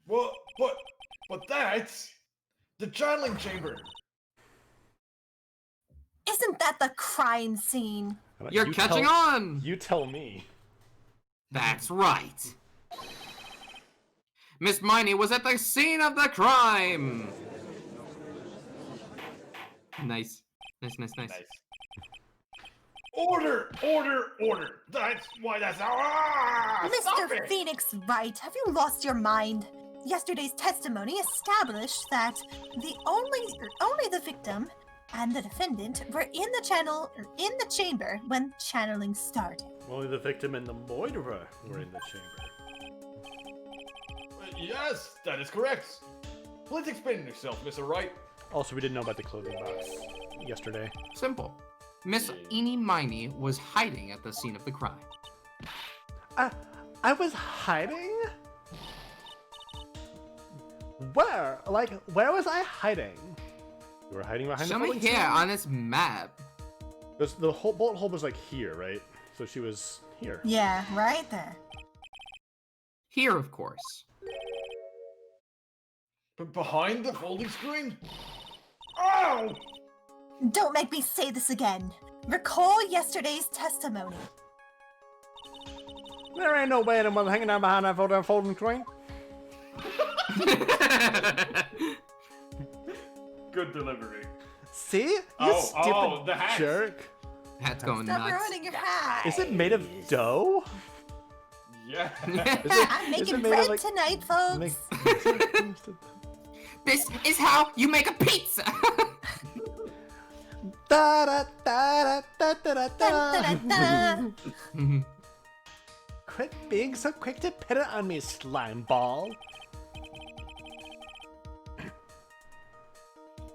S6: Well, but that's the channeling chamber.
S4: Isn't that the crime scene?
S1: How about
S3: You're
S1: you
S3: catching
S1: tell-
S3: on!
S1: You tell me.
S3: That's right. Miss Miney was at the scene of the crime! Nice. Nice.
S2: Nice.
S6: Order! That's why that's stop
S4: Mr.
S6: it!
S4: Phoenix Wright, have you lost your mind? Yesterday's testimony established that only the victim and the defendant were in the chamber when channeling started.
S1: Only the victim and the moiderer were in the chamber.
S6: Yes, that is correct. Please explain yourself, Mr. Wright.
S1: Also, we didn't know about the clothing box yesterday.
S3: Simple. Miss Miney was hiding at the scene of the crime.
S1: I was hiding? Where? Like, where was I hiding? You were hiding behind
S3: Show
S1: the
S3: me
S1: folding
S3: here
S1: screen?
S3: on this map.
S1: The whole bullet hole was like here, right? So she was here.
S4: Yeah, right there.
S3: Here, of course.
S6: But behind the folding screen? Oh!
S4: Don't make me say this again. Recall yesterday's testimony.
S1: There ain't no way anyone hanging out behind that folding screen.
S2: Good delivery.
S1: See? You
S2: Oh,
S1: stupid
S2: the hat.
S1: jerk.
S3: Hat's going
S4: Stop
S3: nuts.
S4: ruining your hat.
S1: Is it made of dough?
S2: Yeah.
S4: I'm
S1: is it
S4: making
S1: made of,
S4: bread
S1: like-
S4: tonight, folks.
S1: Make-
S3: This is how you make a pizza!
S1: Da da da da da da da
S4: Da-da-da.
S1: Quit being so quick to pit it on me, slime ball.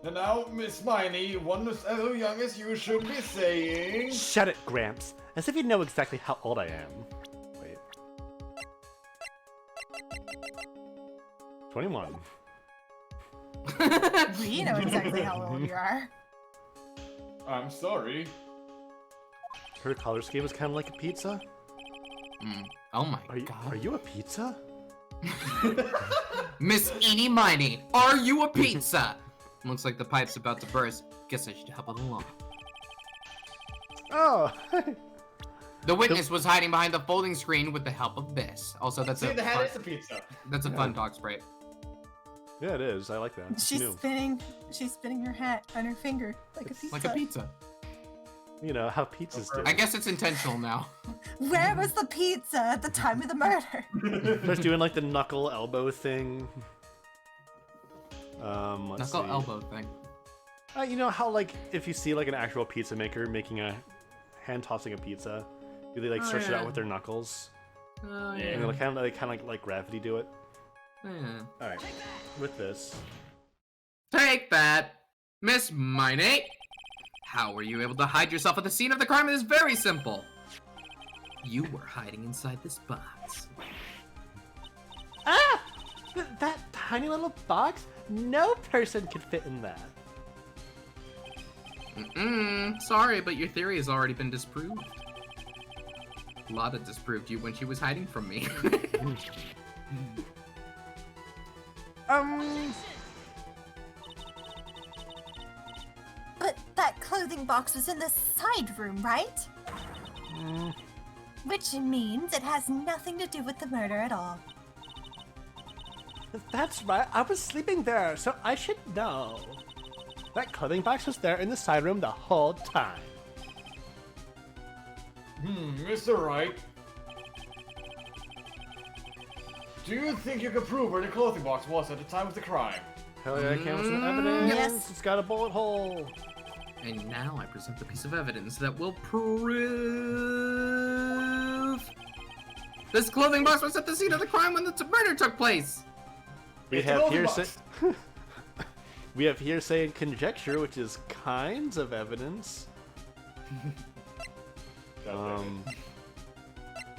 S6: And now, Miss Miney, one as young as you should be saying...
S1: Shut it, Gramps. As if you know exactly how old I am. Wait. 21.
S4: We know exactly how old you are.
S2: I'm sorry.
S1: Her color scheme was kind of like a pizza.
S3: Oh my
S1: Are
S3: god.
S1: you a pizza?
S3: Miss Miney, are you a pizza? Looks like the pipe's about to burst. Guess I should help it along.
S1: Oh.
S3: The witness was hiding behind the folding screen with the help of this. Also, that's
S6: See,
S3: a
S6: the hat
S3: fun,
S6: is a pizza.
S3: that's a fun dog spray.
S1: Yeah, it is. I like that. It's
S4: She's
S1: new.
S4: spinning her hat on her finger like a pizza.
S3: Like a pizza.
S1: You know how pizzas do.
S3: I guess it's intentional now.
S4: Where was the pizza at the time of the murder?
S1: Just doing like the knuckle elbow thing. Let's
S3: Knuckle
S1: see.
S3: elbow thing.
S1: You know how like if you see like an actual pizza maker making a hand tossing a pizza, do they like
S3: Oh,
S1: stretch it
S3: yeah.
S1: out with their knuckles?
S3: Oh,
S2: Yeah.
S1: And they kind of like gravity do it.
S3: yeah.
S1: All right, with this.
S3: Take that, Miss Miney. How were you able to hide yourself at the scene of the crime? It is very simple. You were hiding inside this box.
S1: Ah! That tiny little box? No person could fit in that.
S3: Sorry, but your theory has already been disproved. Lada disproved you when she was hiding from me.
S4: clothing box was in the side room, right? Which means it has nothing to do with the murder at all.
S1: That's right. I was sleeping there, so I should know. That clothing box was there in the side room the whole time.
S6: Mr. Wright. Do you think you could prove where the clothing box was at the time of the crime?
S1: Hell yeah, I can with some evidence.
S4: Yes.
S1: It's got a bullet hole.
S3: And now I present the piece of evidence that will prove this clothing box was at the scene of the crime when the murder took place.
S1: We
S6: It's a
S1: have
S6: clothing
S1: hearsay.
S6: box.
S1: We have hearsay and conjecture, which is kinds of evidence.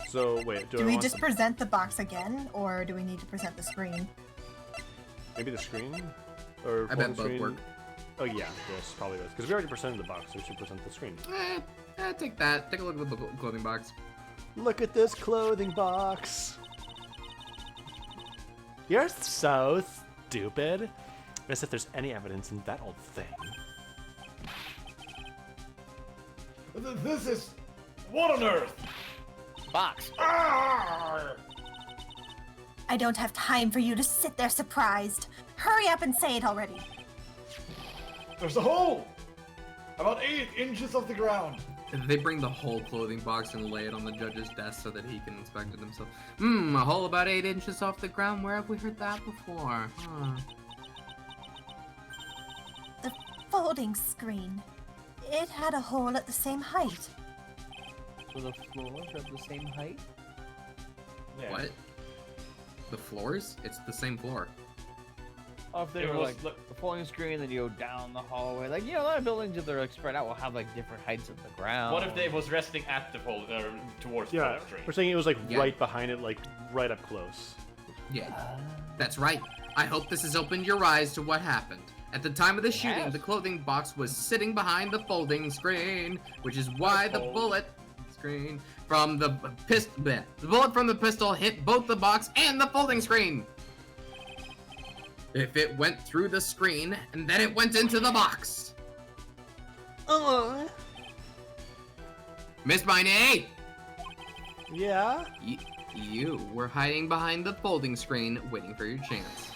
S1: So wait,
S9: Do we just present the box again, or do we need to present the screen?
S1: maybe the screen? Or
S3: I bet
S1: full
S3: both
S1: screen?
S3: work.
S1: Oh yeah, yes, probably does. Because we already presented the box, so we should present the screen.
S3: Take that. Take a look at the clothing box.
S1: Look at this clothing box. You're so stupid. As if there's any evidence in that old thing.
S6: This is... What on earth?
S8: Box.
S6: Arr!
S4: I don't have time for you to sit there surprised. Hurry up and say it already.
S6: There's a hole! About 8 inches off the ground.
S3: They bring the whole clothing box and lay it on the judge's desk so that he can inspect it himself. A hole about 8 inches off the ground. Where have we heard that before? Huh.
S4: The folding screen. It had a hole at the same height.
S8: So the floors are the same height?
S2: Yeah.
S3: What? The floors? It's the same floor.
S8: Or if they
S2: It
S8: were
S2: was
S8: like
S2: like-
S8: the folding screen, then you go down the hallway. Like, you know, a lot of buildings that are like spread out will have like different heights of the ground.
S2: What if they was resting at the fold, towards the
S1: Yeah,
S2: fold
S1: we're
S2: stream?
S1: saying it was like
S3: Yeah.
S1: right behind it, like right up close.
S3: Yeah, that's right. I hope this has opened your eyes to what happened. At the time of the shooting,
S8: Yes.
S3: the clothing box was sitting behind the folding screen, which is why the bullet screen from the bullet from the pistol hit both the box and the folding screen. If it went through the screen and then it went into the box. Miss Miney,
S1: Yeah?
S3: you were hiding behind the folding screen waiting for your chance.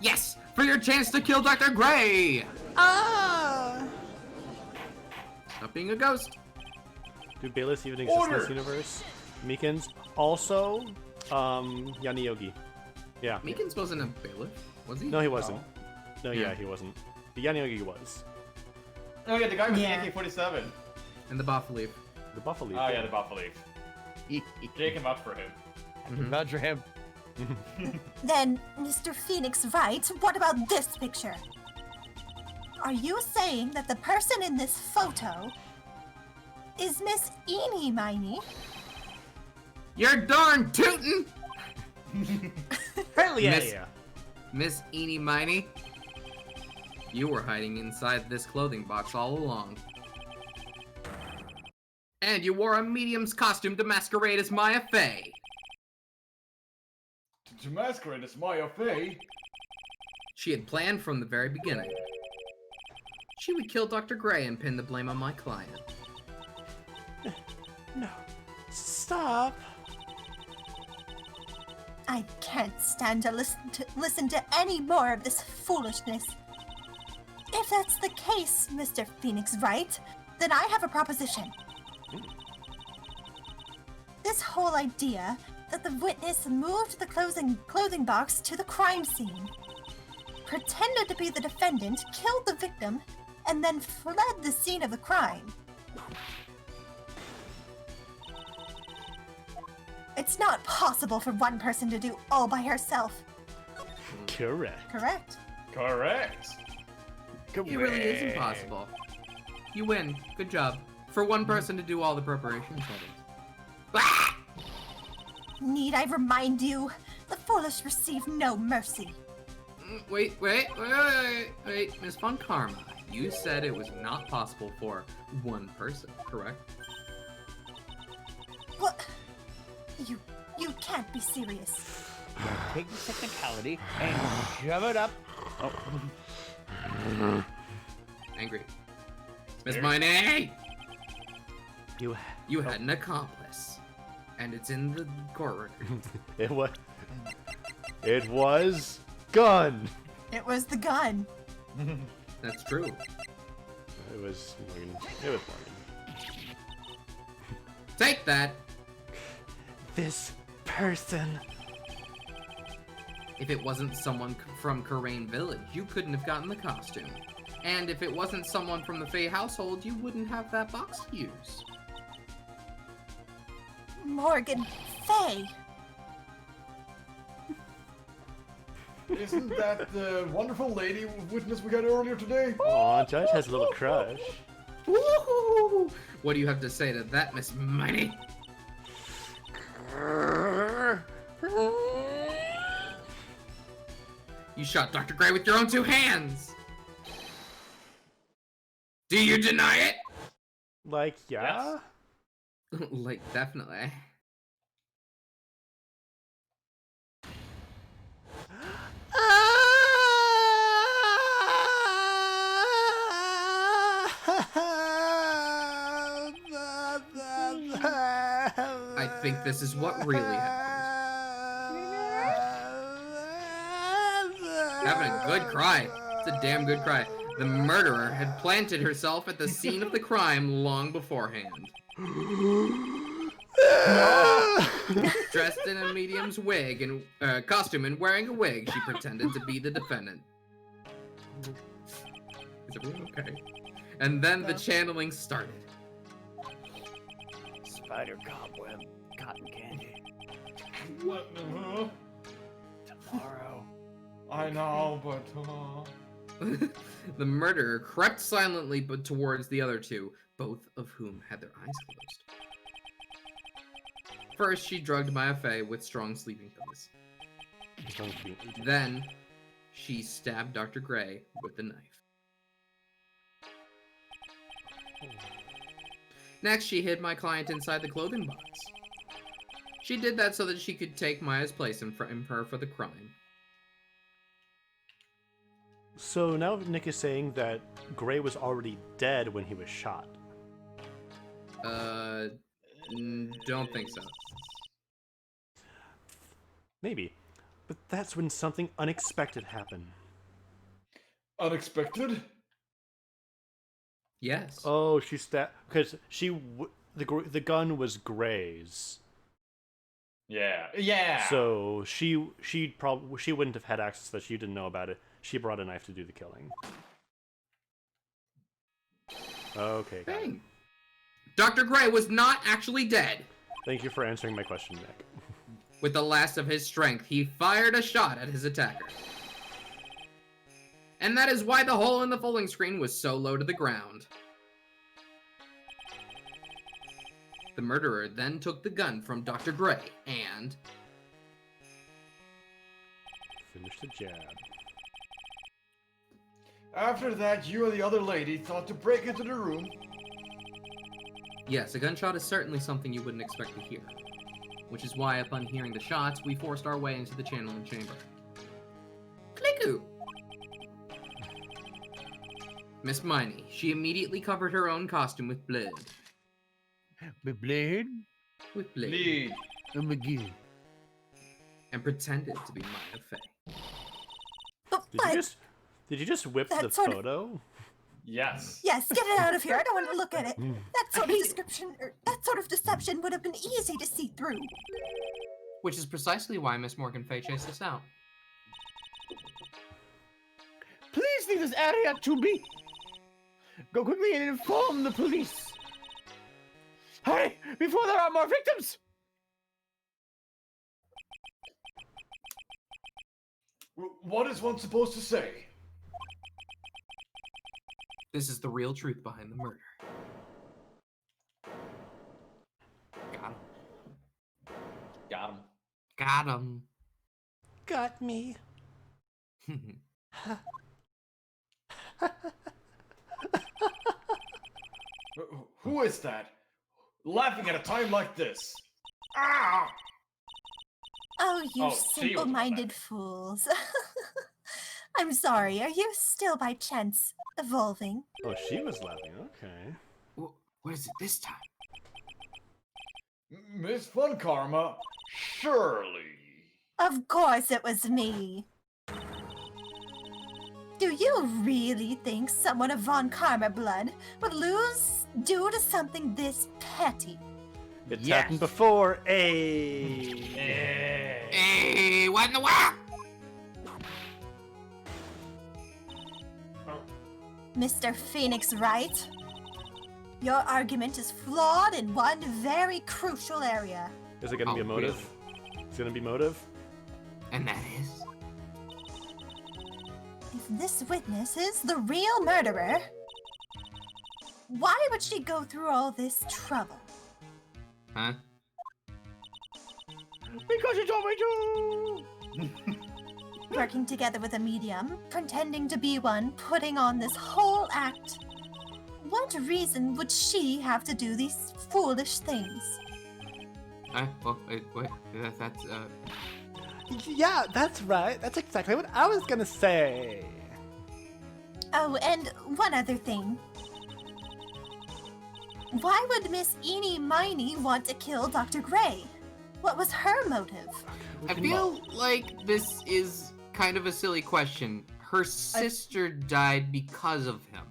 S3: Yes, for your chance to kill Dr. Gray!
S1: Ah!
S3: Stop being a ghost.
S1: Do Bayless even exist in
S6: Order!
S1: this universe? Meekins. Also, Yanni Yogi. Yeah.
S3: Meekins wasn't a bailiff, was he?
S1: No, he wasn't. No,
S3: Yeah.
S1: yeah, he wasn't. The Yanni Yogi was.
S2: Oh yeah, the guy with
S9: Yeah.
S2: the AK-47.
S3: And the Baffa leaf.
S1: The Buffalo.
S2: Oh yeah, the Buffalo leaf. Jake him up for him.
S8: Vouch for him.
S4: Then, Mr. Phoenix Wright, what about this picture? Are you saying that the person in this photo is Miss Eenie Miney?
S3: You're darn tootin'!
S1: Hell yeah,
S3: Miss-
S1: yeah.
S3: Miss Eenie Miney. You were hiding inside this clothing box all along. And you wore a medium's costume to masquerade as Maya Fey.
S6: To masquerade as Maya Fey?
S3: She had planned from the very beginning. She would kill Dr. Gray and pin the blame on my client.
S1: No. Stop.
S4: I can't stand to listen to any more of this foolishness. If that's the case, Mr. Phoenix Wright, then I have a proposition. This whole idea that the witness moved the clothing box to the crime scene, pretended to be the defendant, killed the victim, and then fled the scene of the crime. It's not possible for one person to do all by herself.
S1: Correct.
S4: Correct?
S2: Correct.
S3: It really is impossible. You win. Good job. For one person to do all the preparations, that is. Ah!
S4: Need I remind you? The foolish receive no mercy.
S3: Wait, Miss Von Karma. You said it was not possible for one person, correct?
S4: What? You can't be serious.
S8: Take the technicality and shove it up. Oh.
S3: angry. Miss Miney!
S1: You
S3: You had an accomplice. And it's in the court record.
S1: It was gun.
S4: It was the gun.
S3: That's true.
S1: It was Morgan. It was Morgan.
S3: Take that!
S1: This person.
S3: If it wasn't someone from Karain Village, you couldn't have gotten the costume. And if it wasn't someone from the Fae household, you wouldn't have that box to use.
S4: Morgan Faye.
S6: Isn't that the wonderful lady witness we got earlier today?
S1: Aw, Judge has a little crush.
S3: Woohoo! What do you have to say to that, Miss Miney? You shot Dr. Gray with your own 2 hands! Do you deny it?
S1: Like, yeah?
S3: Like, definitely. I think this is what really happened. Having a good cry. It's a damn good cry. The murderer had planted herself at the scene of the crime long beforehand. Dressed in a medium's wig and costume and wearing a wig, she pretended to be the defendant. Is everyone okay? And then the channeling started.
S8: Spider cobweb, cotton candy.
S6: What?
S8: Tomorrow.
S6: I know, but...
S3: The murderer crept silently but towards the other 2, both of whom had their eyes closed. First, she drugged Maya Fey with strong sleeping pills. Then, she stabbed Dr. Gray with the knife. Next, she hid my client inside the clothing box. She did that so that she could take Maya's place and frame her for the crime.
S1: So now Nick is saying that Gray was already dead when he was shot.
S3: Don't think so.
S1: Maybe. But that's when something unexpected happened.
S6: Unexpected?
S3: Yes.
S1: Oh, she stabbed... Because the gun was Gray's.
S6: Yeah. Yeah!
S1: So she wouldn't have had access to that. She didn't know about it. She brought a knife to do the killing. Okay. got it.
S3: Dang. Dr. Gray was not actually dead.
S1: Thank you for answering my question, Nick.
S3: With the last of his strength, he fired a shot at his attacker. And that is why the hole in the folding screen was so low to the ground. The murderer then took the gun from Dr. Gray and...
S1: Finished the jab.
S6: After that, you and the other lady thought to break into the room.
S3: Yes, a gunshot is certainly something you wouldn't expect to hear. Which is why, upon hearing the shots, we forced our way into the channeling chamber. Clicku! Miss Miney, she immediately covered her own costume with blood.
S8: With blade?
S3: With blood.
S6: Lead.
S8: Oh my god.
S3: And pretended to be Maya Fey.
S4: But,
S1: Did you just whip
S4: That
S1: the
S4: sort of-
S1: photo?
S6: Yes.
S4: yes, get it out of here. I don't want to look at it. That sort of description, or that sort of deception would have been easy to see through.
S3: Which is precisely why Miss Morgan Fay chased us out.
S8: Please leave this area to me. Go quickly and inform the police. Hurry, before there are more victims.
S6: What is one supposed to say?
S3: This is the real truth behind the murder. Got him.
S2: Got him.
S3: Got him.
S1: Got me.
S6: Who is that? Laughing at a time like this. Ah!
S4: Oh, you
S2: Oh, she was
S4: simple-minded fools. I'm sorry, are you still by chance evolving?
S1: Oh, she was laughing. Okay.
S3: What is it this time?
S6: Miss Fun Karma, surely.
S4: Of course it was me. Do you really think someone of Von Karma blood would lose due to something this petty?
S1: It's
S8: Yes.
S1: happened before. Hey.
S3: Hey, what in the world?
S4: Mr. Phoenix Wright? Your argument is flawed in one very crucial area.
S1: Is it gonna be a motive? It's gonna be motive.
S3: And that is?
S4: If this witness is the real murderer, why would she go through all this trouble?
S3: Huh?
S8: Because you told me to!
S4: Working together with a medium, pretending to be one, putting on this whole act. What reason would she have to do these foolish things?
S3: Well, wait, that's,
S1: Yeah, that's right. That's exactly what I was gonna say.
S4: Oh, and one other thing. Why would Miss Miney want to kill Dr. Gray? What was her motive?
S3: I feel like this is kind of a silly question. Her sister died because of him.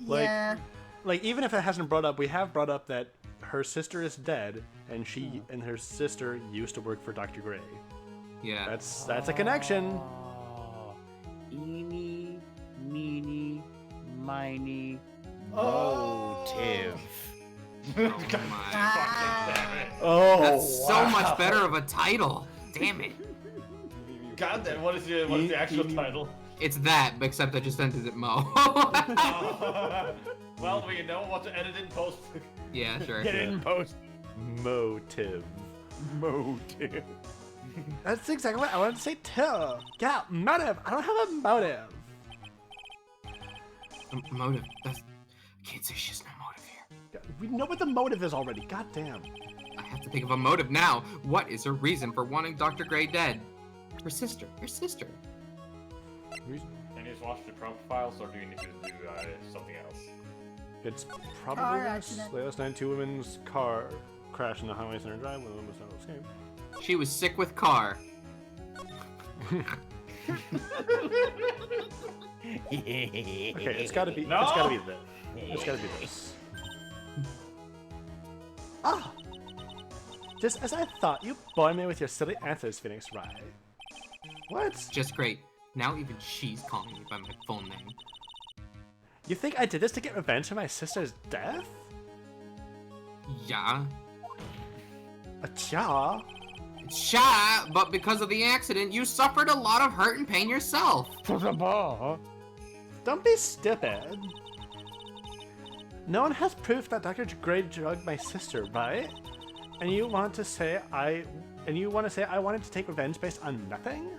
S1: Like-
S4: Yeah.
S1: Like, even if it hasn't brought up, we have brought up that her sister is dead, and she and her sister used to work for Dr. Gray.
S3: Yeah.
S1: That's a connection.
S8: Oh. Eeny, meeny, miny,
S6: Oh.
S8: motive.
S3: Oh my.
S1: Oh,
S3: That's so much better of a title. Damn it.
S6: God damn, what is the actual title?
S3: It's that, except I just ended it Mo.
S6: Well, we know what to edit in post.
S3: Yeah, sure.
S8: Get it in post.
S1: motive.
S8: Motive.
S1: That's exactly what I wanted to say too. Yeah, motive. I don't have a motive.
S3: Motive. I can't say she's no motive here.
S1: We know what the motive is already. God damn.
S3: I have to think of a motive now. What is her reason for wanting Dr. Gray dead? Her sister. Her sister.
S2: Can you just watch the profiles, or do you need to do something else?
S1: It's probably
S4: Car
S1: this.
S4: accident.
S1: Last night, two women's car crashed in the Highway Center Drive. One of them was not escape.
S3: She was sick with car.
S1: Okay, it's gotta be.
S6: No!
S1: It's gotta be this. It's gotta be this. Ah! Just as I thought, you bore me with your silly answers, Phoenix Wright. What?
S3: Just great. Now even she's calling me by my full name.
S1: You think I did this to get revenge for my sister's death?
S3: Yeah.
S1: Acha!
S3: Sha, but because of the accident, you suffered a lot of hurt and pain yourself.
S8: For the ball.
S1: Don't be stupid. No one has proof that Dr. Gray drugged my sister, right? And you want to say I wanted to take revenge based on nothing?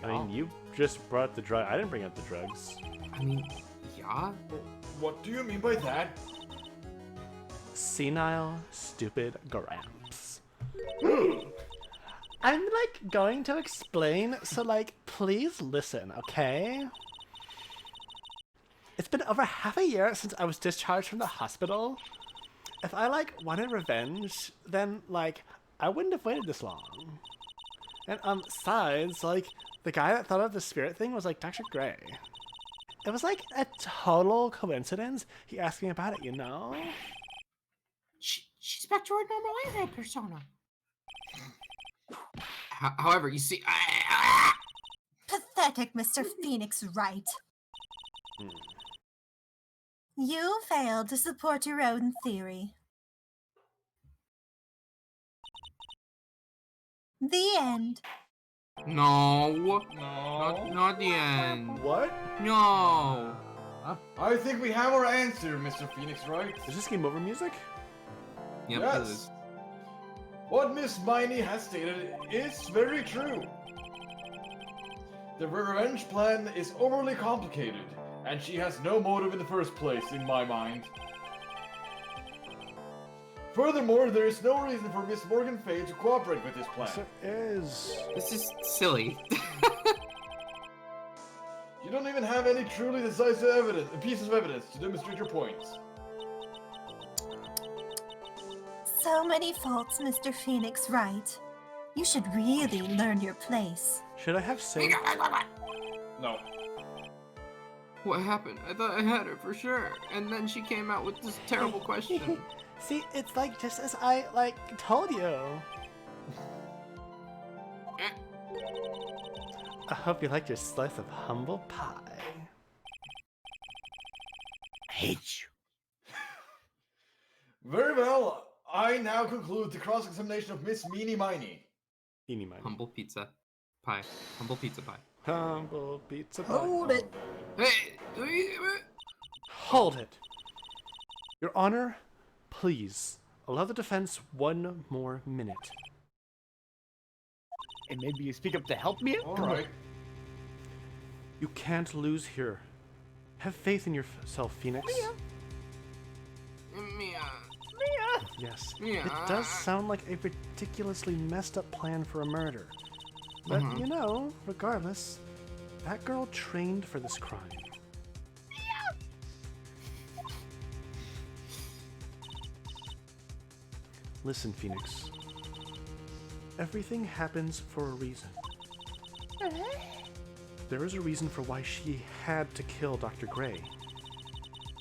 S1: I mean, you just brought up the drug. I didn't bring up the drugs.
S3: I mean, yeah.
S6: What do you mean by that?
S1: Senile, stupid Gramps. I'm like going to explain, so like, please listen, okay? It's been over half a year since I was discharged from the hospital. If I like wanted revenge, then like, I wouldn't have waited this long. And besides, like, the guy that thought of the spirit thing was like Dr. Gray. It was like a total coincidence. He asked me about it, you know?
S3: She's back to her normal anime persona. However, you see,
S4: Pathetic, Mr. Phoenix Wright. You failed to support your own theory. The end.
S3: no,
S6: No.
S3: not the end.
S6: What?
S3: No.
S6: I think we have our answer, Mr. Phoenix Wright.
S1: Is this game over music?
S3: Yep,
S6: Yes. What Miss Miney has stated is very true. The revenge plan is overly complicated, and she has no motive in the first place, in my mind. Furthermore, there is no reason for Miss Morgan Fay to cooperate with this plan.
S1: Yes, there is.
S3: This is silly.
S6: don't even have any truly decisive evidence, pieces of evidence to demonstrate your points.
S4: So many faults, Mr. Phoenix Wright. You should really learn your place.
S1: Should I have saved?
S2: No.
S3: What happened? I thought I had her for sure. And then she came out with this terrible question.
S1: See, it's like just as I told you. I hope you liked your slice of humble pie.
S8: I hate you.
S6: Very well. I now conclude the cross-examination of Miss Miney.
S1: Eeny miny.
S3: Humble pizza pie. Humble pizza pie.
S1: Humble pizza pie.
S4: Hold it.
S3: Hey!
S1: Hold it. Your Honor, please allow the defense 1 more minute.
S8: And maybe you speak up to help me out?
S6: Alright.
S1: You can't lose here. Have faith in yourself, Phoenix.
S3: Mia.
S1: Yes,
S3: Yeah.
S1: it does sound like a ridiculously messed up plan for a murder. But, you know, regardless, that girl trained for this crime. Listen, Phoenix. Everything happens for a reason. There is a reason for why she had to kill Dr. Gray.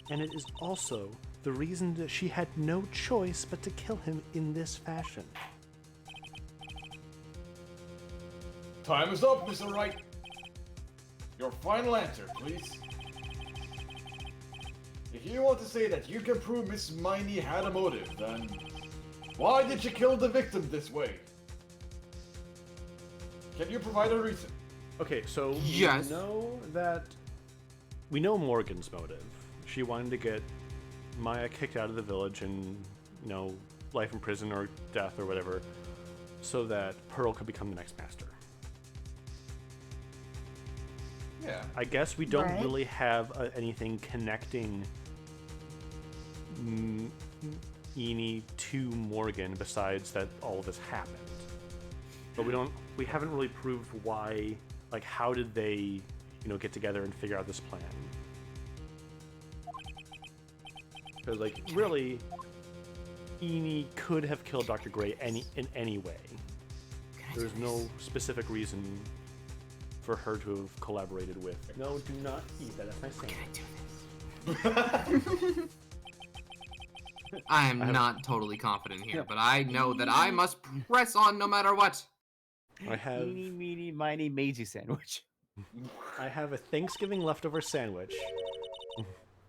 S1: And it is also the reason that she had no choice but to kill him in this fashion.
S6: Time is up, Mr. Wright. Your final answer, please. If you want to say that you can prove Miss Miney had a motive, then why did she kill the victim this way? Can you provide a reason?
S1: Okay, so
S3: Yes.
S1: we know Morgan's motive. She wanted to get Maya kicked out of the village and, you know, life in prison or death or whatever, so that Pearl could become the next master.
S6: Yeah.
S1: I guess we don't
S4: Right.
S1: really have anything connecting Eni to Morgan besides that all of this happened. But we haven't really proved why, like, how did they, you know, get together and figure out this plan? Because, like, really, Eni could have killed Dr. Gray in any way. There's no specific reason for her to have collaborated with. No, do not eat that. That's my sandwich.
S3: I am not totally confident here, but I know that I must press on no matter what.
S1: I have
S8: Eeny, meeny, miny, Maisie sandwich.
S1: a Thanksgiving leftover sandwich,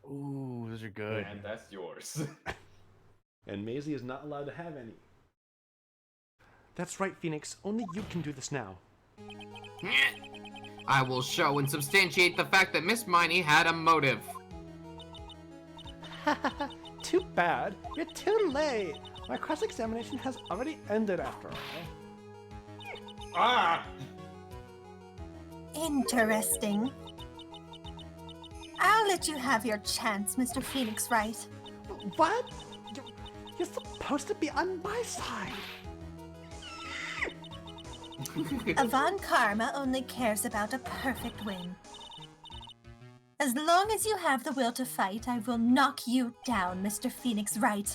S8: Ooh, those are good.
S6: And that's yours.
S1: and Maisie is not allowed to have any. That's right, Phoenix. Only you can do this now.
S3: I will show and substantiate the fact that Miss Miney had a motive.
S1: Too bad. You're too late. My cross-examination has already ended after all.
S6: Ah!
S4: Interesting. I'll let you have your chance, Mr. Phoenix Wright.
S1: What? You're supposed to be on my side.
S4: Avant Karma only cares about a perfect win. As long as you have the will to fight, I will knock you down, Mr. Phoenix Wright.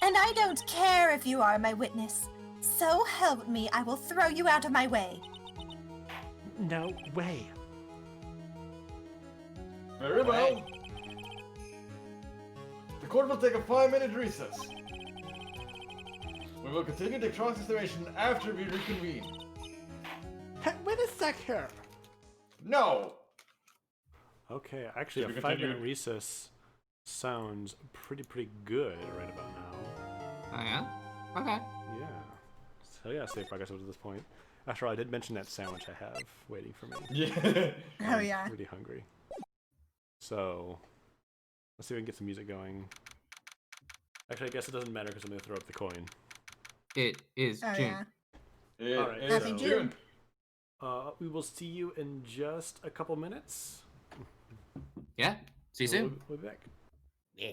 S4: And I don't care if you are my witness. So help me, I will throw you out of my way.
S1: No way.
S6: Very well. The court will take a 5-minute recess. We will continue the cross-examination after we reconvene.
S1: Hey, wait a sec here.
S6: No!
S1: Okay, actually,
S2: Should
S1: a
S2: we
S1: 5-minute
S2: continue?
S1: recess sounds pretty good right about now.
S3: Oh yeah? Okay.
S1: Yeah. So yeah, save progress up to this point. After all, I did mention that sandwich I have waiting for me.
S6: Yeah.
S4: Oh yeah.
S1: Pretty hungry. So, let's see if we can get some music going. Actually, I guess it doesn't matter because I'm going to throw up the coin.
S3: It is
S4: Oh
S3: June.
S4: yeah.
S1: All right,
S4: Happy
S1: so-
S4: June.
S1: We will see you in just a couple minutes.
S3: Yeah? See you soon.
S1: We'll be back.
S8: Yeah.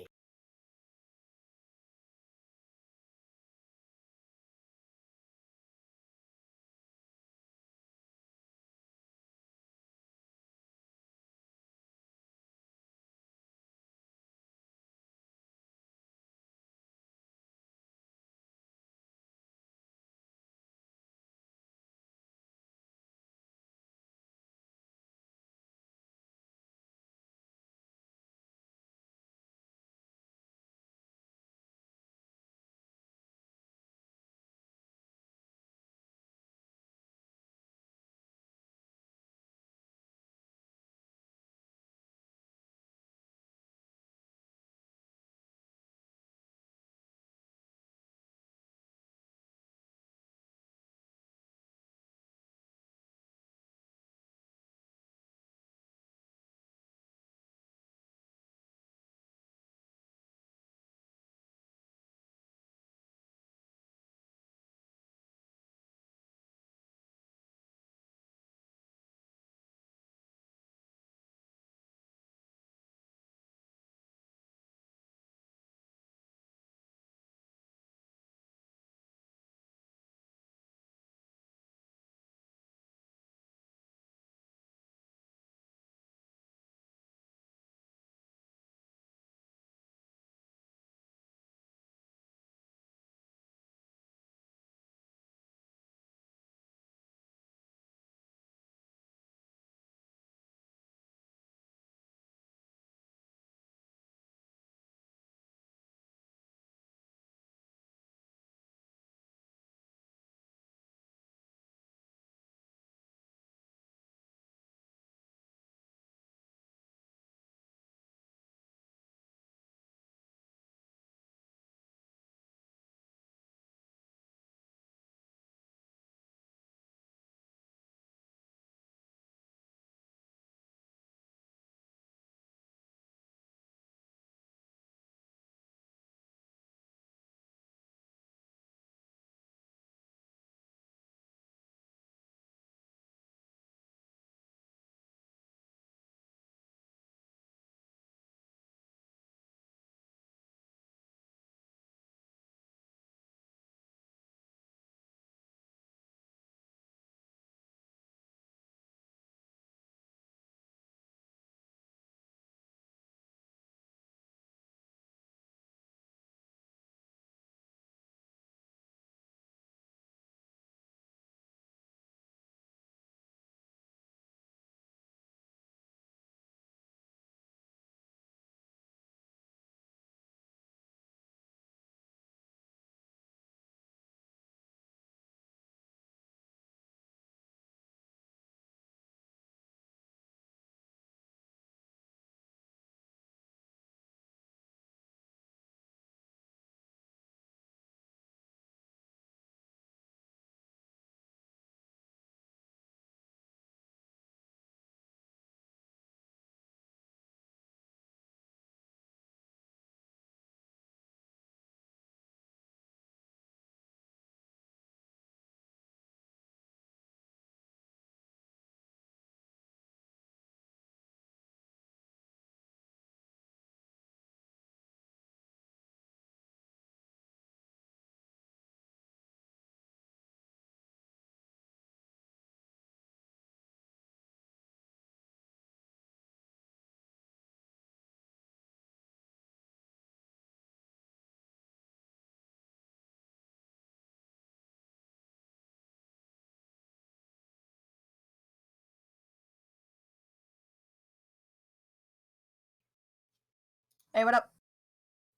S9: Hey, what up?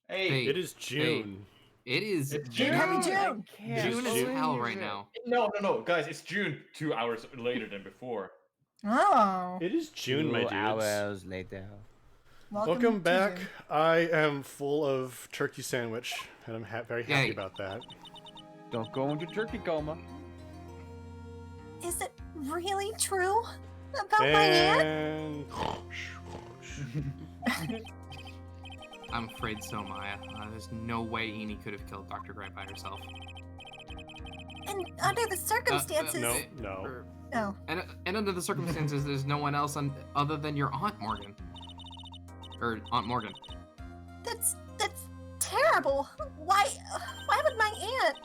S5: Hey.
S1: It is June.
S3: It is
S5: It's
S3: June.
S9: Happy June.
S3: June is hell right now.
S2: No, guys, it's June 2 hours later than before.
S9: Oh.
S1: It is June, my dudes.
S8: 2 hours later.
S1: Welcome
S9: to
S1: back.
S9: June.
S1: I am full of turkey sandwich, and I'm very happy
S3: Yay.
S1: about that.
S8: Don't go into turkey coma.
S4: Is it really true about my aunt?
S1: And
S3: I'm afraid so, Maya. There's no way Eni could have killed Dr. Gray by herself.
S4: And under the circumstances.
S1: no.
S4: Oh.
S3: And under the circumstances, there's no one else other than your Aunt Morgan. Or Aunt Morgan.
S4: That's terrible. Why would my aunt?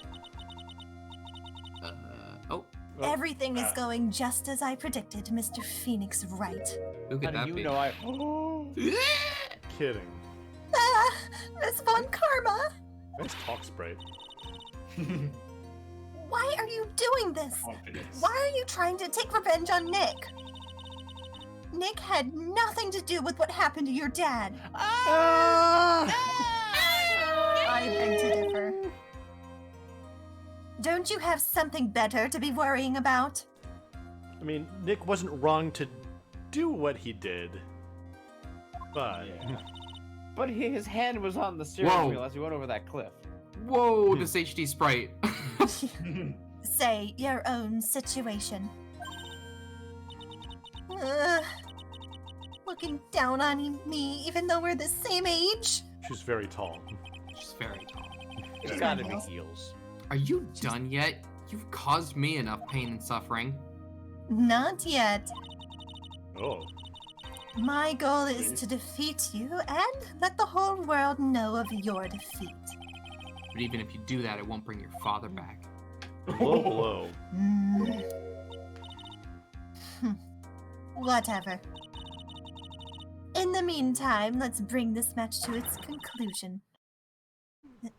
S1: Well,
S4: Everything is going just as I predicted, Mr. Phoenix Wright.
S3: Who could
S8: How
S3: that
S8: do
S3: be?
S8: you know I...
S1: Kidding.
S4: Miss Von Karma,
S1: Nice talk sprite.
S4: why are you doing this?
S2: Confidence.
S4: Why are you trying to take revenge on Nick? Nick had nothing to do with what happened to your dad.
S1: Ah!
S4: I beg to differ. Don't you have something better to be worrying about?
S1: I mean, Nick wasn't wrong to do what he did. But
S8: But his hand was on the steering
S3: Whoa.
S8: wheel as he went over that cliff.
S3: Whoa, this HD sprite.
S4: Say your own situation. Ugh. Looking down on me even though we're the same age?
S1: she's very tall.
S3: She's very tall.
S8: It's gotta be heels.
S3: Are you done yet? You've caused me enough pain and suffering.
S4: Not yet.
S1: Oh.
S4: My goal is to defeat you and let the whole world know of your defeat.
S3: But even if you do that, it won't bring your father back.
S1: Low blow.
S4: Whatever. In the meantime, let's bring this match to its conclusion.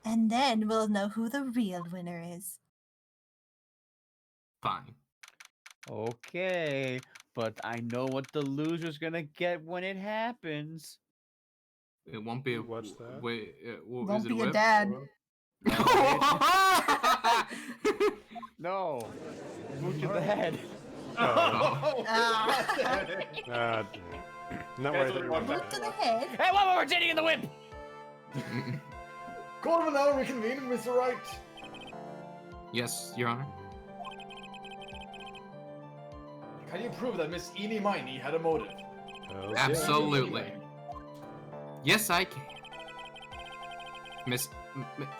S4: And then we'll know who the real winner is.
S3: Fine.
S8: Okay, but I know what the loser's gonna get when it happens.
S3: It won't be a...
S1: What's that?
S3: Wait,
S9: Won't
S3: is it
S9: be
S3: a
S9: a
S3: whip?
S9: dad.
S8: No. Boot to the head.
S1: Oh.
S4: Ah.
S1: Not where I thought you were
S4: Boot
S1: going.
S4: to the head.
S8: Hey, what we're sitting in the whip!
S6: Court will now reconvene, Mr. Wright.
S3: Yes, Your Honor.
S6: Can you prove that Miss Eni Miney had a motive?
S1: Hells yeah.
S3: Absolutely. Yes, I can.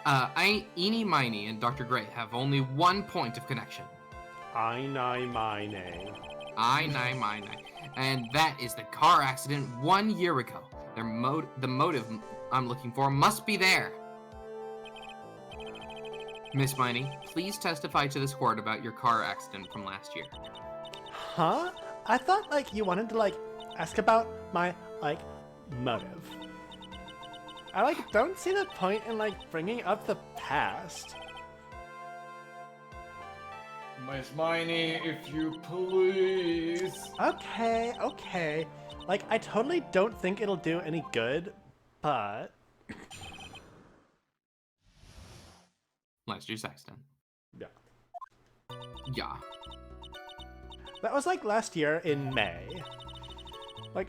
S3: Eni Miney and Dr. Gray have only one point of connection.
S1: Mine.
S3: And that is the car accident 1 year ago. The motive I'm looking for must be there. Miss Miney, please testify to this court about your car accident from last year.
S1: Huh? I thought, you wanted to, ask about my, motive. I, don't see the point in, bringing up the past.
S6: Miss Miney, if you please.
S1: Okay. I totally don't think it'll do any good, but...
S3: Last year's accident.
S1: Yeah.
S3: Yeah.
S1: That was, last year in May.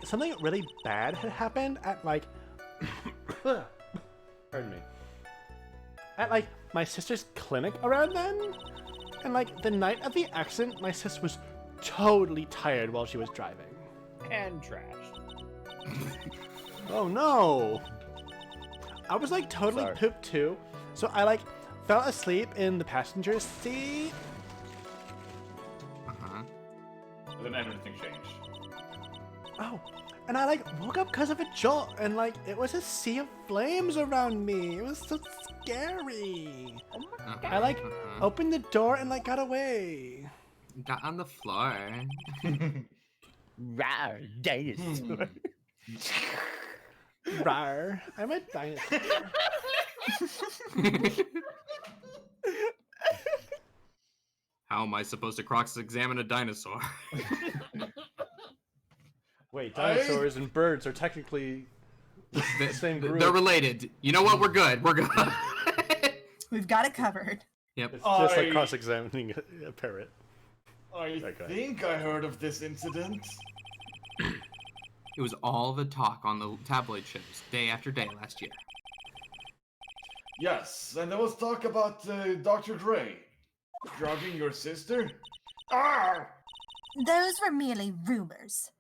S1: Something really bad had happened at, Pardon me. At, my sister's clinic around then. And, the night of the accident, my sis was totally tired while she was driving.
S8: And trashed.
S1: Oh, no! I was, totally
S8: Sorry.
S1: pooped, too. So I, fell asleep in the passenger seat.
S3: Uh-huh.
S2: And then everything changed.
S1: Oh, and I, woke up because of a jolt, and, it was a sea of flames around me. It was so scary.
S3: Uh-huh.
S1: I,
S3: Uh-huh.
S1: opened the door and, got away.
S3: Got on the floor.
S8: Rawr, dinosaur.
S1: Rawr. I'm a dinosaur.
S3: How am I supposed to cross-examine a dinosaur?
S1: Wait, dinosaurs and birds are technically Same group.
S3: They're related. You know what? We're good. We're good.
S4: We've got it covered.
S3: Yep.
S1: It's just like cross-examining a parrot.
S6: I think I heard of this incident.
S3: It was all the talk on the tabloid shows day after day last year.
S6: Yes, and there was talk about Dr. Gray drugging your sister. Ah!
S4: Those were merely rumors.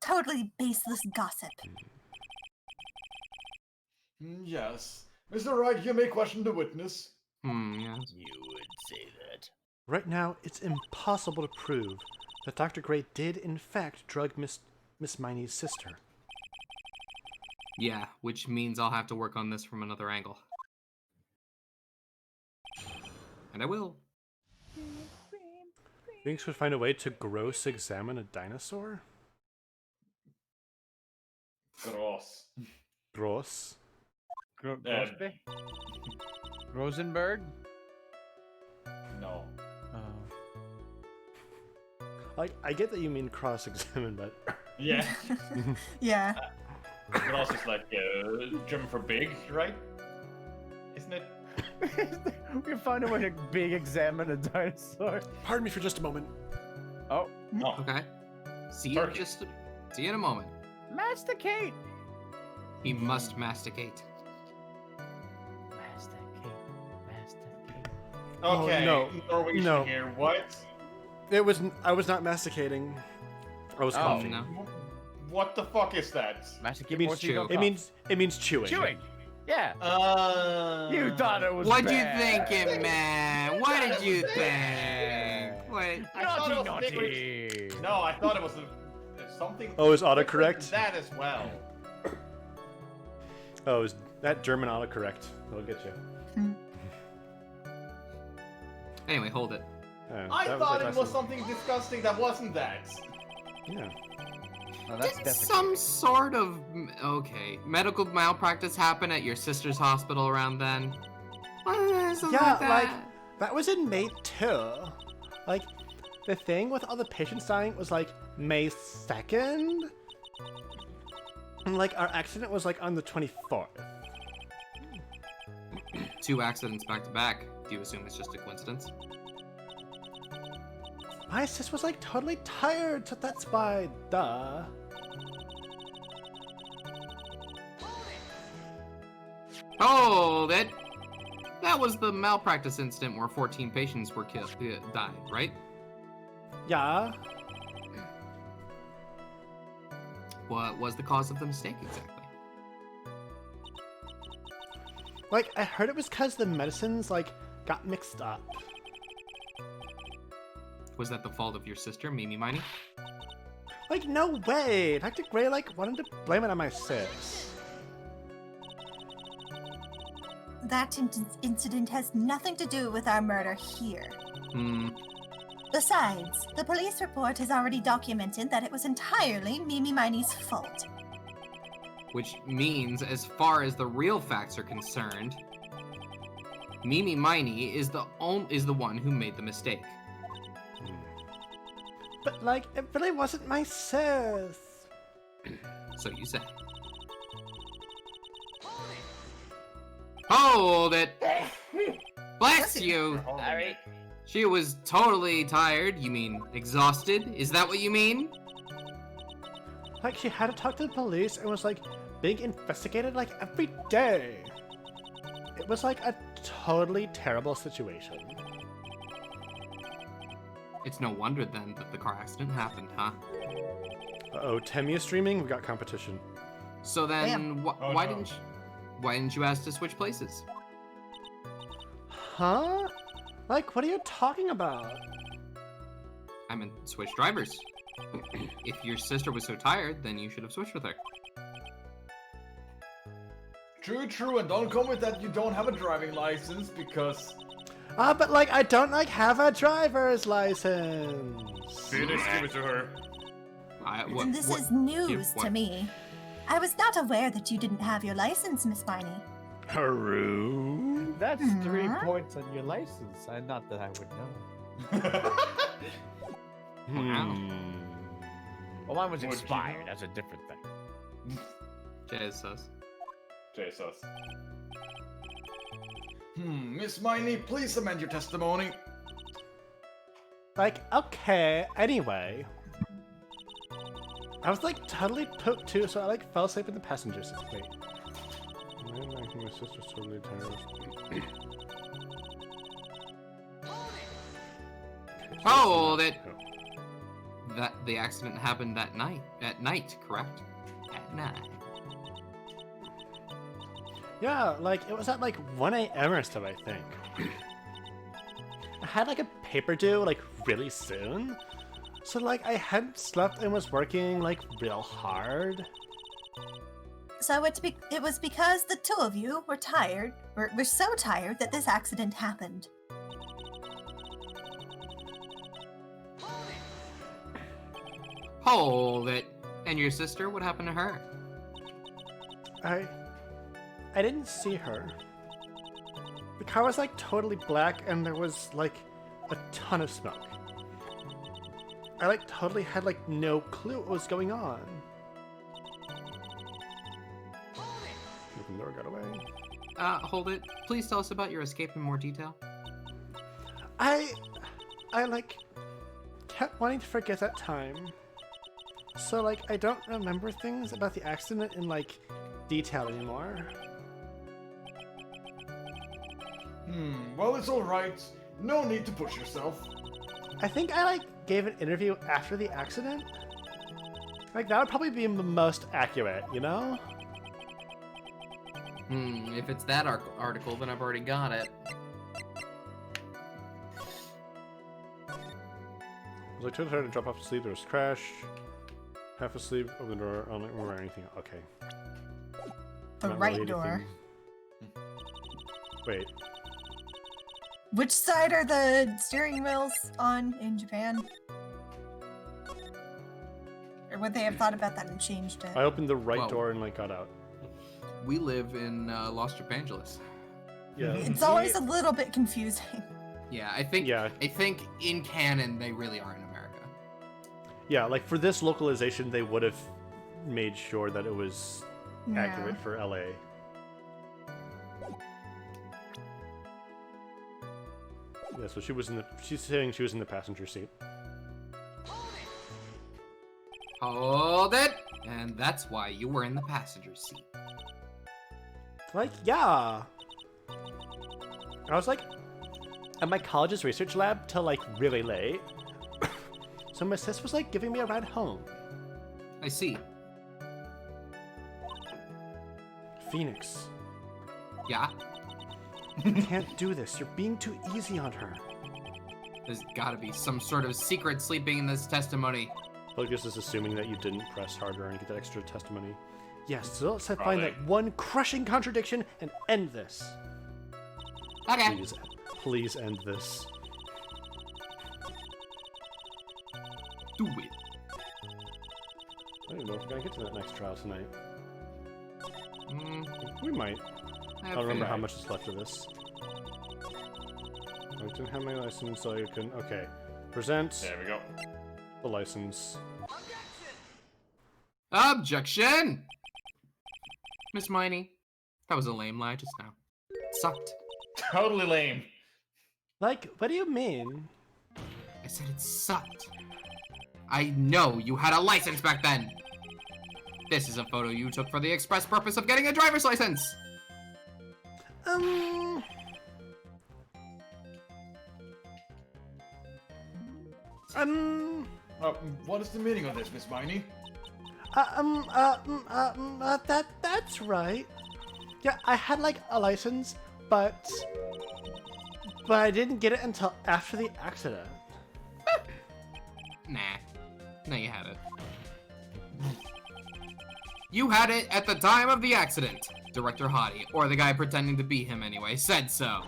S4: Totally baseless gossip.
S6: Yes. Mr. Wright, you may question the witness.
S3: Yes.
S8: You would say that.
S1: Right now, it's impossible to prove that Dr. Gray did, in fact, drug Miss Miney's sister.
S3: Yeah, which means I'll have to work on this from another angle. And I will.
S1: Binks would find a way to gross examine a dinosaur?
S6: Gross.
S1: Gross.
S8: Grosby? Rosenberg?
S6: No.
S1: Like, I get that you mean cross-examine, but...
S2: Yeah.
S4: Yeah.
S2: Gross is like German for big, right? Isn't it?
S8: We can find a way to big examine a dinosaur.
S1: Pardon me for just a moment.
S8: Oh,
S2: No.
S3: Okay. See you
S2: Turkey.
S3: see you in a moment.
S8: masticate.
S3: He must masticate.
S8: Masticate.
S2: Okay.
S1: no.
S2: Norwegian
S1: No.
S2: here. What?
S1: I was not masticating. I was coughing.
S3: no.
S2: What the fuck is that?
S8: Masticate
S1: It means
S8: more so you don't
S1: It
S8: cough.
S1: means chewing.
S8: chewing. Yeah.
S2: You
S8: You thought it was
S3: What'd you
S8: bad.
S3: think it meant? What did you think? What?
S2: I thought it was
S8: Naughty,
S2: liquid.
S8: naughty.
S2: No, I thought it was something.
S1: Oh, is
S2: different
S1: autocorrect?
S2: than That as well.
S1: Oh, is that German autocorrect? That'll get you.
S3: Anyway, hold it.
S2: I
S1: that
S2: thought
S1: like
S2: it was
S1: last
S2: something disgusting that wasn't that.
S1: time. Yeah.
S8: Oh, that's
S3: Didn't
S8: desiccated.
S3: some sort of medical malpractice happen at your sister's hospital around then? Something
S1: Yeah,
S3: like
S1: like, that was in May 2. Like, the thing with all the patients dying was like May 2nd. And like, our accident was like on the 24th.
S3: 2 accidents back to back. Do you assume it's just a coincidence?
S1: My sis was like totally tired, so that's why, duh.
S3: Hold it! That was the malpractice incident where 14 patients were died, right?
S1: Yeah.
S3: What was the cause of the mistake exactly?
S1: Like, I heard it was because the medicines, like, got mixed up.
S3: Was that the fault of your sister, Mimi Miney?
S1: Like, no way! Dr. Gray, like, wanted to blame it on my sis.
S4: That incident has nothing to do with our murder here. Besides, the police report has already documented that it was entirely Mimi Miney's fault.
S3: Which means, as far as the real facts are concerned, Mimi Miney is the one who made the mistake.
S1: But, like, it really wasn't my sis.
S3: So you say. Hold it! Bless you!
S8: Sorry.
S3: She was totally tired. You mean exhausted? Is that what you mean?
S1: Like, she had to talk to the police and was, like, being investigated, like, every day. It was, like, a totally terrible situation.
S3: It's no wonder then that the car accident happened, huh?
S1: Uh-oh, Temmie is streaming? We got competition.
S3: So then,
S2: Oh,
S3: why
S2: no.
S3: didn't you ask to switch places?
S1: Huh? Like, what are you talking about?
S3: I meant switch drivers. If your sister was so tired, then you should have switched with her.
S6: True, and don't come with that you don't have a driving license, because...
S1: But, like, I don't, like, have a driver's license.
S2: Phoenix, give it to her.
S4: And this is news to me. I was not aware that you didn't have your license, Miss Miney.
S1: Haru?
S8: That's 3 points on your license. Not that I would know.
S3: Wow.
S8: Well, mine was
S2: Would you
S8: expired.
S2: know?
S8: That's a different thing.
S3: Jazz says.
S2: Jesus.
S6: Miss Miney, please amend your testimony.
S1: Like, okay, anyway. I was like totally pooped too, so I like fell asleep in the passenger seat. Wait. My sister's totally tired.
S3: Hold it! That the accident happened that night. At night, correct? At night.
S1: Yeah, like it was at like 1 a.m. or so, I think. I had like a paper due like really soon, so like I hadn't slept and was working like real hard.
S4: So it was because the two of you were tired, were so tired that this accident happened.
S3: Hold it. And your sister? What happened to her?
S1: I didn't see her. The car was like totally black and there was like a ton of smoke. I like totally had like no clue what was going on. Gryffindor got away.
S3: Hold it. Please tell us about your escape in more detail.
S1: I like kept wanting to forget that time. So like I don't remember things about the accident in like detail anymore.
S6: Well, it's alright. No need to push yourself.
S1: I think I like gave an interview after the accident. Like that would probably be the most accurate, you know?
S3: If it's that article, then I've already got it.
S1: I was like too tired to drop off to sleep. There was crash. Half asleep. Open the door. I don't remember anything. Okay.
S9: The
S1: Not
S9: right
S1: really
S9: door.
S1: anything. Wait.
S9: Which side are the steering wheels on in Japan? Or would they have thought about that and changed it?
S1: I opened the right
S3: Whoa.
S1: door and like got out.
S3: We live in Los Angeles.
S1: Yeah.
S9: It's always a little bit confusing.
S3: Yeah, I think.
S1: Yeah.
S3: I think in canon they really are in America.
S1: Yeah, like for this localization, they would have made sure that it was accurate for LA. Yeah, so she's saying she was in the passenger seat.
S3: Hold it! And that's why you were in the passenger seat.
S1: Like, yeah. I was like at my college's research lab till like really late. So my sis was like giving me a ride home.
S3: I see.
S1: Phoenix,
S3: Yeah?
S1: you can't do this. You're being too easy on her.
S3: There's gotta be some sort of secret sleeping in this testimony.
S1: Focus is assuming that you didn't press harder and get that extra testimony. Yes, so let's find
S2: Probably.
S1: that one crushing contradiction and end this.
S3: Okay.
S1: Please end this.
S3: Do it.
S1: I don't even know if we're gonna get to that next trial tonight.
S3: Mm,
S1: We might.
S3: I
S1: I
S3: have
S1: don't remember
S3: faith.
S1: how much is left of this. I didn't have my license, so I couldn't. Okay. Present
S2: There we go.
S1: the license.
S3: Objection! Miss Miney, that was a lame lie just now. It sucked.
S2: Totally lame.
S1: Like, what do you mean?
S3: I said it sucked. I know you had a license back then. This is a photo you took for the express purpose of getting a driver's license.
S6: What is the meaning of this, Miss Miney?
S1: That's right. Yeah, I had like a license, but I didn't get it until after the accident.
S3: Nah. No, you had it. You had it at the time of the accident. Director Hottie, or the guy pretending to be him anyway, said so.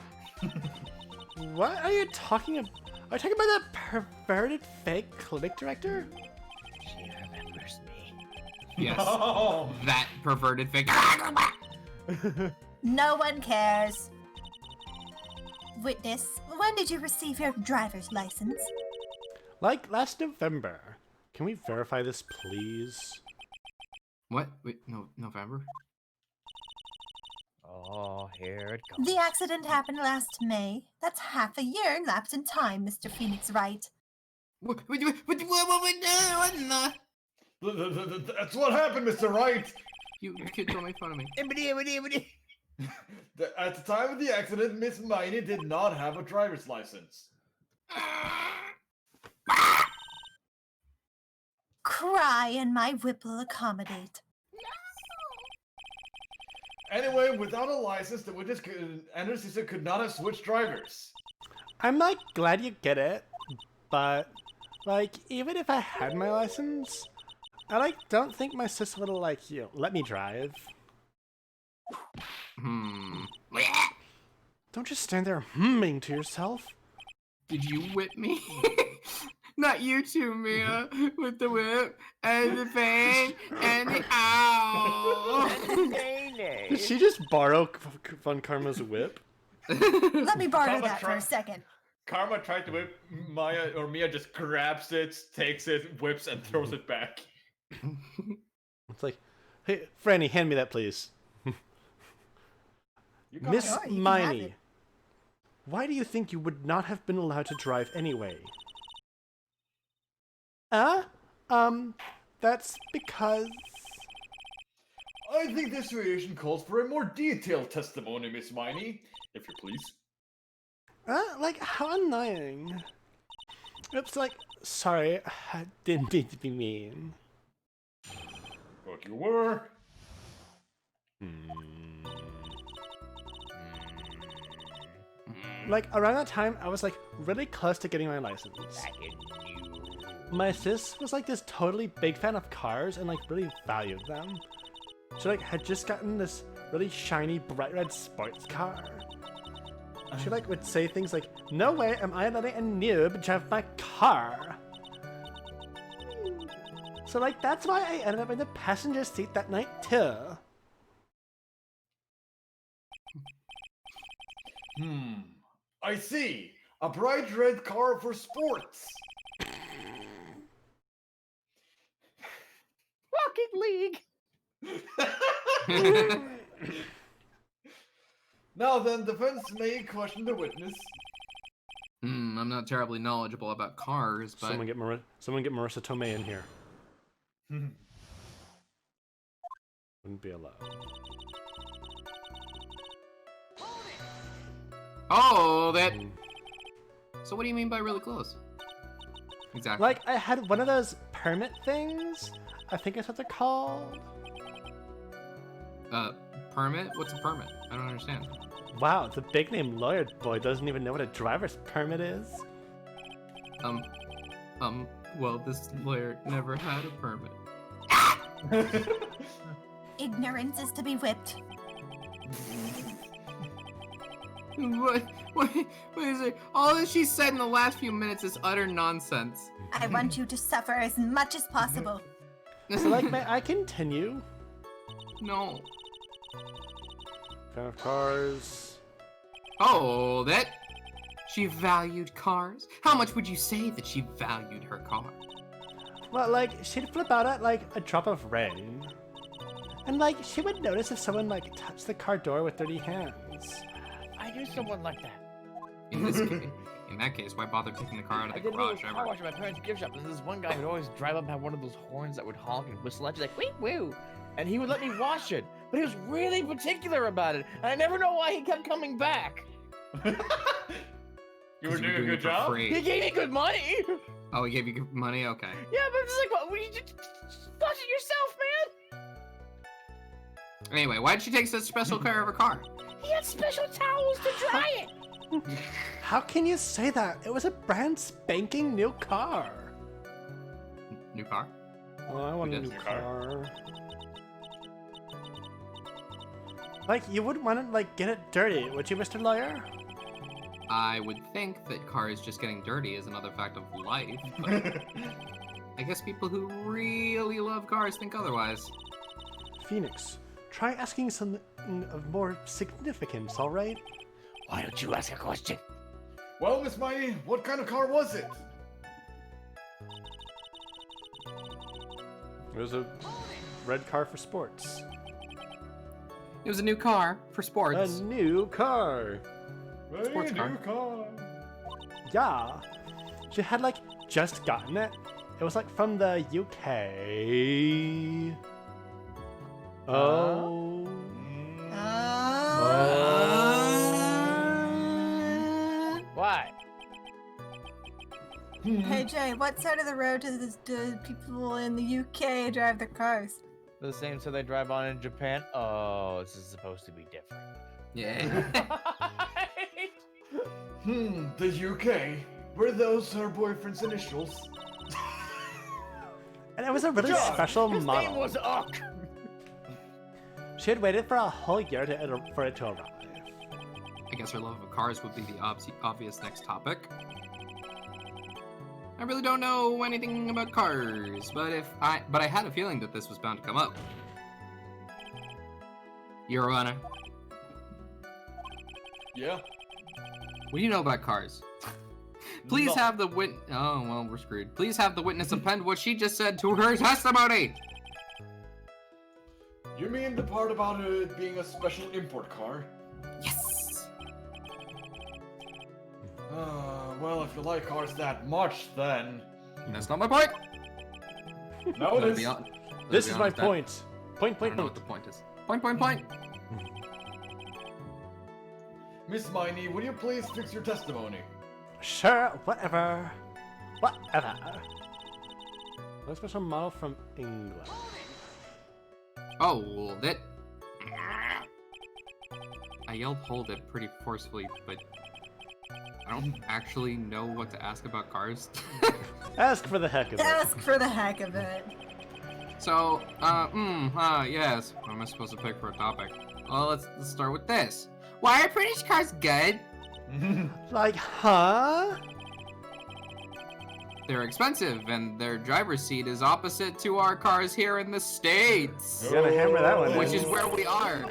S1: What are you talking about? Are you talking about that perverted fake clinic director?
S8: She remembers me.
S3: Yes.
S2: Oh.
S3: That perverted fake.
S4: No one cares. Witness, when did you receive your driver's license?
S1: Like last November. Can we verify this, please?
S3: What? Wait, no, November?
S7: Oh, here it comes.
S4: The accident happened last May. That's half a year lapse in time, Mr. Phoenix Wright.
S3: What in the...
S6: That's what happened, Mr. Wright.
S3: You kids don't make fun of me.
S6: At the time of the accident, Miss Miney did not have a driver's license.
S4: Cry and my whip will accommodate.
S6: Anyway, without a license, the witness and her sister could not have switched drivers.
S1: I'm like glad you get it, but like even if I had my license, I like don't think my sister would like let me drive. Don't just stand there humming to yourself.
S3: Did you whip me? Not you two, Mia, with the whip and the bang and the ow.
S1: Did she just borrow Fun Karma's whip?
S4: Let me borrow
S2: Karma
S4: that for
S2: try-
S4: a second.
S2: Karma tried to whip Maya, or Mia just grabs it, takes it, whips, and throws it back.
S1: It's like, hey, Franny, hand me that, please. Miss
S4: Sure, you can have
S1: Miney,
S4: it.
S1: why do you think you would not have been allowed to drive anyway? That's because...
S6: I think this situation calls for a more detailed testimony, Miss Miney, if you please.
S1: Like, how annoying. Oops, like, sorry, I didn't mean to be mean.
S6: But you were.
S1: Like, around that time, I was, like, really close to getting my license. My sis was, like, this totally big fan of cars and, like, really valued them. She, like, had just gotten this really shiny, bright red sports car. She, like, would say things like, no way am I letting a noob drive my car. So, like, that's why I ended up in the passenger seat that night, too.
S6: I see. A bright red car for sports.
S7: Rocket League.
S6: Now then, defense may question the witness.
S3: I'm not terribly knowledgeable about cars, but...
S1: Someone get Marissa Tomei in here. Wouldn't be allowed.
S3: Oh, that... So what do you mean by really close? Exactly.
S1: Like, I had one of those permit things. I think that's what they're called.
S3: Permit? What's a permit? I don't understand.
S1: Wow, the big name lawyer boy doesn't even know what a driver's permit is.
S3: Well, this lawyer never had a permit.
S4: Ignorance is to be whipped.
S3: What is it? All that she said in the last few minutes is utter nonsense.
S4: I want you to suffer as much as possible.
S1: So, like, may I continue?
S3: No.
S1: Fan of cars.
S3: Oh, that... She valued cars? How much would you say that she valued her car?
S1: Well, like, she'd flip out at, like, a drop of rain. And, like, she would notice if someone, like, touched the car door with dirty hands.
S7: I knew someone like that.
S3: In this case, in that case, why bother taking the car out of
S7: I
S3: the
S7: did a little
S3: garage
S7: car
S3: ever?
S7: wash at my parents' gift shop, and there's this one guy who'd always drive up and have one of those horns that would honk and whistle at you, like, wee woo. And he would let me wash it, but he was really particular about it, and I never know why he kept coming back.
S2: You were doing a
S3: it
S2: good
S3: for
S2: job?
S3: free.
S7: He gave me good money.
S3: Oh, he gave you good money? Okay.
S7: Yeah, but it's like, what, you just wash it yourself, man.
S3: Anyway, why did she take such special care of her car?
S7: He had special towels to dry it.
S1: How can you say that? It was a brand spanking new car.
S3: New car?
S1: Well, I want a
S3: Who
S1: new
S3: does?
S1: car. Like, you wouldn't want to, like, get it dirty, would you, Mr. Lawyer?
S3: I would think that cars just getting dirty is another fact of life, but I guess people who really love cars think otherwise.
S1: Phoenix, try asking something of more significance, alright?
S7: Why don't you ask a question?
S6: Well, Miss Miney, what kind of car was it?
S1: It was a red car for sports.
S3: It was a new car for
S1: A
S3: sports.
S1: new car.
S3: Sports car.
S6: New car.
S1: Yeah. She had like just gotten it. It was like from the UK. Oh.
S7: What?
S9: Hey Jay, what side of the road do people in the UK drive their cars?
S7: The same so they drive on in Japan? Oh, this is supposed to be different.
S3: Yeah.
S6: The UK. Were those her boyfriend's initials?
S1: And it was a really special
S7: His
S1: model.
S7: name was Uck.
S1: She had waited for a whole year for it to arrive.
S3: I guess her love of cars would be the obvious next topic. I really don't know anything about cars, but I had a feeling that this was bound to come up. Your Honor,
S6: Yeah.
S3: what do you know about cars? Please have the Oh, well, we're screwed. Please have the witness append what she just said to her testimony.
S6: You mean the part about it being a special import car?
S3: Yes.
S6: Well, if you like cars that much, then...
S3: That's not my point.
S6: No, it is.
S1: This is my point. Point,
S3: I
S1: point,
S3: don't know what
S1: point.
S3: the point is. Point.
S6: Miss Miney, would you please fix your testimony?
S1: Sure, whatever. Whatever. No special model from England.
S3: Hold it. I yelled hold it pretty forcefully, but I don't actually know what to ask about cars.
S1: Ask for the heck of it.
S9: Ask for the heck of it.
S3: So, yes. What am I supposed to pick for a topic? Well, let's start with this. Why are British cars good?
S1: Like, huh?
S3: They're expensive, and their driver's seat is opposite to our cars here in the States.
S1: You gotta hammer that one in.
S3: Which is where we are.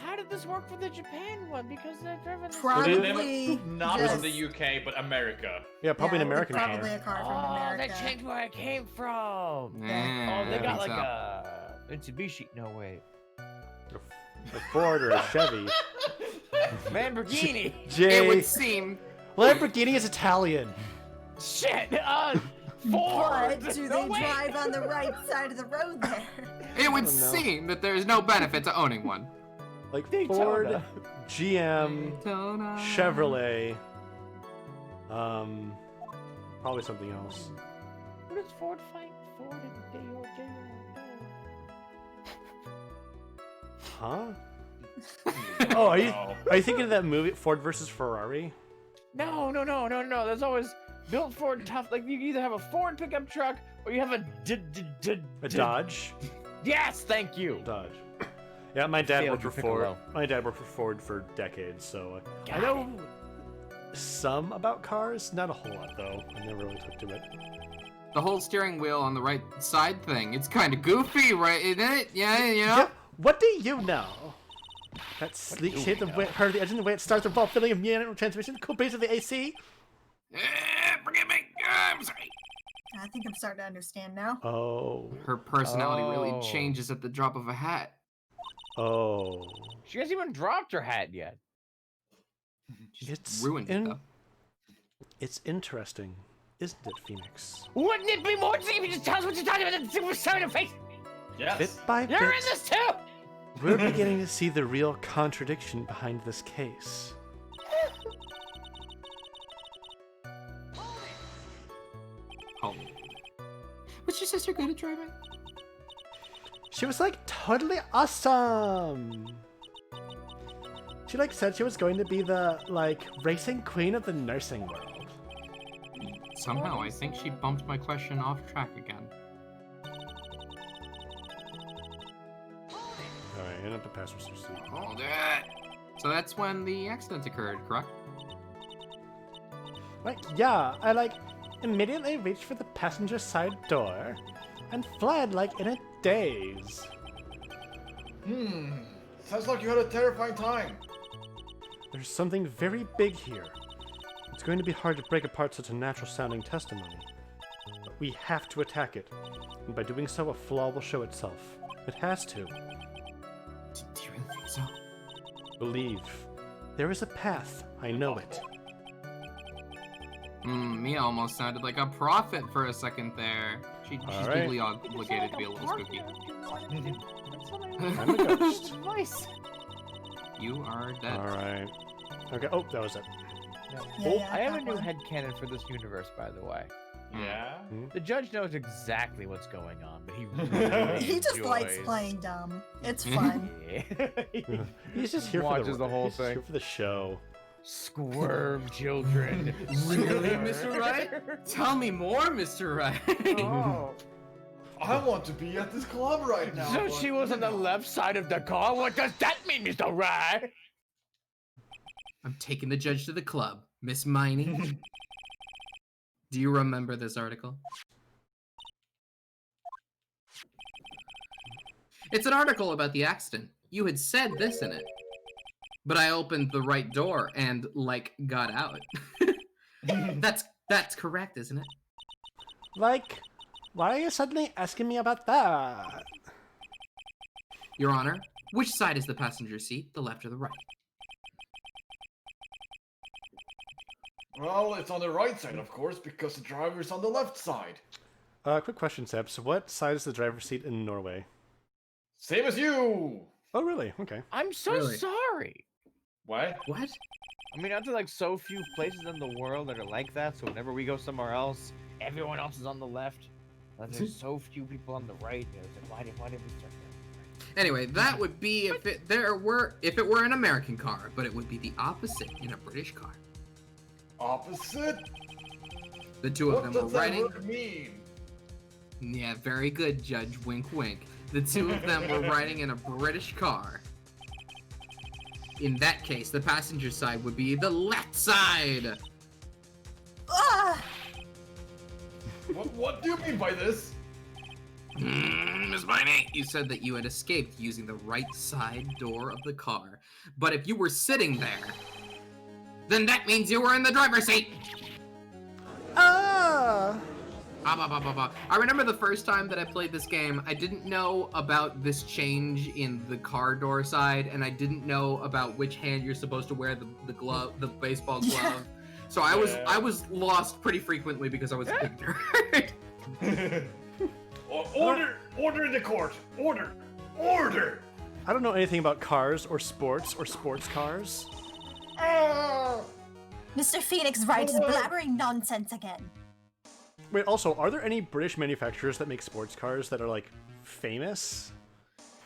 S7: How did this work for the Japan one? Because they're driven.
S9: Probably
S2: Not
S9: just-
S2: from the UK, but America.
S1: Yeah, probably an
S9: Yeah,
S1: American
S9: probably
S1: car.
S9: a car from
S7: Oh,
S9: America.
S7: that changed where I came from.
S3: Yeah,
S7: Oh, they
S3: I
S7: got
S3: think
S7: like
S3: so.
S7: a Mitsubishi. No wait,
S1: A Ford or a Chevy.
S7: Lamborghini.
S3: It
S1: Jay.
S3: would seem.
S1: Lamborghini is Italian.
S7: Shit. Ford.
S9: But do
S7: No
S9: they
S7: way.
S9: drive on the right side of the road there?
S3: It would
S1: I don't know.
S3: seem that there is no benefit to owning one.
S1: Like
S7: Daytona.
S1: Ford, GM,
S3: Daytona.
S1: Chevrolet. Probably something else.
S7: What does Ford fight? Ford and Deo.
S1: Huh? Oh, are you
S2: No.
S1: thinking of that movie Ford versus Ferrari?
S7: No. There's always built Ford tough. Like you either have a Ford pickup truck or you have a
S1: A Dodge?
S7: Yes, thank you.
S1: Dodge. Yeah, my dad
S7: Failed
S1: worked for
S7: your
S1: Ford.
S7: piccolo.
S1: My dad worked for Ford for decades, so I
S7: Got
S1: know some about cars. Not a whole lot though. I never really took to it.
S3: The whole steering wheel on the right side thing. It's kind of goofy, right? Isn't it? Yeah, you know?
S1: Yeah, what do you know? That sleek shape of part of the engine, the way it starts, the ball filling of manual transmission, cool base of the AC.
S3: Forgive me. I'm sorry.
S9: I think I'm starting to understand now.
S1: Oh,
S3: Her personality really
S7: Oh.
S3: changes at the drop of a hat.
S1: oh.
S7: She hasn't even dropped her hat yet.
S1: It's
S3: Ruined it, though.
S1: It's interesting, isn't it, Phoenix?
S7: Wouldn't it be more interesting if you just tell us what you're talking about and super sorry to face?
S2: Yes.
S1: Bit by
S7: You're in
S1: bit,
S7: this too.
S1: we're beginning to see the real contradiction behind this case.
S3: Oh. Was your sister good at driving?
S1: She was like totally awesome. She like said she was going to be the like racing queen of the nursing world.
S3: Somehow, I think she bumped my question off track again.
S1: Alright, you don't have to pass Mr. C.
S3: Hold it! So that's when the accident occurred, correct?
S1: Like, yeah, I like immediately reached for the passenger side door and fled like in a daze.
S6: Sounds like you had a terrifying time.
S1: There's something very big here. It's going to be hard to break apart such a natural sounding testimony. But we have to attack it, and by doing so, a flaw will show itself. It has to.
S3: Do you really think so?
S1: Believe. There is a path. I know it.
S3: Mia almost sounded like a prophet for a second there. She's
S1: Alright.
S3: legally obligated to be a little spooky.
S1: I'm a ghost.
S7: Nice.
S3: You are dead.
S1: Alright. Okay, oh, that was it.
S9: Yeah,
S7: I have a
S9: that
S7: new
S9: one.
S7: headcanon for this universe, by the way.
S2: Yeah.
S7: The judge knows exactly what's going on, but he really
S9: He just likes
S7: enjoys-
S9: playing dumb. It's fun.
S7: Yeah.
S1: He's just here for
S7: Watches the whole
S1: he's just
S7: thing.
S1: here for the show.
S7: Squirm, children.
S3: Really,
S7: Squirm.
S3: Mr. Wright? Tell me more, Mr. Wright.
S6: Oh, I want to be at this club right now.
S7: So
S6: but,
S7: she was on the left side of the car? What does that mean, Mr. Wright?
S3: I'm taking the judge to the club. Miss Miney. Do you remember this article? It's an article about the accident. You had said this in it. But I opened the right door and, like, got out. That's correct, isn't it?
S1: Like, why are you suddenly asking me about that?
S3: Your Honor, which side is the passenger seat, the left or the right?
S6: Well, it's on the right side, of course, because the driver's on the left side.
S1: Quick question, Seb. So what side is the driver's seat in Norway?
S6: Same as you!
S1: Oh, really? Okay.
S7: I'm so
S3: Really?
S7: sorry.
S6: What?
S3: What?
S7: I mean, aren't there like so few places in the world that are like that? So whenever we go somewhere else, everyone else is on the left. But there's so few people on the right. It's like, why did we start there?
S3: Anyway, that would be if it were an American car, but it would be the opposite in a British car.
S6: Opposite?
S3: The two of
S6: What
S3: them were
S6: does that
S3: riding.
S6: word mean?
S3: Yeah, very good, Judge. Wink, wink. The two of them were riding in a British car. In that case, the passenger side would be the left side.
S9: Ah!
S6: What do you mean by this?
S3: Miss Miney, you said that you had escaped using the right side door of the car. But if you were sitting there, then that means you were in the driver's seat.
S1: Ah!
S3: I remember the first time that I played this game, I didn't know about this change in the car door side, and I didn't know about which hand you're supposed to wear the glove, the baseball glove.
S9: Yeah.
S3: So I was lost pretty frequently because I was ignorant.
S6: Order in the court! Order!
S1: I don't know anything about cars or sports cars.
S9: Mr. Phoenix Wright is blabbering nonsense again.
S1: Wait, also, are there any British manufacturers that make sports cars that are, like, famous?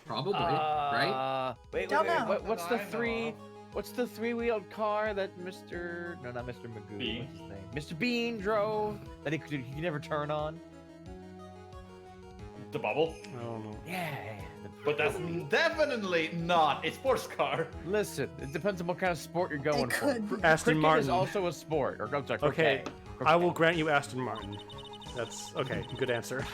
S3: Probably, right?
S7: Wait,
S9: Don't know.
S7: What's the three-wheeled car that not Mr. Magoo,
S2: Bean?
S7: what's his name? Mr. Bean drove that he could never turn on?
S2: The bubble.
S1: I don't know.
S7: Yeah.
S2: But that's
S5: Definitely not a sports car.
S7: Listen, it depends on what kind of sport you're going
S9: It
S7: for.
S9: could be.
S1: Aston
S7: Cricket
S1: Martin.
S7: is also a sport. Or I'm sorry,
S1: Okay,
S7: croquet.
S1: I will grant you Aston Martin. That's okay. Good answer.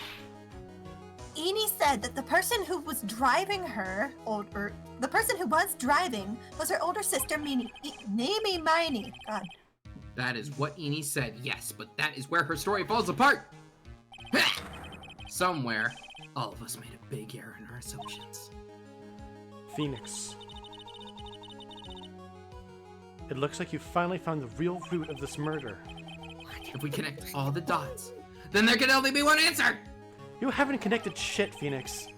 S9: Eni said that the person who was driving her, or the person who was driving, was her older sister, Miney. God.
S3: That is what Eni said, yes, but that is where her story falls apart. Somewhere, all of us made a big error in our assumptions.
S1: Phoenix. It looks like you finally found the real root of this murder.
S3: If we connect all the dots, then there can only be one answer!
S1: You haven't connected shit, Phoenix.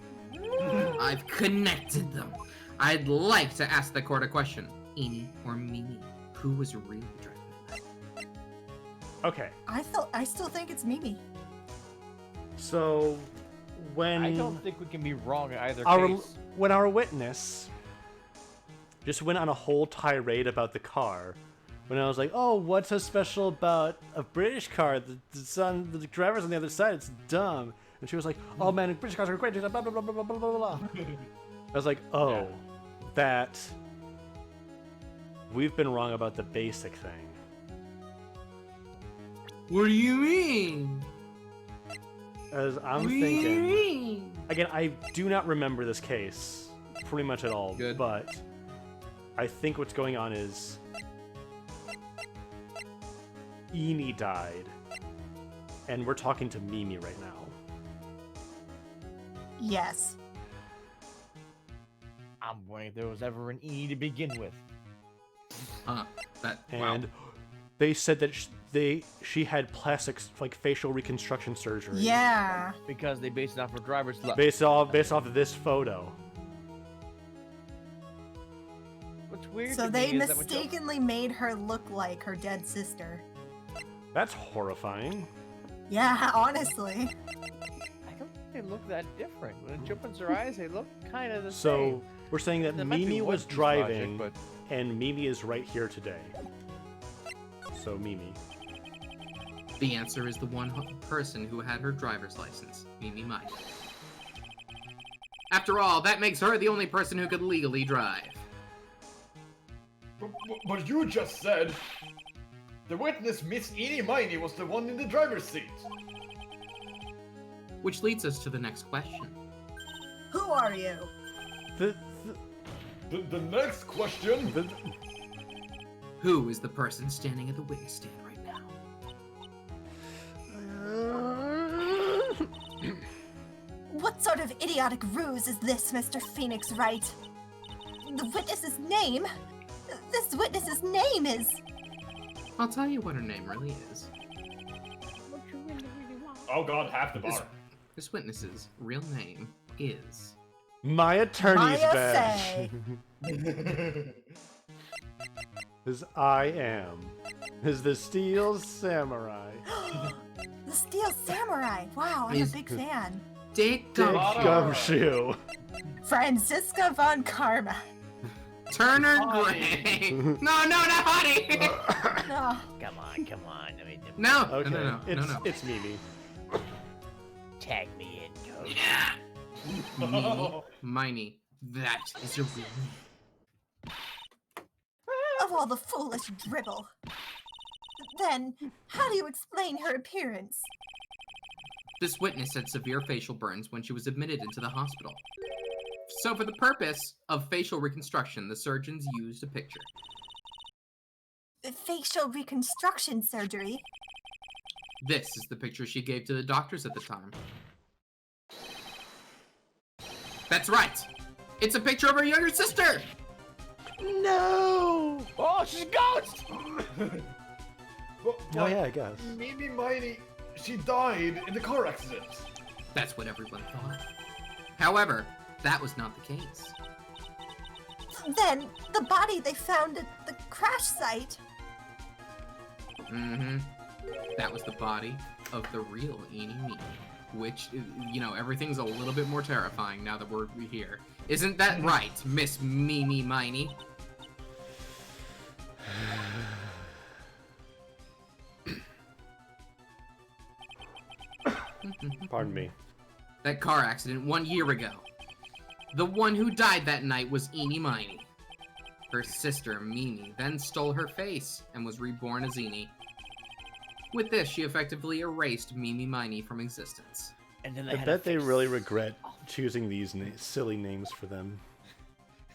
S3: I've connected them. I'd like to ask the court a question. Eni or Mimi, who was really driving that?
S1: Okay,
S9: I still think it's Mimi.
S1: so when
S7: I don't think we can be wrong in either
S1: our
S7: case.
S1: when our witness just went on a whole tirade about the car, when I was like, "Oh, what's so special about a British car? The driver's on the other side. It's dumb." And she was like, "Oh man, British cars are great." Blah blah blah blah blah blah blah blah. I was like, "Oh, that we've been wrong about the basic thing."
S3: What do you mean?
S1: As I'm
S3: What do you
S1: thinking,
S3: mean?
S1: again, I do not remember this case pretty much at all.
S3: Good.
S1: But I think what's going on is Eni died, and we're talking to Mimi right now.
S9: Yes.
S8: I'm wondering if there was ever an E to begin with.
S3: Huh. Wow.
S1: And they said that she had plastic, like, facial reconstruction surgery.
S9: Yeah.
S8: Because they based it off her driver's luck.
S1: Based off of this photo.
S8: What's weird
S9: So
S8: to
S9: they
S8: me is that when
S9: mistakenly made her look like her dead sister.
S1: That's horrifying.
S9: Yeah, honestly.
S8: I don't think they look that different. When it opens her eyes, they look kind of the
S1: So
S8: same.
S1: we're saying that
S8: There might be
S1: Mimi
S8: one
S1: was
S8: piece
S1: driving,
S8: logic,
S1: and Mimi is right here today. So Mimi.
S3: The answer is the one person who had her driver's license, Mimi Miney. After all, that makes her the only person who could legally drive.
S6: But you just said the witness, Miss Eenie Miney, was the one in the driver's seat.
S3: Which leads us to the next question.
S9: Who are you?
S6: The next question.
S3: Who is the person standing at the witness stand right now?
S9: What sort of idiotic ruse is this, Mr. Phoenix Wright? The witness's name? This witness's name is...
S3: I'll tell you what her name really is.
S2: Oh god, half the bar.
S3: This witness's real name is...
S1: My attorney's
S9: Maya
S1: badge.
S9: Fey.
S1: Is I am. Is the Steel Samurai.
S9: The Steel Samurai. Wow, I'm a big fan.
S3: Dick
S1: Dick
S3: Gumshoe.
S1: Gumshoe.
S9: Franziska von Karma.
S3: Turner Gray. No, not Honey.
S9: Oh,
S8: Come on. I mean,
S3: No.
S1: Okay,
S3: No.
S1: it's Mimi.
S8: tag me in, Toad.
S3: Mimi Miney. That is your real name.
S9: of all the foolish dribble. Then, how do you explain her appearance?
S3: This witness had severe facial burns when she was admitted into the hospital. So for the purpose of facial reconstruction, the surgeons used a picture.
S9: Facial reconstruction surgery?
S3: This is the picture she gave to the doctors at the time. That's right! It's a picture of her younger sister!
S1: No!
S8: Oh, she's a ghost!
S1: Oh yeah, I guess.
S6: Mimi Miney, she died in the car accident.
S3: That's what everyone thought. However, that was not the case.
S9: Then, the body they found at the crash site.
S3: Mm-hmm. That was the body of the real Eenie Meenie. Which, you know, everything's a little bit more terrifying now that we're here. Isn't that right, Miss Mimi Miney?
S1: Pardon me.
S3: That car accident 1 year ago. The one who died that night was Eenie Miney. Her sister, Mimi, then stole her face and was reborn as Eenie. With this, she effectively erased Mimi Miney from existence.
S8: And then
S1: I bet they really regret choosing these silly names for them.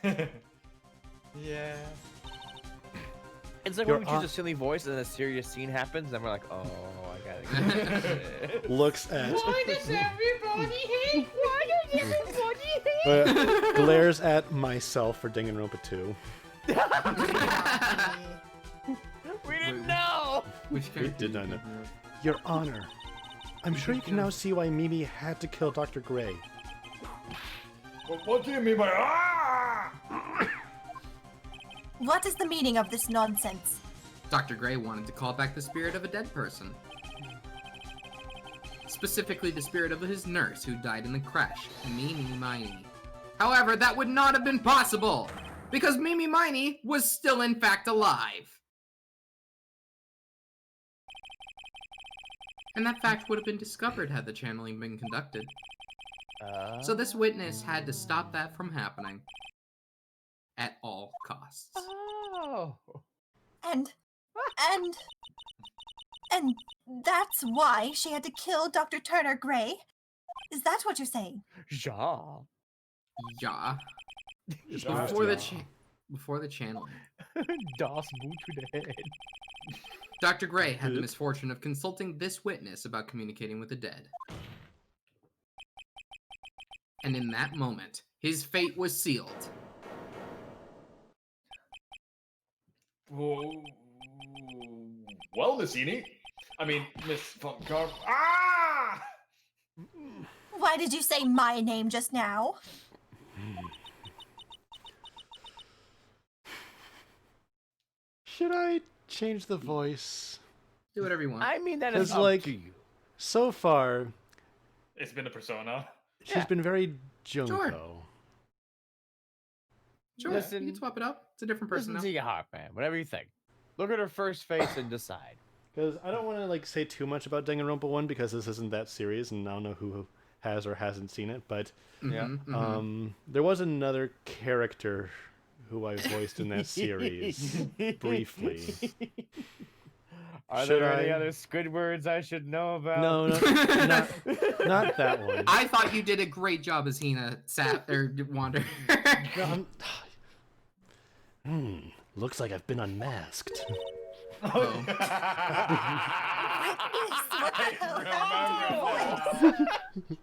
S6: Yeah.
S8: It's like
S1: Your
S8: when we choose
S1: aunt-
S8: a silly voice and a serious scene happens, and we're like, oh, I gotta
S1: Looks at.
S7: Why does everybody hate? Why does everybody hate?
S1: Glares at myself for Danganronpa 2.
S8: We didn't know!
S3: Which
S1: We
S3: character
S1: did not know.
S3: you think
S1: Your Honor, I'm sure you can now see why Mimi had to kill Dr. Gray.
S6: What do you mean by ah?
S9: What is the meaning of this nonsense?
S3: Dr. Gray wanted to call back the spirit of a dead person. Specifically the spirit of his nurse who died in the crash, Mimi Miney. However, that would not have been possible, because Mimi Miney was still in fact alive. And that fact would have been discovered had the channeling been conducted. So this witness had to stop that from happening. At all costs.
S8: Oh.
S9: And that's why she had to kill Dr. Turner Gray? Is that what you're saying?
S8: Ja.
S3: Yeah.
S1: It's
S3: Before the
S1: pronounced
S3: before the channeling.
S8: Das Boot to the head.
S3: Dr. Gray had the misfortune of consulting this witness about communicating with the dead. And in that moment, his fate was sealed.
S6: Well, Miss Eni. I mean, Miss Von Carp. Ah!
S9: Why did you say my name just now?
S1: Should I change the voice?
S3: Do whatever you want.
S8: I mean, that is
S1: Because,
S8: up
S1: like,
S8: to you.
S1: so far,
S2: It's been a persona.
S1: she's been very Junko.
S3: Sure,
S8: Listen-
S3: you can swap it up. It's a different person
S8: Listen
S3: now.
S8: to your heart, man. Whatever you think. Look at her first face and decide.
S1: Because I don't want to like say too much about Danganronpa 1 because this isn't that serious, and I don't know who has or hasn't seen it. But
S8: Yeah.
S1: there was another character who I voiced in that series briefly.
S8: Are
S1: Should
S8: there any
S1: I?
S8: other Squidwards I should know about?
S1: No, not that one.
S3: I thought you did a great job as Hina Wander.
S1: No, looks like I've been unmasked.
S3: Oh.
S9: What the hell happened to your voice?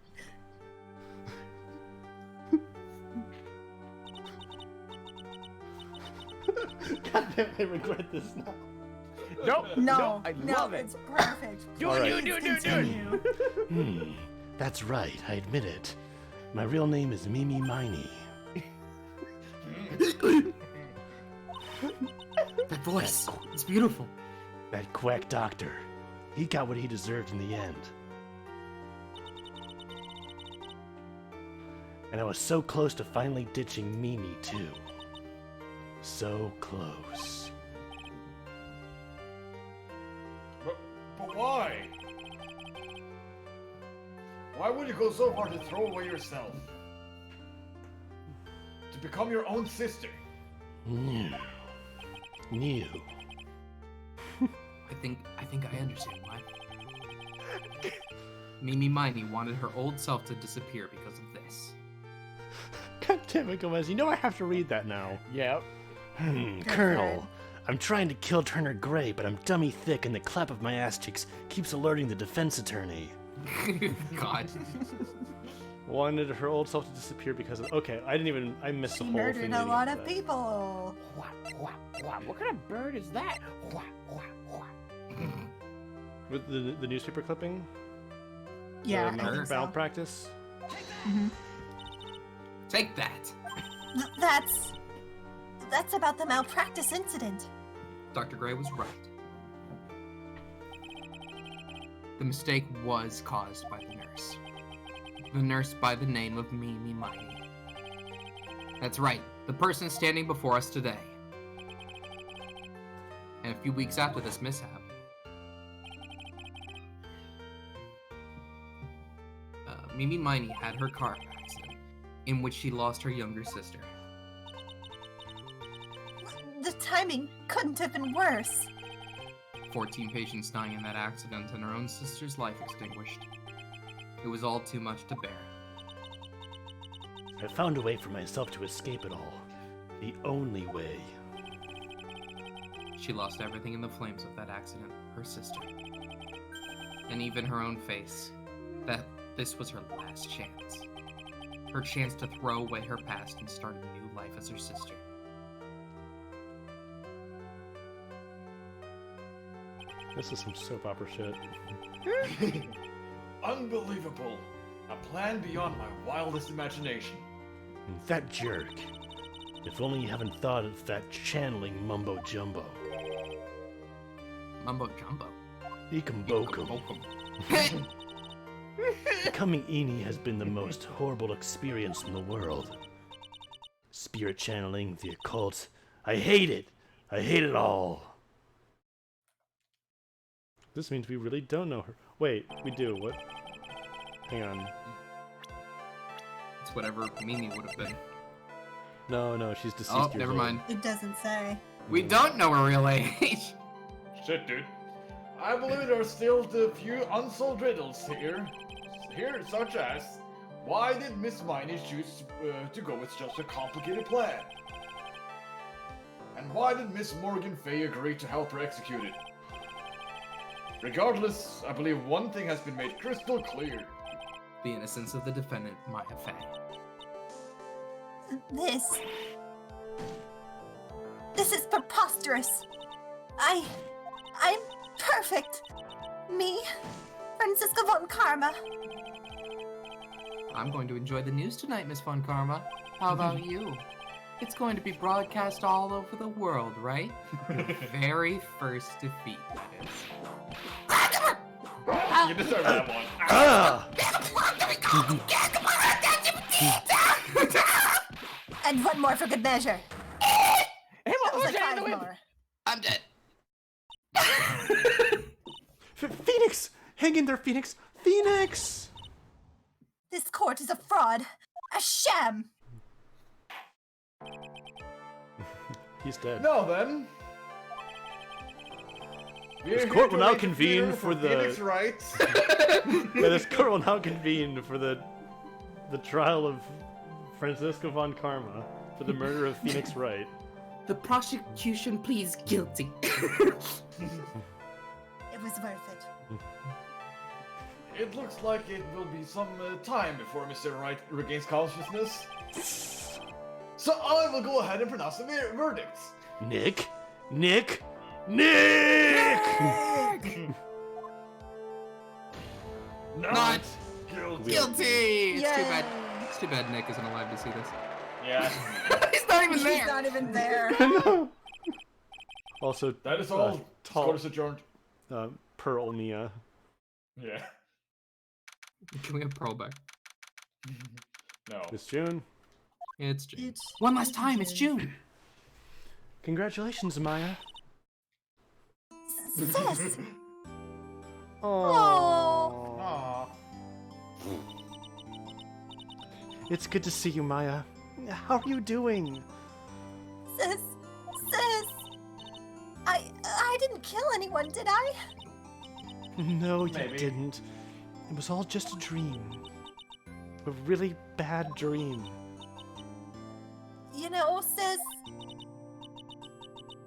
S1: God damn, I regret this now.
S8: Nope.
S9: No,
S8: I
S9: no,
S8: love it.
S9: it's perfect.
S8: Do
S1: All
S8: it,
S1: right.
S8: do it.
S9: Continue.
S1: That's right, I admit it. My real name is Miney.
S3: That voice. It's beautiful.
S1: That quack doctor. He got what he deserved in the end. And I was so close to finally ditching Mimi, too. So close.
S6: But why? Why would you go so far to throw away yourself? To become your own sister?
S1: New.
S3: I think I understand why. Mimi Miney wanted her old self to disappear because of this.
S1: God damn it, Gomez. You know I have to read that now.
S8: Yep.
S1: Colonel, I'm trying to kill Turner Gray, but I'm dummy thick and the clap of my ass cheeks keeps alerting the defense attorney.
S3: God.
S1: Wanted her old self to disappear because of... Okay, I missed
S9: She
S1: the whole thing.
S9: murdered a
S1: leading
S9: lot
S1: up
S9: of
S1: to that.
S9: people.
S8: What kind of bird is that?
S1: With the newspaper clipping?
S9: Yeah,
S1: The
S9: I think so.
S1: malpractice?
S3: Take that.
S9: That's about the malpractice incident.
S3: Dr. Gray was right. The mistake was caused by the nurse. The nurse by the name of Mimi Miney. That's right, the person standing before us today. And a few weeks after this mishap, Mimi Miney had her car accident, in which she lost her younger sister.
S9: The timing couldn't have been worse.
S3: 14 patients dying in that accident and her own sister's life extinguished. It was all too much to bear.
S1: I found a way for myself to escape it all. The only way.
S3: She lost everything in the flames of that accident, her sister. And even her own face. That this was her last chance. Her chance to throw away her past and start a new life as her sister.
S1: This is some soap opera shit.
S6: Unbelievable. A plan beyond my wildest imagination.
S1: That jerk. If only you haven't thought of that channeling mumbo jumbo.
S3: Mumbo jumbo.
S1: Ikambokum. Becoming Eni has been the most horrible experience in the world. Spirit channeling, the occult. I hate it! I hate it all! This means we really don't know her. Wait, we do. What? Hang on.
S3: It's whatever Mimi would have been.
S1: No, she's deceased.
S3: Oh,
S1: years
S3: never
S1: old.
S3: mind.
S9: It doesn't say.
S3: We don't know her real age.
S2: Shit, dude.
S6: I believe there are still a few unsolved riddles here, such as, why did Miss Miney choose to go with such a complicated plan? And why did Miss Morgan Fay agree to help her execute it? Regardless, I believe one thing has been made crystal clear.
S3: The innocence of the defendant, Maya Fey.
S9: This is preposterous. I'm perfect. Me, Francisca von Karma.
S3: I'm going to enjoy the news tonight, Miss Von Karma. How about you? It's going to be broadcast all over the world, right? Your very first defeat, that is.
S2: You deserve that one.
S9: And one more for good measure.
S7: Hey,
S9: That
S7: what
S9: was
S7: was
S9: like
S7: that?
S9: 5 more.
S3: I'm dead.
S1: Phoenix! Hang in there, Phoenix! Phoenix!
S9: This court is a fraud. A sham.
S1: He's dead.
S6: Now then.
S1: This
S6: We're
S1: court
S6: here
S1: will
S6: to
S1: now
S6: interfere
S1: convene for the-
S6: Phoenix rights.
S1: Yeah, this court will now convene for the trial of Francisca von Karma for the murder of Phoenix Wright.
S3: The prosecution pleads guilty.
S9: It was worth it.
S6: It looks like it will be some time before Mr. Wright regains consciousness. So I will go ahead and pronounce the verdict.
S1: Nick!
S6: Not guilty.
S3: Guilty! It's too
S9: Yay.
S3: bad. It's too bad Nick isn't alive to see this.
S2: Yeah.
S3: He's not even
S9: He's
S3: there.
S9: not even there.
S1: No. Also,
S6: That is all.
S1: tall
S6: Court is adjourned.
S1: Pearl Mia.
S2: Yeah.
S3: Can we have Pearl back?
S2: No.
S1: Miss June.
S3: It's June.
S9: It's
S3: One last time, it's June.
S1: Congratulations, Maya.
S9: Sis.
S1: Oh.
S2: Aww.
S1: It's good to see you, Maya. How are you doing?
S9: Sis. I didn't kill anyone, did I?
S1: No, you
S2: Maybe.
S1: didn't. It was all just a dream. A really bad dream.
S9: You know, sis,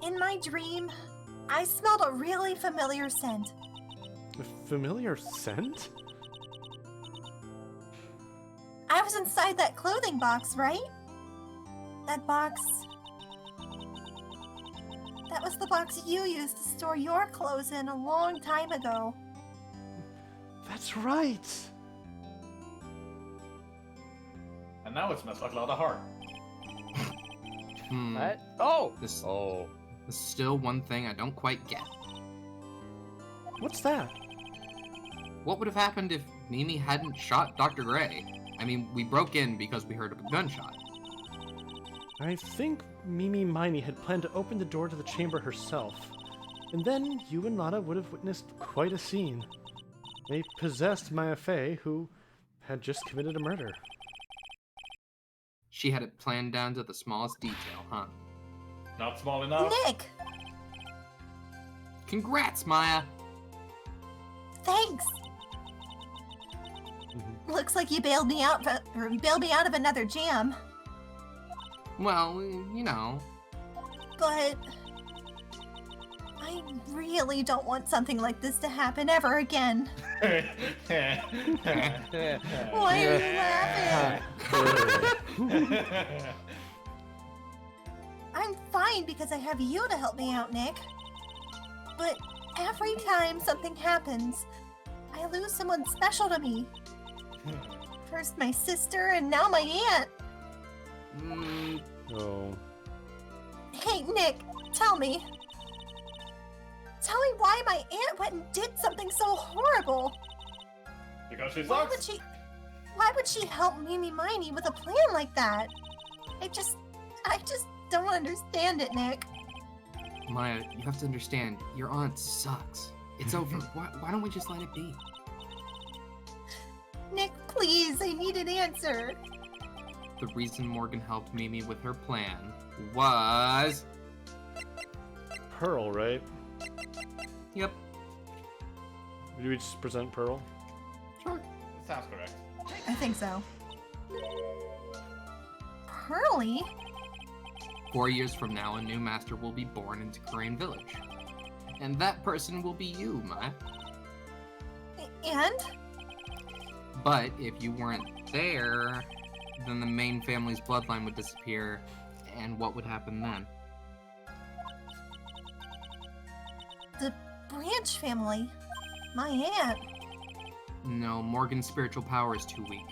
S9: in my dream, I smelled a really familiar scent.
S1: A familiar scent?
S9: I was inside that clothing box, right? That box. That was the box you used to store your clothes in a long time ago.
S1: That's right.
S2: And now it smells like a lot of heart.
S7: What? Oh!
S3: This,
S7: Oh.
S3: there's still one thing I don't quite get.
S1: What's that?
S3: What would have happened if Mimi hadn't shot Dr. Gray? I mean, we broke in because we heard of a gunshot.
S1: I think Mimi Miney had planned to open the door to the chamber herself. And then you and Lana would have witnessed quite a scene. A possessed Maya Fey who had just committed a murder.
S3: She had it planned down to the smallest detail, huh?
S2: Not small enough.
S9: Nick,
S3: Congrats, Maya!
S9: thanks. Looks like you bailed me out of another jam,
S3: Well, you know.
S9: but I really don't want something like this to happen ever again. Why are you laughing? I'm fine because I have you to help me out, Nick. But every time something happens, I lose someone special to me. First my sister, and now my aunt.
S1: Oh.
S9: Hey, Nick, tell me. Tell me why my aunt went and did something so horrible.
S2: Because she
S9: Why would
S2: sucks.
S9: why would she help Mimi Miney with a plan like that? I just don't understand it, Nick.
S3: Maya, you have to understand, your aunt sucks. It's over. Why don't we just let it be?
S9: Nick, please, I need an answer.
S3: The reason Morgan helped Mimi with her plan was...
S1: Pearl, right?
S3: Yep.
S1: Do we just present Pearl?
S3: Sure.
S2: Sounds correct.
S9: I think so. Pearly?
S3: 4 years from now, a new master will be born into Crane Village. And that person will be you, Maya.
S9: And?
S3: But if you weren't there, then the main family's bloodline would disappear, and what would happen then?
S9: the Branch family. My aunt.
S3: No, Morgan's spiritual power is too weak.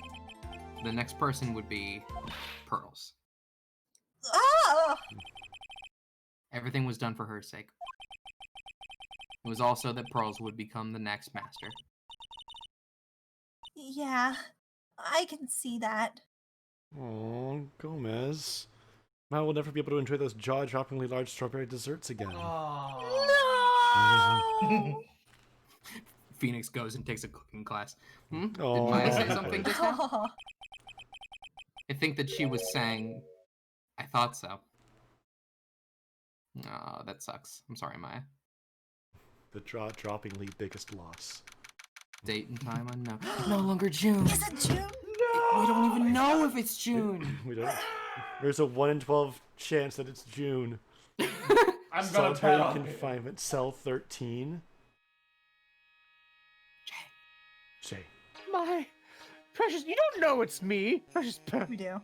S3: The next person would be Pearls.
S9: Oh!
S3: Everything was done for her sake. It was also that Pearls would become the next master.
S9: Yeah, I can see that.
S1: Oh, Gomez. I will never be able to enjoy those jaw-droppingly large strawberry desserts again.
S9: No!
S3: Phoenix goes and takes a cooking class. Did
S1: Oh.
S3: Maya say something just now?
S9: Oh.
S3: I think that she was saying, I thought so. Oh, that sucks. I'm sorry, Maya.
S1: The jaw-droppingly biggest loss.
S3: Date and time unknown. No longer June.
S9: Is it June?
S3: We don't even know if it's June.
S1: We don't. There's a 1 in 12 chance that it's June.
S2: I'm gonna
S1: Solitary
S2: tell.
S1: confinement, cell 13. Jay.
S8: My precious, you don't know it's me. Precious Pearl.
S9: We do.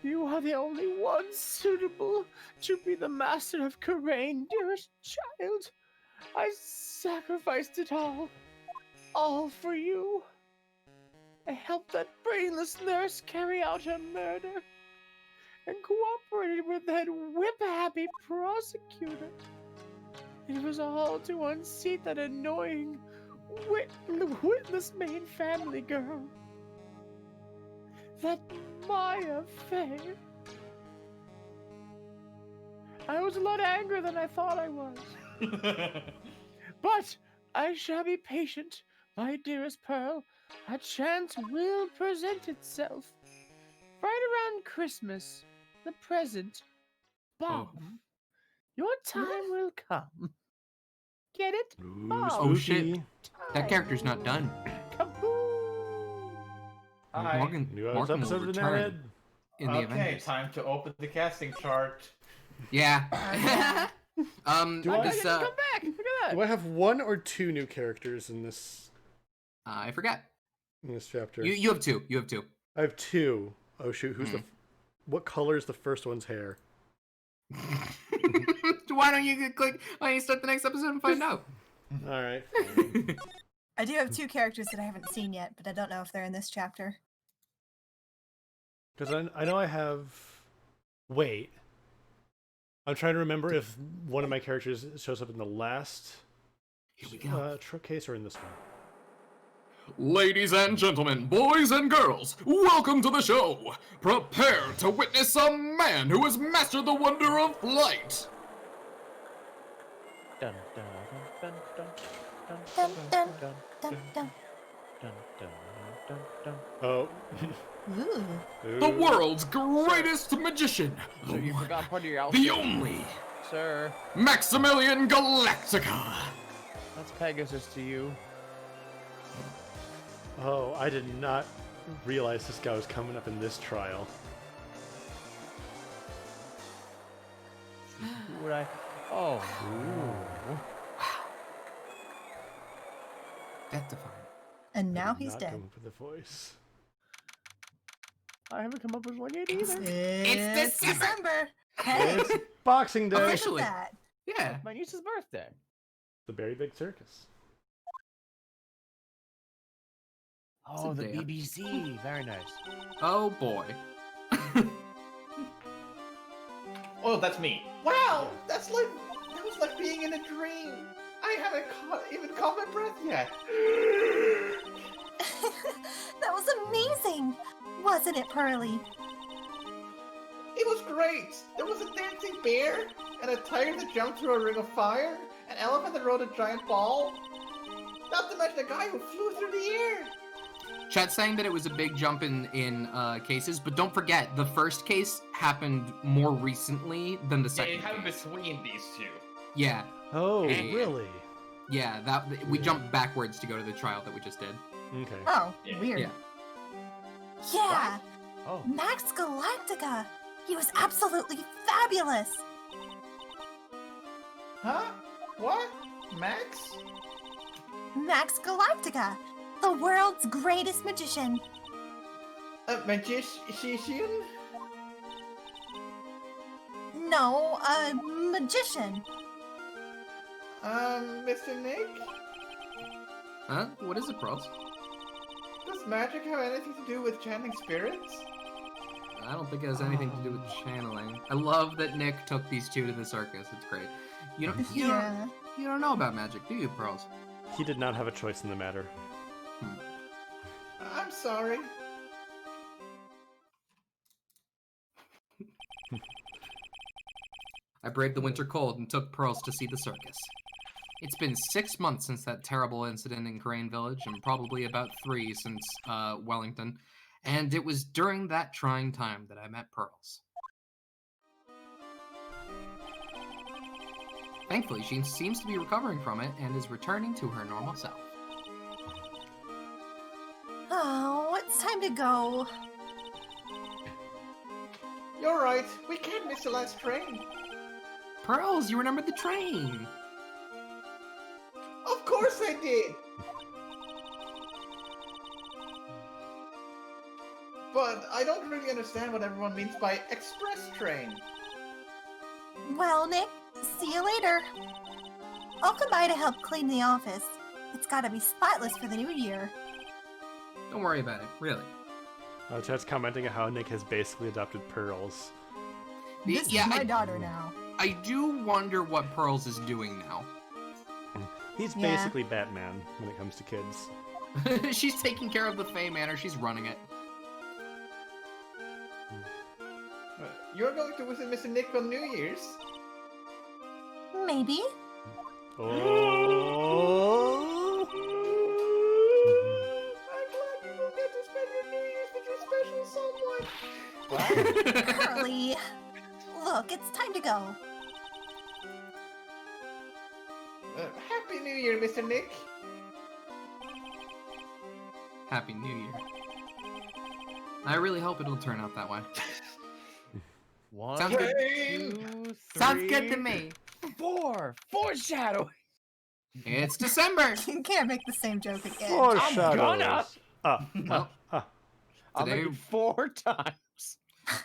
S8: You are the only one suitable to be the master of Karain, dearest child. I sacrificed it all for you. I helped that brainless nurse carry out her murder, and cooperated with that whip-happy prosecutor. It was all to unseat that annoying, witless main family girl. That Maya Fey. I was a lot angrier than I thought I was. But I shall be patient, my dearest Pearl. A chance will present itself. Right around Christmas, the present bomb. Your time will come. Get it?
S1: Ooh,
S8: Bomb.
S3: Oh, shit.
S1: spooky.
S3: That character's not done.
S8: Kaboom!
S2: Hi.
S3: Morgan,
S1: New
S3: Morgan will
S1: episode of
S3: return
S1: Ned.
S3: in the
S2: Okay,
S3: Avengers.
S2: time to open the casting chart.
S3: Yeah.
S1: Do I-
S3: this,
S8: Come back! Look at that!
S1: Do I have 1 or 2 new characters in this
S3: I forget.
S1: chapter?
S3: You have two. You have two.
S1: I have 2. Oh shoot, who's what color is the first one's hair?
S3: Why don't you click? Why don't you start the next episode and find out?
S1: All right.
S9: I do have 2 characters that I haven't seen yet, but I don't know if they're in this chapter.
S1: Because I know I have. Wait. I'm trying to remember if one of my characters shows up in the last
S3: Here we go.
S1: case or in this one.
S3: Ladies and gentlemen, boys and girls, welcome to the show. Prepare to witness a man who has mastered the wonder of flight.
S8: Dun, dun, dun, dun, dun,
S9: Dun, dun,
S8: dun,
S9: dun, dun.
S8: dun, dun, dun, dun.
S1: Oh.
S9: Ooh.
S3: The world's greatest magician.
S8: So you
S3: The
S8: forgot part of your
S3: one,
S8: outfit,
S3: the only,
S8: sir.
S3: Maximilian Galactica.
S8: That's Pegasus to you.
S1: Oh, I did not realize this guy was coming up in this trial.
S8: Who would I? Oh. Ooh.
S3: Death defying.
S9: And now
S1: I did
S9: he's
S1: not
S9: dead.
S1: come up with a voice.
S8: I haven't come up with one yet either.
S3: It's December.
S9: December. Hey,
S1: It's Boxing Day.
S9: look at
S3: Officially.
S9: that.
S3: Yeah.
S8: My niece's birthday.
S1: The Very Big Circus.
S8: Oh,
S3: a
S8: the
S3: day up.
S8: BBC. Very nice.
S3: Oh boy.
S2: Oh, that's me.
S5: Wow, that was like being in a dream. I haven't even caught my breath yet.
S9: That was amazing, wasn't it, Pearly?
S5: It was great. There was a dancing bear, and a tiger that jumped through a ring of fire, an elephant that rode a giant ball. Not to mention a guy who flew through the air.
S3: Chat's saying that it was a big jump in cases, but don't forget, the first case happened more recently than the
S2: Yeah,
S3: second
S2: it happened
S3: case.
S2: between these two.
S3: Yeah,
S1: Oh,
S3: Hey.
S1: really?
S3: yeah, we jumped backwards to go to the trial that we just did.
S1: Okay.
S9: Oh,
S2: Yeah.
S9: weird.
S3: Yeah.
S9: Yeah,
S8: Oh.
S9: Max Galactica. He was absolutely fabulous.
S5: Huh? What? Max?
S9: Max Galactica, the world's greatest magician.
S5: A magician?
S9: No, a magician.
S5: Mr. Nick?
S3: Huh? What is it, Pearls?
S5: Does magic have anything to do with chanting spirits?
S3: I don't think it has anything to do with channeling. I love that Nick took these two to the circus. It's great. You don't know about magic, do you, Pearls?
S1: He did not have a choice in the matter.
S5: I'm sorry.
S3: I braved the winter cold and took Pearls to see the circus. It's been 6 months since that terrible incident in Crane Village, and probably about 3 since Wellington. And it was during that trying time that I met Pearls. Thankfully, she seems to be recovering from it and is returning to her normal self.
S9: Oh, it's time to go.
S5: You're right. We can't miss the last train.
S3: Pearls, you remembered the train!
S5: Of course I did! But I don't really understand what everyone means by express train.
S9: Well, Nick, see you later. I'll come by to help clean the office. It's gotta be spotless for the new year.
S3: Don't worry about it, really.
S1: Chat's commenting on how Nick has basically adopted Pearls.
S9: This is my daughter now.
S3: I do wonder what Pearls is doing now.
S1: He's
S9: Yeah.
S1: basically Batman when it comes to kids.
S3: She's taking care of the Fae Manor, she's running it.
S5: You're going to visit Mr. Nick on New Year's?
S9: Maybe.
S1: Oh!
S5: I'm glad you will get to spend your New Year's with your special someone.
S9: Curly. Look, it's time to go.
S5: Happy New Year, Mr. Nick.
S3: Happy New Year. I really hope it'll turn out that way.
S7: One,
S3: Sounds good.
S7: 2, 3,
S3: Sounds good to me.
S7: 4. Foreshadowing.
S3: It's December!
S9: You can't make the same joke again.
S1: Foreshadows.
S3: Well,
S7: I'll
S3: Today-
S7: make it 4 times.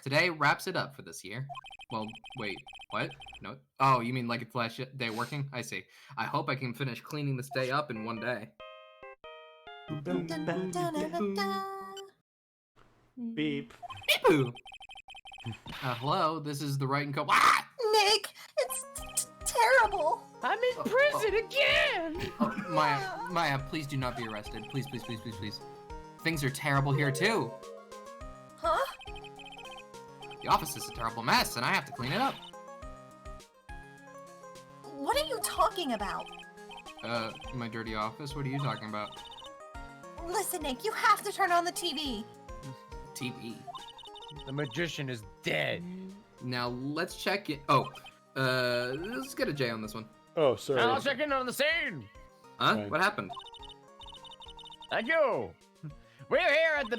S3: Today wraps it up for this year. Well, wait, what? No. Oh, you mean like it's last day working? I see. I hope I can finish cleaning this day up in one day.
S9: Dun, dun, dun, dun, dun, dun.
S1: Beep.
S3: Beep-boo! Hello, this is the right and co- Ah!
S9: Nick, it's terrible.
S7: I'm in prison again.
S3: Oh, Maya, please do not be arrested. Please, please, please, please, please. Things are terrible here too.
S9: Huh?
S3: The office is a terrible mess, and I have to clean it up.
S9: What are you talking about?
S3: My dirty office? What are you talking about?
S9: Listen, Nick, you have to turn on the TV.
S3: TV.
S7: The magician is dead.
S3: Now, let's check it. Oh, let's get a J on this one.
S1: Oh, sorry.
S7: I'll check in on the scene.
S3: Huh?
S1: Fine.
S3: What happened?
S7: Thank you. We're here at the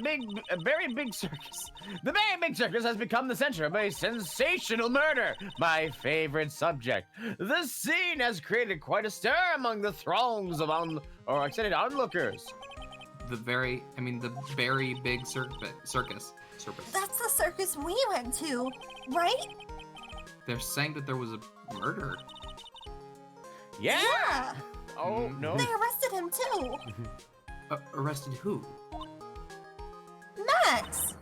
S7: very big circus. The very big circus has become the center of a sensational murder. My favorite subject. The scene has created quite a stir among the throngs of onlookers.
S3: The very big circus.
S9: That's the circus we went to, right?
S3: They're saying that there was a murder.
S7: Yeah. Oh no.
S9: They arrested him too.
S3: Arrested who?
S9: Max.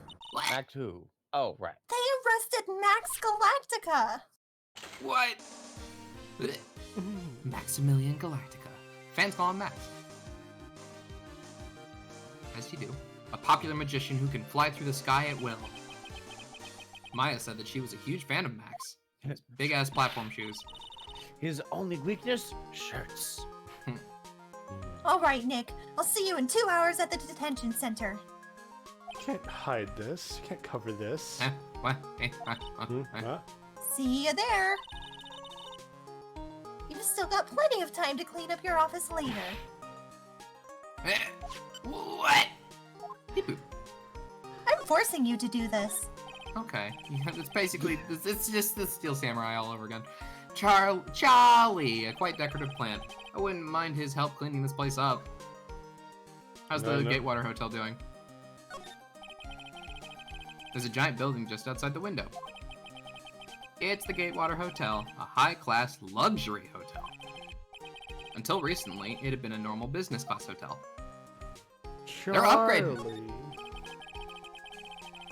S7: Back to. Oh right.
S9: They arrested Max Galactica.
S3: What? Blech. Maximilian Galactica. Fans call him Max. As you do. A popular magician who can fly through the sky at will. Maya said that she was a huge fan of Max. His big-ass platform shoes.
S7: His only weakness? Shirts.
S9: All right, Nick. I'll see you in 2 hours at the detention center.
S1: You can't hide this. You can't cover this.
S3: Eh? What? Eh?
S1: Huh?
S9: See you there. You've still got plenty of time to clean up your office later.
S3: Eh? What? Beep-boop.
S9: I'm forcing you to do this.
S3: Okay. Yeah, it's basically, it's just the Steel Samurai all over again. Charlie, a quite decorative plant. I wouldn't mind his help cleaning this place up. How's the
S1: No.
S3: Gatewater Hotel doing? There's a giant building just outside the window. It's the Gatewater Hotel, a high-class luxury hotel. Until recently, it had been a normal business class hotel.
S1: Charlie.
S3: They're upgrading.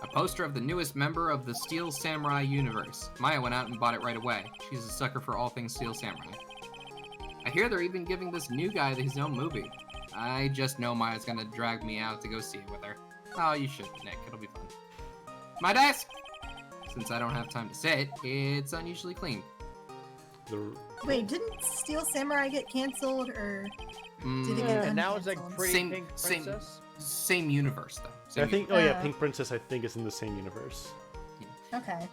S3: A poster of the newest member of the Steel Samurai universe. Maya went out and bought it right away. She's a sucker for all things Steel Samurai. I hear they're even giving this new guy his own movie. I just know Maya's gonna drag me out to go see it with her. Oh, you should, Nick. It'll be fun. My desk! Since I don't have time to sit, it's unusually clean.
S9: Wait, didn't Steel Samurai get canceled, or did it get
S7: And now it's like
S9: uncanceled?
S7: Pretty
S3: Same-
S7: Pink
S3: same-
S7: Princess?
S3: Same universe, though.
S1: I
S3: Same
S1: think. Oh yeah, Pink Princess. I think is in the same universe.
S9: Okay.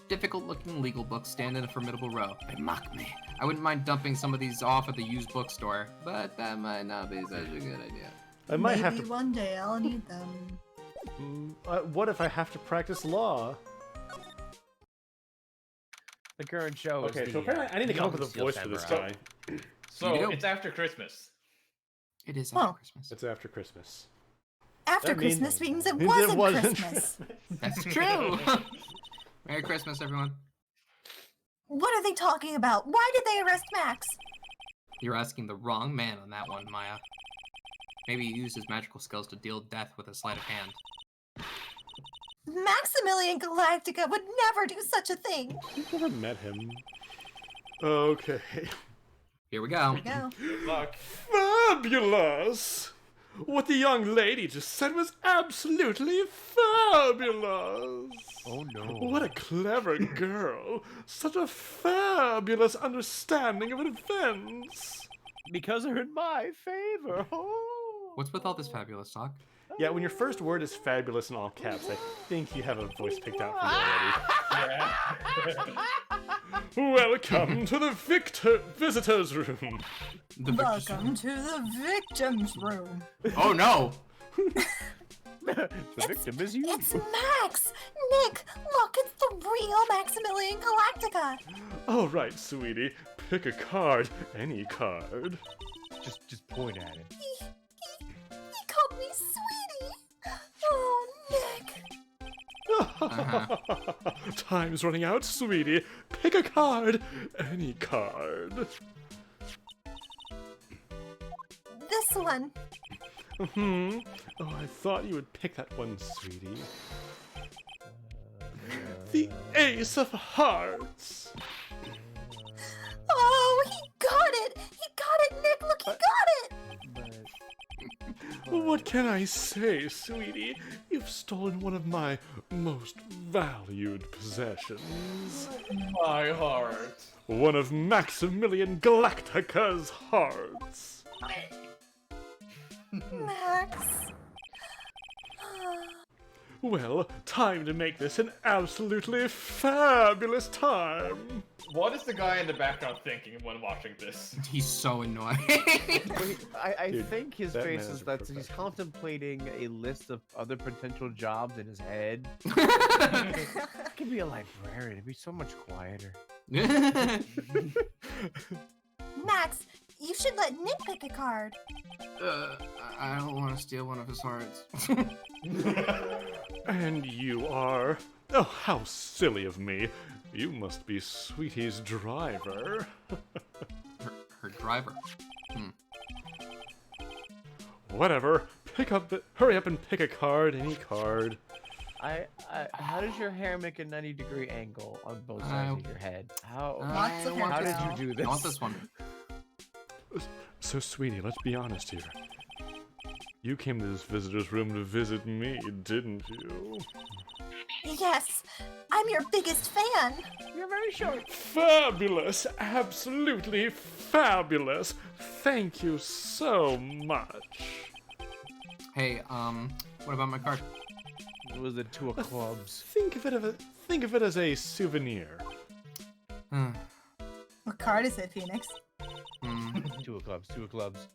S3: Difficult-looking legal books stand in a formidable row. They mock me. I wouldn't mind dumping some of these off at the used bookstore, but that might not be such a good idea.
S1: I might
S9: Maybe
S1: have to.
S9: one day I'll need them.
S1: What if I have to practice law?
S7: The current show is
S1: Okay,
S7: the,
S1: so apparently I need to come up
S7: Young
S1: with a
S7: Steel
S1: voice for this
S7: Samurai.
S1: guy.
S2: So
S3: You do.
S2: it's after Christmas.
S3: It is
S9: Huh.
S3: after Christmas.
S1: It's after Christmas.
S9: After
S1: That means-
S9: Christmas means it
S1: means
S9: wasn't,
S1: it wasn't
S9: Christmas.
S3: That's true! Merry Christmas, everyone.
S9: What are they talking about? Why did they arrest Max?
S3: You're asking the wrong man on that one, Maya. Maybe he used his magical skills to deal death with a sleight of hand.
S9: Maximilian Galactica would never do such a thing.
S1: You've never met him. Okay.
S3: Here we go.
S9: Go.
S2: Good luck.
S1: Fabulous! What the young lady just said was absolutely fabulous!
S7: Oh no.
S1: What a clever girl! Such a fabulous understanding of events!
S7: Because they're in my favor. Oh.
S3: What's with all this fabulous talk?
S1: Yeah, when your first word is fabulous in all caps, I think you have a voice picked out for you already. Welcome to the visitor's room.
S3: The
S9: Welcome to the victim's room.
S3: Oh no!
S7: The victim is you.
S9: It's Max! Nick, look, it's the real Maximilian Galactica.
S1: All right, sweetie, pick a card, any card.
S7: Just point at it.
S9: He called me sweetie. Oh, Nick.
S1: Time's running out, sweetie. Pick a card, any card.
S9: This one.
S1: Hmm. Oh, I thought you would pick that one, sweetie. The Ace of Hearts.
S9: Oh, he got it! He got it, Nick! Look, he got it!
S1: What can I say, sweetie? You've stolen one of my most valued possessions.
S2: My heart.
S1: One of Maximilian Galactica's hearts.
S9: Max.
S1: Well, time to make this an absolutely fabulous time.
S2: What is the guy in the background thinking when watching this?
S3: He's so annoying.
S7: I
S1: Dude,
S7: think his
S1: that
S7: face
S1: man
S7: is
S1: is a
S7: that he's
S1: professional.
S7: contemplating a list of other potential jobs in his head. Could be a librarian. It'd be so much quieter.
S9: Max, you should let Nick pick a card.
S3: I don't want to steal one of his hearts.
S1: And you are... Oh, how silly of me. You must be Sweetie's driver.
S3: Her driver.
S1: Whatever. Hurry up and pick a card, any card.
S7: How does your hair make a 90-degree angle on both sides of your head? How
S9: Lots of hair
S7: how did
S9: control.
S7: you do this?
S3: I want this one.
S1: So, Sweetie, let's be honest here. You came to this visitor's room to visit me, didn't you?
S9: Yes, I'm your biggest fan.
S7: You're very short.
S1: Fabulous! Absolutely fabulous! Thank you so much.
S3: Hey, what about my card?
S7: It was the two of clubs.
S1: Think of it as a souvenir.
S9: What card is it, Phoenix?
S7: Two of clubs. Two of clubs.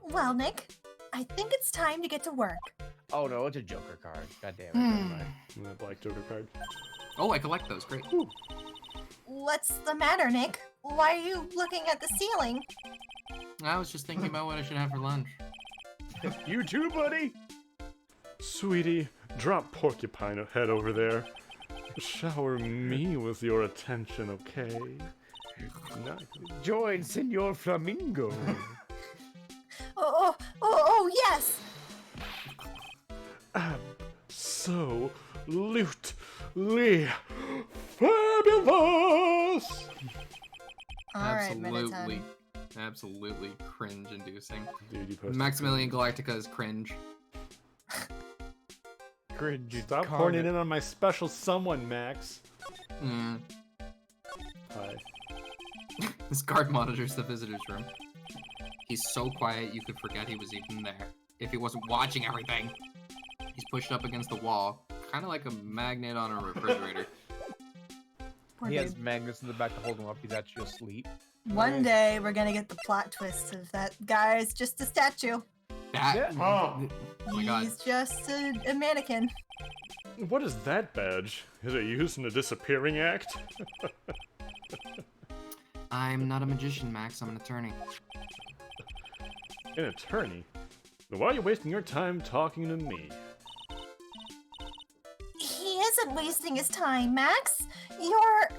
S9: Well, Nick, I think it's time to get to work.
S7: Oh no, it's a Joker card. God damn it. Never mind.
S1: That black Joker card.
S3: Oh, I collect those. Great.
S9: What's the matter, Nick? Why are you looking at the ceiling?
S3: I was just thinking about what I should have for lunch.
S7: You too, buddy.
S1: Sweetie, drop Porcupine Head over there. Shower me with your attention, okay?
S8: Join Senor Flamingo.
S4: Oh, yes!
S1: Absolutely fabulous!
S4: Alright, Minotaur.
S3: Absolutely cringe-inducing.
S1: Dude, you posted
S3: Maximilian Galactica is cringe.
S8: Cringe.
S1: Stop horning in on my special someone, Max.
S3: Mm.
S1: Hi.
S3: This guard monitors the visitor's room. He's so quiet you could forget he was even there, if he wasn't watching everything. He's pushed up against the wall, kind of like a magnet on a refrigerator.
S4: Poor
S8: He
S4: dude.
S8: has magnets in the back to hold him up. He's actually asleep.
S4: One day we're gonna get the plot twist of that guy is just a statue.
S3: That,
S2: Oh.
S3: Oh my god.
S4: He's just a mannequin.
S1: What is that badge? Is it used in a disappearing act?
S3: I'm not a magician, Max. I'm an attorney.
S1: An attorney? Then why are you wasting your time talking to me?
S4: He isn't wasting his time, Max. You're...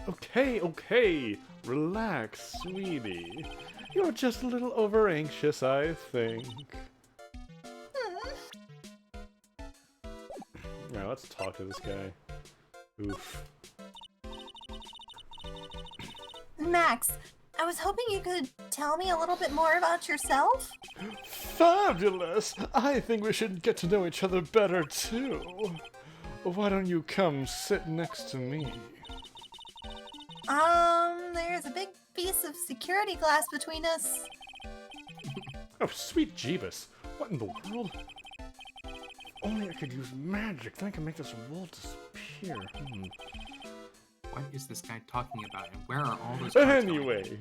S1: Okay. Relax, sweetie. You're just a little over-anxious, I think. Alright, let's talk to this guy. Oof.
S4: Max, I was hoping you could tell me a little bit more about yourself.
S1: Fabulous! I think we should get to know each other better, too. Why don't you come sit next to me?
S4: There's a big piece of security glass between us.
S1: Oh, sweet Jeebus. What in the world? If only I could use magic, then I can make this wall disappear.
S3: What is this guy talking about, and where are all those cards going?
S1: Anyways,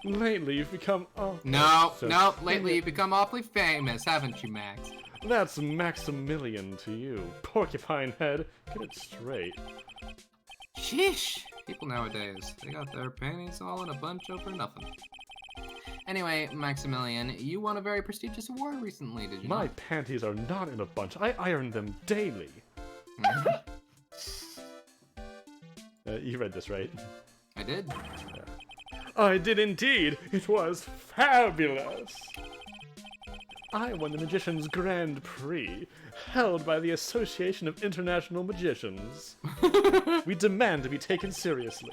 S1: lately you've become...
S3: No, lately you've become awfully famous, haven't you, Max?
S1: That's Maximilian to you. Porcupine head. Get it straight.
S3: Sheesh! People nowadays, they got their panties all in a bunch over nothing. Anyway, Maximilian, you won a very prestigious award recently, did you
S1: My
S3: not?
S1: panties are not in a bunch. I iron them daily. You read this, right?
S3: I did.
S1: I did indeed. It was fabulous. I won the Magician's Grand Prix, held by the Association of International Magicians. We demand to be taken seriously.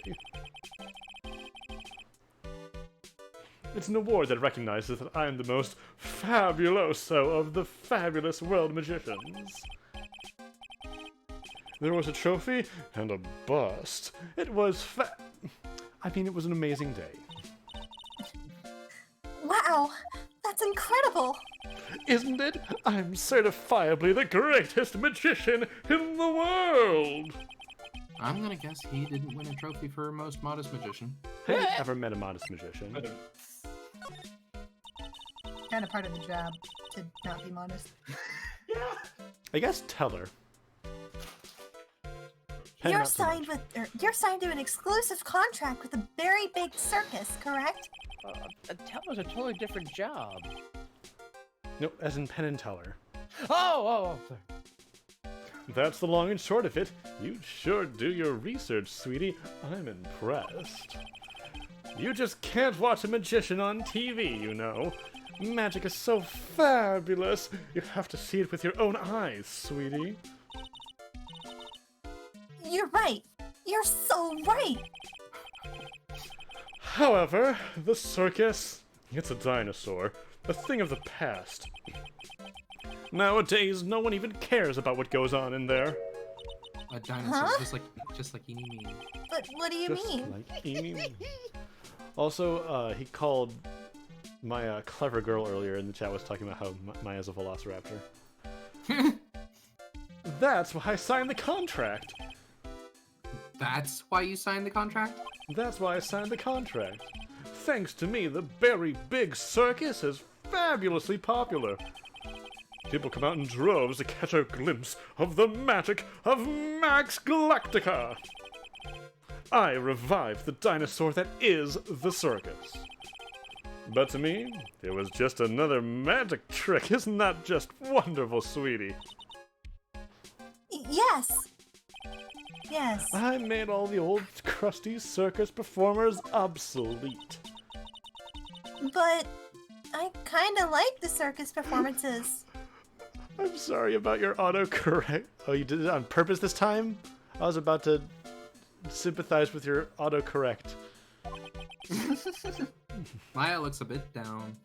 S1: It's an award that recognizes that I am the most fabuloso of the fabulous world magicians. There was a trophy and a bust. It was it was an amazing day.
S4: Wow, that's incredible.
S1: Isn't it? I'm certifiably the greatest magician in the world!
S3: I'm gonna guess he didn't win a trophy for most modest magician.
S1: Have you ever met a modest magician?
S4: Kind of part of the job to not be modest.
S1: I guess Teller.
S4: You're signed to an exclusive contract with a very big circus, correct?
S8: Teller's a totally different job.
S1: Nope, as in Penn and Teller.
S8: Oh, sorry.
S1: That's the long and short of it. You sure do your research, sweetie. I'm impressed. You just can't watch a magician on TV, you know. Magic is so fabulous. You have to see it with your own eyes, sweetie.
S4: You're right. You're so right.
S1: However, the circus, it's a dinosaur, a thing of the past. Nowadays, no one even cares about what goes on in there.
S3: A dinosaur, just like Eeny Meeny.
S4: But what do you
S1: Just
S4: mean?
S1: like Eeny Meeny. Also, he called my clever girl earlier in the chat was talking about how Maya's a velociraptor. That's why I signed the contract.
S3: That's why you signed the contract?
S1: That's why I signed the contract. Thanks to me, the very big circus is fabulously popular. People come out in droves to catch a glimpse of the magic of Max Galactica. I revived the dinosaur that is the circus. But to me, it was just another magic trick. Isn't that just wonderful, sweetie?
S4: Yes. Yes.
S1: I made all the old crusty circus performers obsolete.
S4: But I kinda like the circus performances.
S1: I'm sorry about your autocorrect. Oh, you did it on purpose this time? I was about to sympathize with your autocorrect.
S3: Maya looks a bit down.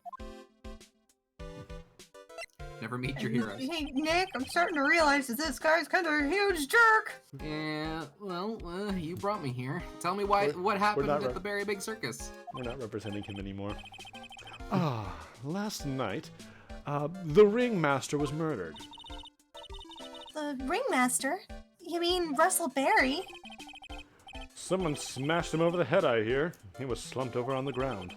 S3: Never meet your heroes.
S9: Hey, Nick, I'm starting to realize that this guy's kind of a huge jerk.
S3: Yeah, well, you brought me here. Tell me what happened
S1: not
S3: at the Very Big Circus.
S1: We're not representing him anymore. Last night, the ringmaster was murdered.
S4: The ringmaster? You mean Russell Berry?
S1: Someone smashed him over the head, I hear. He was slumped over on the ground.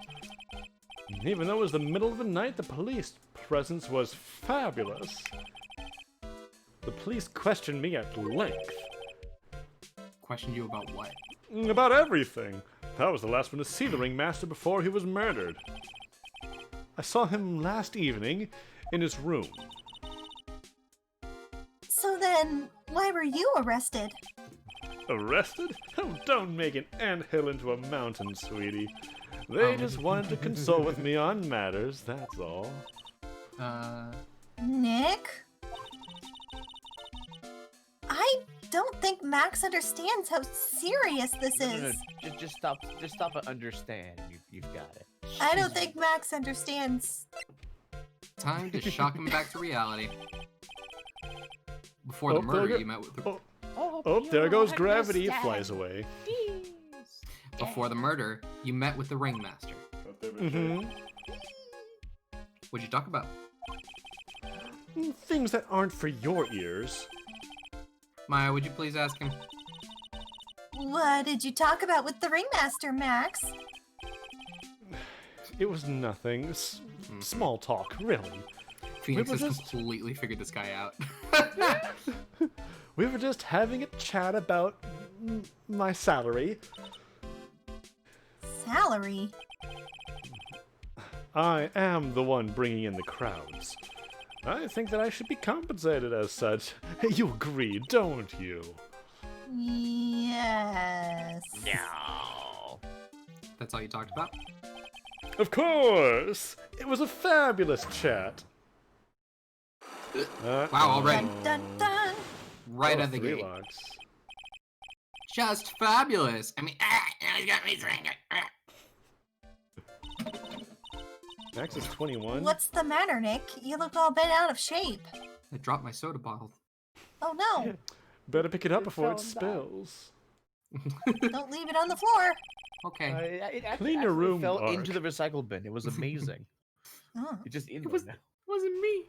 S1: Even though it was the middle of the night, the police presence was fabulous. The police questioned me at length.
S3: Questioned you about what?
S1: About everything. I was the last one to see the ringmaster before he was murdered. I saw him last evening in his room.
S4: So then, why were you arrested?
S1: Arrested? Oh, don't make an anthill into a mountain, sweetie. They just wanted to console with me on matters, that's all.
S4: Nick? I don't think Max understands how serious this is.
S8: Just stop and understand. You've got it.
S4: I don't think Max understands.
S3: Time to shock him back to reality. Before the murder, you met with the...
S1: Oh, there goes gravity. It flies away.
S3: Before the murder, you met with the ringmaster.
S1: Mm-hmm.
S3: What'd you talk about?
S1: Things that aren't for your ears.
S3: Maya, would you please ask him?
S4: What did you talk about with the ringmaster, Max?
S1: It was nothing. Small talk, really.
S3: Phoenix has completely figured this guy out.
S1: We were just having a chat about my salary.
S4: Salary?
S1: I am the one bringing in the crowds. I think that I should be compensated as such. You agree, don't you?
S4: Yes.
S8: No.
S3: That's all you talked about?
S1: Of course! It was a fabulous chat.
S3: Wow, already.
S4: Dun, dun, dun.
S3: Right at the
S1: 3
S3: gate.
S1: locks.
S3: Just fabulous. I mean, he's got me drinking.
S1: Max is 21.
S4: What's the matter, Nick? You look all bent out of shape.
S3: I dropped my soda bottle.
S4: Oh no.
S1: Better pick it up before it
S8: fell down.
S1: spills.
S4: Don't leave it on the floor.
S3: Okay.
S8: It
S1: Clean your room,
S8: fell
S1: Ark.
S8: into the recycle bin. It was amazing.
S4: Oh.
S8: It just in
S3: It was-
S8: there now.
S3: Wasn't me.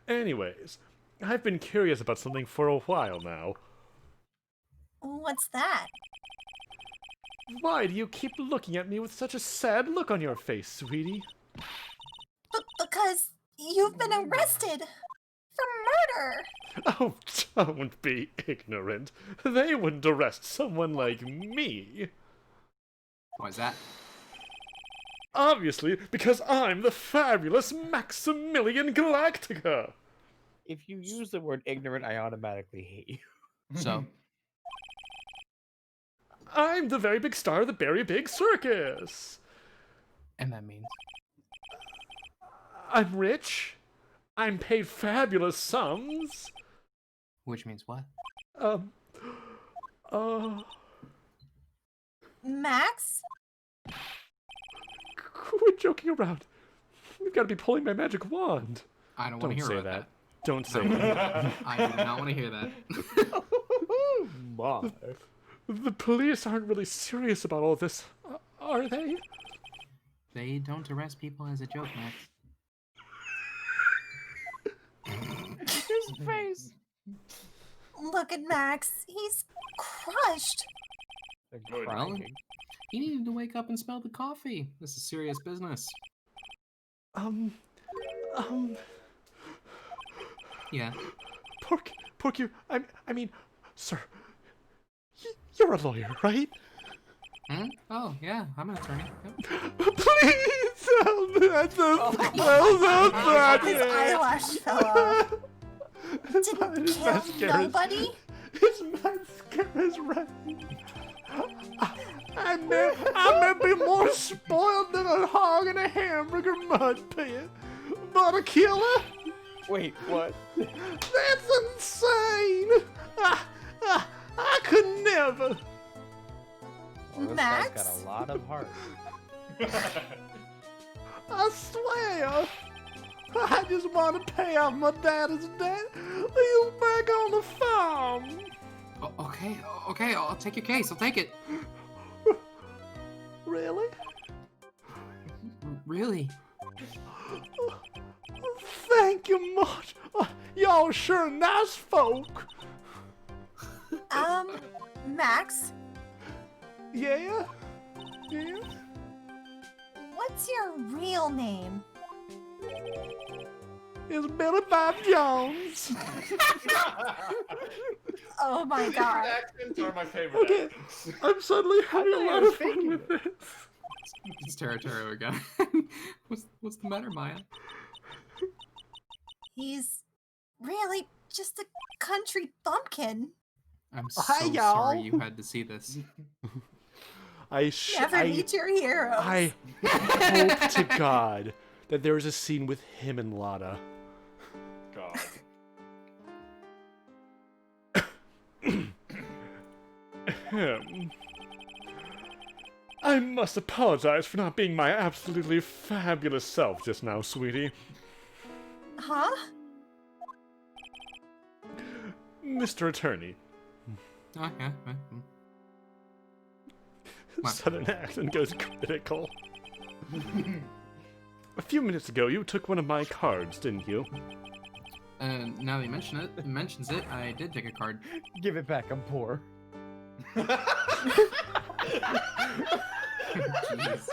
S1: Anyways, I've been curious about something for a while now.
S4: What's that?
S1: Why do you keep looking at me with such a sad look on your face, sweetie?
S4: Because you've been arrested for murder.
S1: Oh, don't be ignorant. They wouldn't arrest someone like me.
S3: Why's that?
S1: Obviously, because I'm the fabulous Maximilian Galactica.
S8: If you use the word ignorant, I automatically hate you.
S3: So,
S1: I'm the very big star of the Very Big Circus.
S3: and that means?
S1: I'm rich. I'm paid fabulous sums.
S3: Which means what?
S4: Max?
S1: Quit joking around. We've got to be pulling my magic wand.
S3: I don't want to
S1: Don't
S3: hear
S1: say
S3: about
S1: that.
S3: that.
S1: Don't say that.
S3: I do not want to hear that.
S8: My.
S1: The police aren't really serious about all this, are they?
S3: They don't arrest people as a joke, Max.
S8: His face.
S4: Look at Max. He's crushed.
S8: They're
S2: Good.
S8: crying.
S3: He needed to wake up and smell the coffee. This is serious business. Yeah.
S1: Porky, I mean, sir, you're a lawyer, right?
S3: Hmm? Oh, yeah, I'm an attorney. Yep.
S1: Please help me. That's so
S4: His eyelash fell off. Didn't kill nobody?
S1: His mascara's red. I may be more spoiled than a hog in a hamburger mud pit, but a killer?
S8: Wait, what?
S1: That's insane! I could never.
S10: Well, this
S4: Max?
S10: guy's got a lot of heart.
S1: I swear. I just want to pay off my dad's debt. He's back on the farm.
S3: Okay, I'll take your case. I'll take it.
S1: Really?
S3: Really?
S1: Thank you much. Y'all sure nice folk.
S4: Max,
S1: Yeah? Yeah?
S4: what's your real name?
S1: It's Billy Bob Jones.
S4: Oh my god.
S2: Accents are my favorite
S1: Okay.
S2: accents.
S1: I'm suddenly having a lot of fun with this.
S3: It's territorial again. What's the matter, Maya?
S4: He's really just a country bumpkin.
S3: I'm so
S1: Hi,
S3: sorry
S1: y'all.
S3: you had to see this.
S4: Never meet your heroes.
S1: I hope to God that there is a scene with him and Lada.
S2: God.
S1: I must apologize for not being my absolutely fabulous self just now, sweetie.
S4: Huh?
S1: Mr. Attorney.
S3: Oh, yeah. What?
S1: Southern accent goes critical. A few minutes ago, you took one of my cards, didn't you?
S3: Now that you mentions it, I did take a card.
S10: Give it back, I'm poor.
S3: Jeez.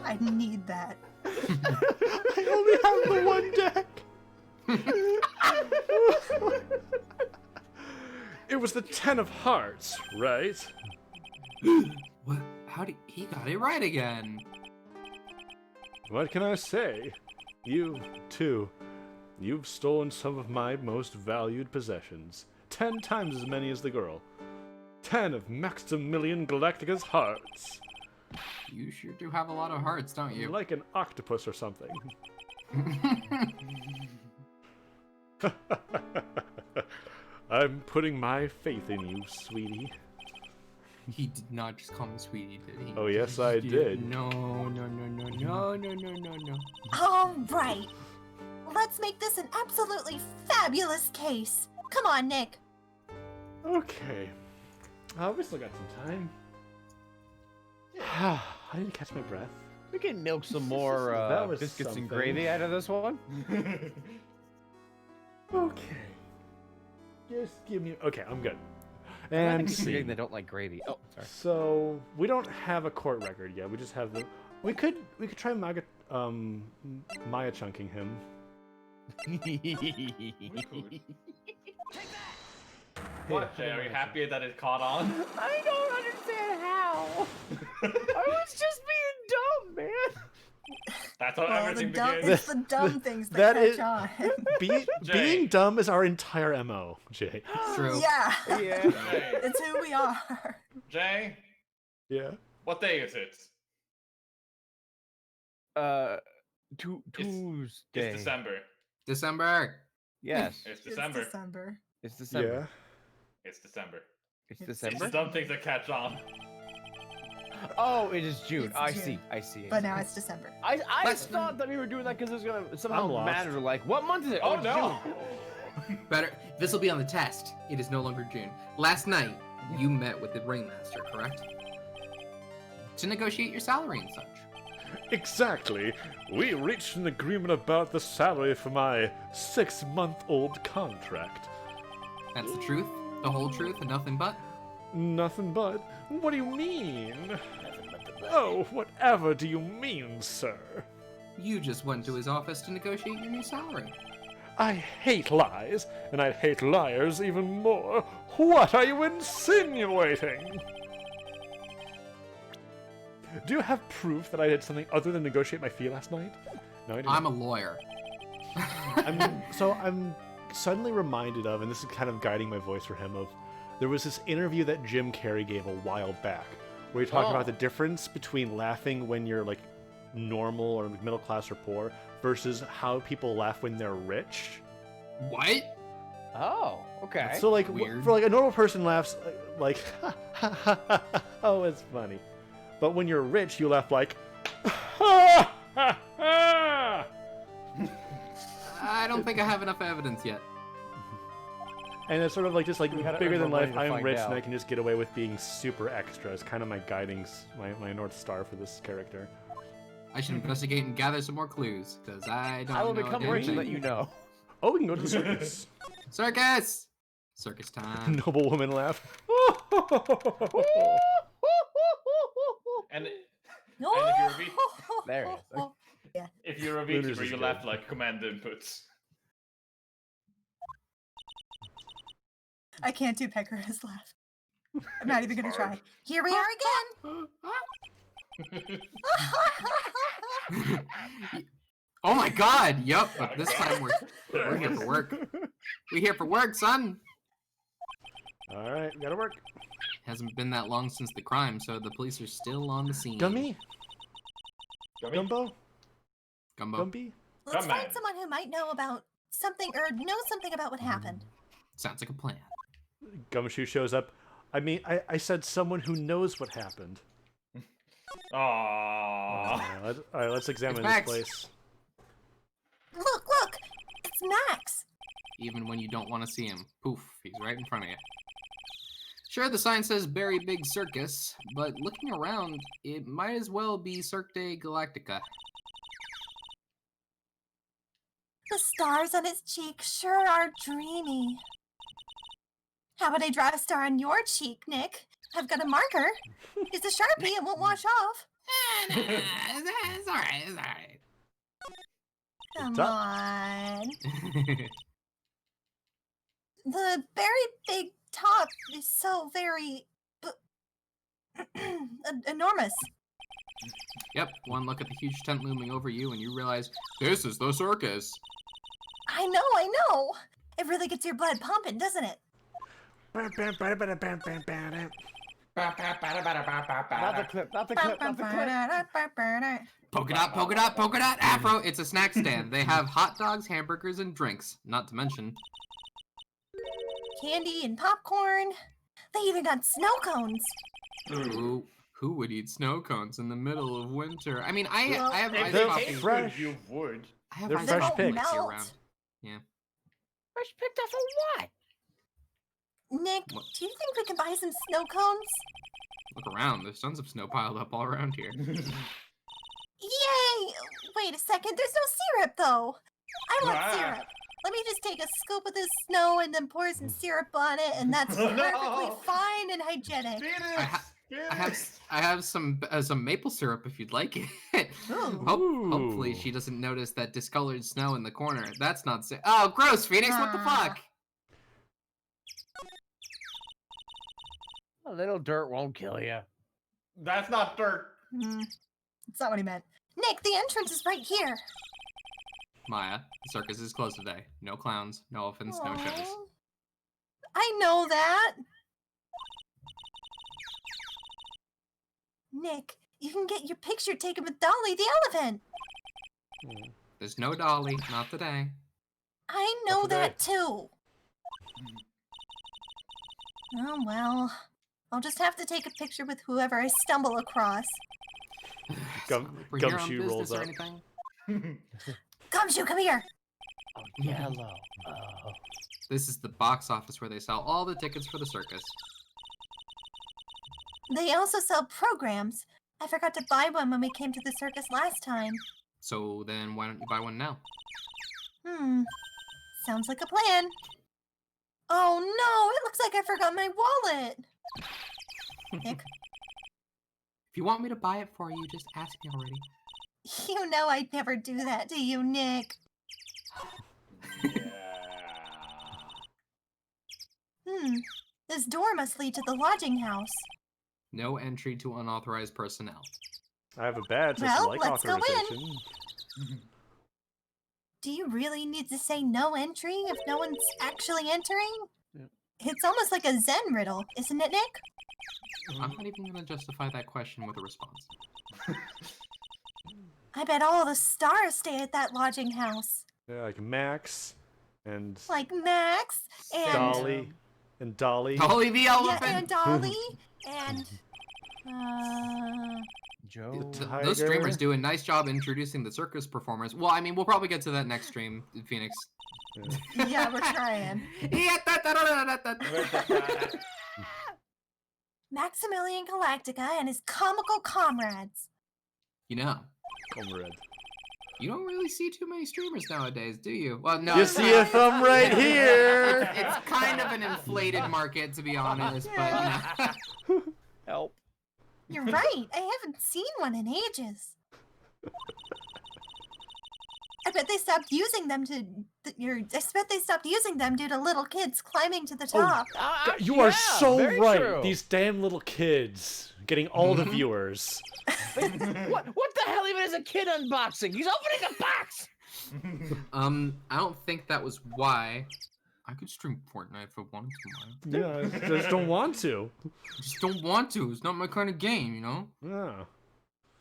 S4: I need that.
S1: I only have the one deck. It was the 10 of hearts, right?
S3: What? He got it right again?
S1: What can I say? You, too. You've stolen some of my most valued possessions. 10 times as many as the girl. 10 of Maximilian Galactica's hearts.
S3: You sure do have a lot of hearts, don't you?
S1: Like an octopus or something. I'm putting my faith in you, sweetie.
S3: He did not just call me sweetie, did he?
S1: Oh, yes, I did.
S3: No.
S4: All right. Let's make this an absolutely fabulous case. Come on, Nick.
S1: Okay. We still got some time. I didn't catch my breath.
S10: We can milk some more
S1: That was
S10: biscuits
S1: something.
S10: and gravy out of this one.
S1: Okay. Just give me... Okay, I'm good.
S10: I
S1: And
S10: think
S1: see.
S10: they don't like gravy. Oh, sorry.
S1: So, we don't have a court record yet. We just have the... We could try Maya chunking him.
S2: What, Jay? Are you happy that it caught on?
S8: I don't understand how. I was just being dumb, man.
S2: That's how
S4: Well,
S2: everything
S4: dumb,
S2: begins.
S4: it's the dumb things that,
S1: That
S4: catch
S1: is-
S4: on.
S2: Jay.
S1: Being dumb is our entire MO, Jay.
S3: True.
S4: Yeah,
S10: Yeah.
S2: Jay,
S4: it's who we are.
S2: Jay,
S1: Yeah.
S2: what day is it?
S10: Tuesday.
S2: It's December.
S3: December.
S10: Yes,
S2: It's
S4: It's
S2: December.
S4: December.
S10: it's December.
S2: It's December.
S10: It's
S4: It's
S2: It's
S10: December.
S2: the dumb things that catch on.
S10: Oh, it is June.
S4: It's
S10: I
S4: June.
S10: see. I see.
S4: But now it's December.
S10: I
S3: Let's-
S10: thought that we were doing that because it was gonna
S1: I'm
S10: somehow
S1: lost.
S10: matter. Like, what month is it?
S2: Oh
S10: it's
S2: no!
S10: June.
S3: Better. This will be on the test. It is no longer June. Last night, you met with the ringmaster, correct? To negotiate your salary and such.
S1: Exactly. We reached an agreement about the salary for my 6-month-old contract.
S3: That's the truth, the whole truth, and nothing but.
S1: Nothing but. What do you mean? Oh, whatever do you mean, sir?
S3: You just went to his office to negotiate your new salary.
S1: I hate lies, and I'd hate liars even more. What are you insinuating? Do you have proof that I did something other than negotiate my fee last night? No, I didn't.
S3: I'm a lawyer.
S1: I'm suddenly reminded of, and this is kind of guiding my voice for him, of there was this interview that Jim Carrey gave a while back, where he talked about the difference between laughing when you're like normal or middle class or poor versus how people laugh when they're rich.
S3: What?
S10: Oh, okay.
S1: So like
S3: Weird.
S1: for like a normal person laughs like oh, it's funny, but when you're rich you laugh like
S3: I don't think I have enough evidence yet.
S1: and it's sort of like just like
S10: gotta
S1: bigger
S10: earn
S1: than
S10: more
S1: life.
S10: money to
S1: I'm
S10: find
S1: rich and
S10: out.
S1: I can just get away with being super extra. It's kind of my my North Star for this character.
S3: I should investigate and gather some more clues, because I don't know.
S10: I will
S3: a
S10: become
S3: damn
S10: rich and
S3: thing.
S10: let you know.
S1: Oh, we can go to the circus.
S3: Circus! Circus time.
S1: Noble woman laugh.
S2: And
S9: No.
S2: if you're a
S10: There it is.
S2: if you're a
S1: Lunars
S2: VTuber,
S1: is
S2: you
S1: good.
S2: laugh like command inputs.
S9: I can't do Pekara's laugh. I'm not even gonna try. Here we are again.
S3: Oh my god, yup, but
S2: Oh
S3: this
S2: God.
S3: time we're here for work. We here for work, son!
S1: All right, we gotta work.
S3: Hasn't been that long since the crime, so the police are still on the scene.
S1: Gummy,
S2: Gummy?
S1: Gumbo,
S3: Gumbo.
S1: Gumby.
S9: Let's
S2: Come
S9: find
S2: on.
S9: someone who might know about something or know something about what happened.
S3: Sounds like a plan.
S1: Gumshoe shows up. I mean, I said someone who knows what happened.
S2: Aww.
S1: All right, let's examine
S3: It's
S1: this
S3: Max.
S1: place.
S9: Look! It's Max!
S3: Even when you don't want to see him. Poof, he's right in front of you. Sure, the sign says Berry Big Circus, but looking around, it might as well be Cirque de Galactica.
S9: The stars on his cheek sure are dreamy. How about I draw a star on your cheek, Nick? I've got a marker. It's a Sharpie, it won't wash off.
S3: It's alright, it's alright.
S9: Come
S1: up.
S9: on. The very big top is so very enormous.
S3: Yep, one look at the huge tent looming over you and you realize, this is the circus.
S9: I know. It really gets your blood pumping, doesn't it?
S10: Not the clip, not the clip, not the clip.
S3: Polka dot, afro. It's a snack stand. They have hot dogs, hamburgers, and drinks. Not to mention,
S9: Candy and popcorn. They even got snow cones.
S3: who would eat snow cones in the middle of winter? I mean, I
S9: Well,
S3: have
S2: If
S3: ice
S1: they're
S2: they
S3: coffee.
S2: taste
S1: fresh.
S2: good, you would.
S3: I have
S1: they're
S3: ice
S1: fresh
S3: coffee
S1: picked.
S3: mix
S9: Melt.
S3: year-round. Yeah.
S7: Fresh picked off of what?
S9: Nick,
S3: What?
S9: do you think we can buy some snow cones?
S3: Look around. There's tons of snow piled up all around here.
S9: Yay! Wait a second, there's no syrup though. I want
S2: Ah.
S9: syrup. Let me just take a scoop of this snow and then pour some syrup on it, and that's
S2: No.
S9: perfectly fine and hygienic.
S3: I have some maple syrup if you'd like it.
S9: Ooh.
S3: Hopefully she doesn't notice that discolored snow in the corner. That's not oh, gross, Phoenix! What the
S9: Ah.
S3: fuck?
S10: A little dirt won't kill you.
S2: That's not dirt.
S9: That's not what he meant. Nick, the entrance is right here.
S3: Maya, the circus is closed today. No clowns, no elephants, no shows.
S9: Aw. I know that. Nick, you can get your picture taken with Dolly the elephant.
S3: There's no dolly, not today.
S9: I know
S1: today.
S9: that too. Oh well. I'll just have to take a picture with whoever I stumble across.
S1: Gum-
S3: We're here on
S1: Gumshoe
S3: business
S1: rolls
S3: or
S1: up.
S3: anything?
S9: Gumshoe, come here.
S10: Oh, yellow. Oh.
S3: This is the box office where they sell all the tickets for the circus.
S9: They also sell programs. I forgot to buy one when we came to the circus last time.
S3: So then why don't you buy one now?
S9: Sounds like a plan. Oh no, it looks like I forgot my wallet. Nick,
S3: If you want me to buy it for you, just ask me already.
S9: you know I'd never do that to you, Nick. This door must lead to the lodging house.
S3: No entry to unauthorized personnel.
S1: I have a badge that's
S9: Well,
S1: like
S9: let's go in.
S1: authorization.
S9: do you really need to say no entry if no one's actually entering?
S1: Yeah.
S9: It's almost like a Zen riddle, isn't it, Nick?
S3: I'm not even gonna justify that question with a response.
S9: I bet all the stars stay at that lodging house.
S1: Yeah, like Max and
S9: Like Max and
S1: Dolly and Dolly.
S3: Dolly the
S9: yeah,
S3: elephant.
S9: and Dolly and
S10: Joe.
S3: Those
S1: Tiger.
S3: streamers do a nice job introducing the circus performers. Well, I mean, we'll probably get to that next stream, Phoenix.
S9: yeah, we're trying. Maximilian Galactica and his comical comrades.
S3: You know,
S1: Comrade.
S3: you don't really see too many streamers nowadays, do you? Well, no.
S1: You
S3: it's
S1: see
S3: not.
S1: a thumb right here.
S3: It's kind of an inflated market, to be honest, but you know.
S10: Help.
S9: You're right. I haven't seen one in ages. I bet they stopped using them to. I bet they stopped using them due to little kids climbing to the top.
S1: You are so
S10: very
S1: right.
S10: true.
S1: These damn little kids getting all the viewers.
S7: What the hell even is a kid unboxing? He's opening a box!
S3: I don't think that was why. I could stream Fortnite if I wanted to, Mario.
S1: Yeah, I just don't want to.
S3: I just don't want to. It's not my kind of game, you know?
S1: Yeah.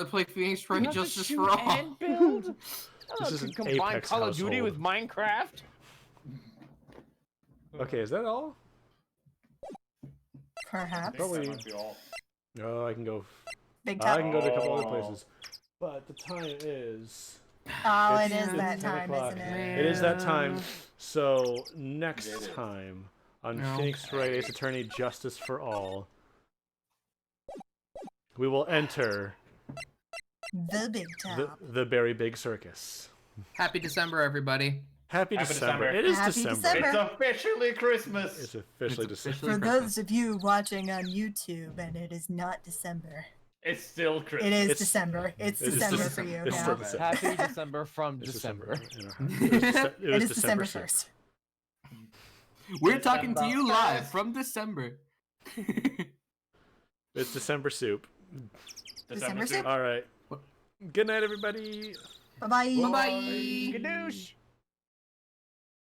S3: I play Phoenix Wright
S7: You have to
S3: Justice
S7: shoot
S3: for All.
S7: and build?
S1: This is an
S7: Combine
S1: Apex
S7: Call of Duty
S1: household.
S7: with Minecraft?
S1: Okay, is that all?
S9: Perhaps.
S1: Probably.
S2: That might be all.
S1: Oh, I can go.
S9: Big
S1: I
S9: top.
S1: can go to a couple other places. But the time is.
S9: Oh, it
S1: It's-
S9: is
S1: it's
S9: that
S1: 10
S9: time,
S1: o'clock.
S9: isn't it?
S1: It is that time. So next
S2: It is.
S1: time on
S3: Okay.
S1: Phoenix Wright Ace Attorney Justice for All, we will enter
S9: The big top.
S1: the Very Big Circus.
S3: Happy December, everybody.
S1: Happy
S2: Happy
S1: December.
S2: December.
S1: It is
S9: Happy
S1: December.
S9: December.
S2: It's officially Christmas.
S1: It's officially
S3: It's
S1: December.
S3: officially
S9: For
S3: Christmas.
S9: those of you watching on YouTube, and it is not December.
S2: It's still Christmas.
S9: It is
S1: It's-
S9: December. It's
S1: it's
S9: December
S3: just-
S9: for you
S1: it's
S9: now.
S1: still December.
S10: Happy December from
S1: It's
S10: December.
S1: You know,
S9: It is December
S1: soup.
S9: 1st.
S3: We're talking to you
S2: December.
S3: live from December.
S1: It's December soup.
S9: December soup.
S1: All right. Good night, everybody.
S9: Bye-bye.
S3: Bye-bye.
S7: Gadoosh!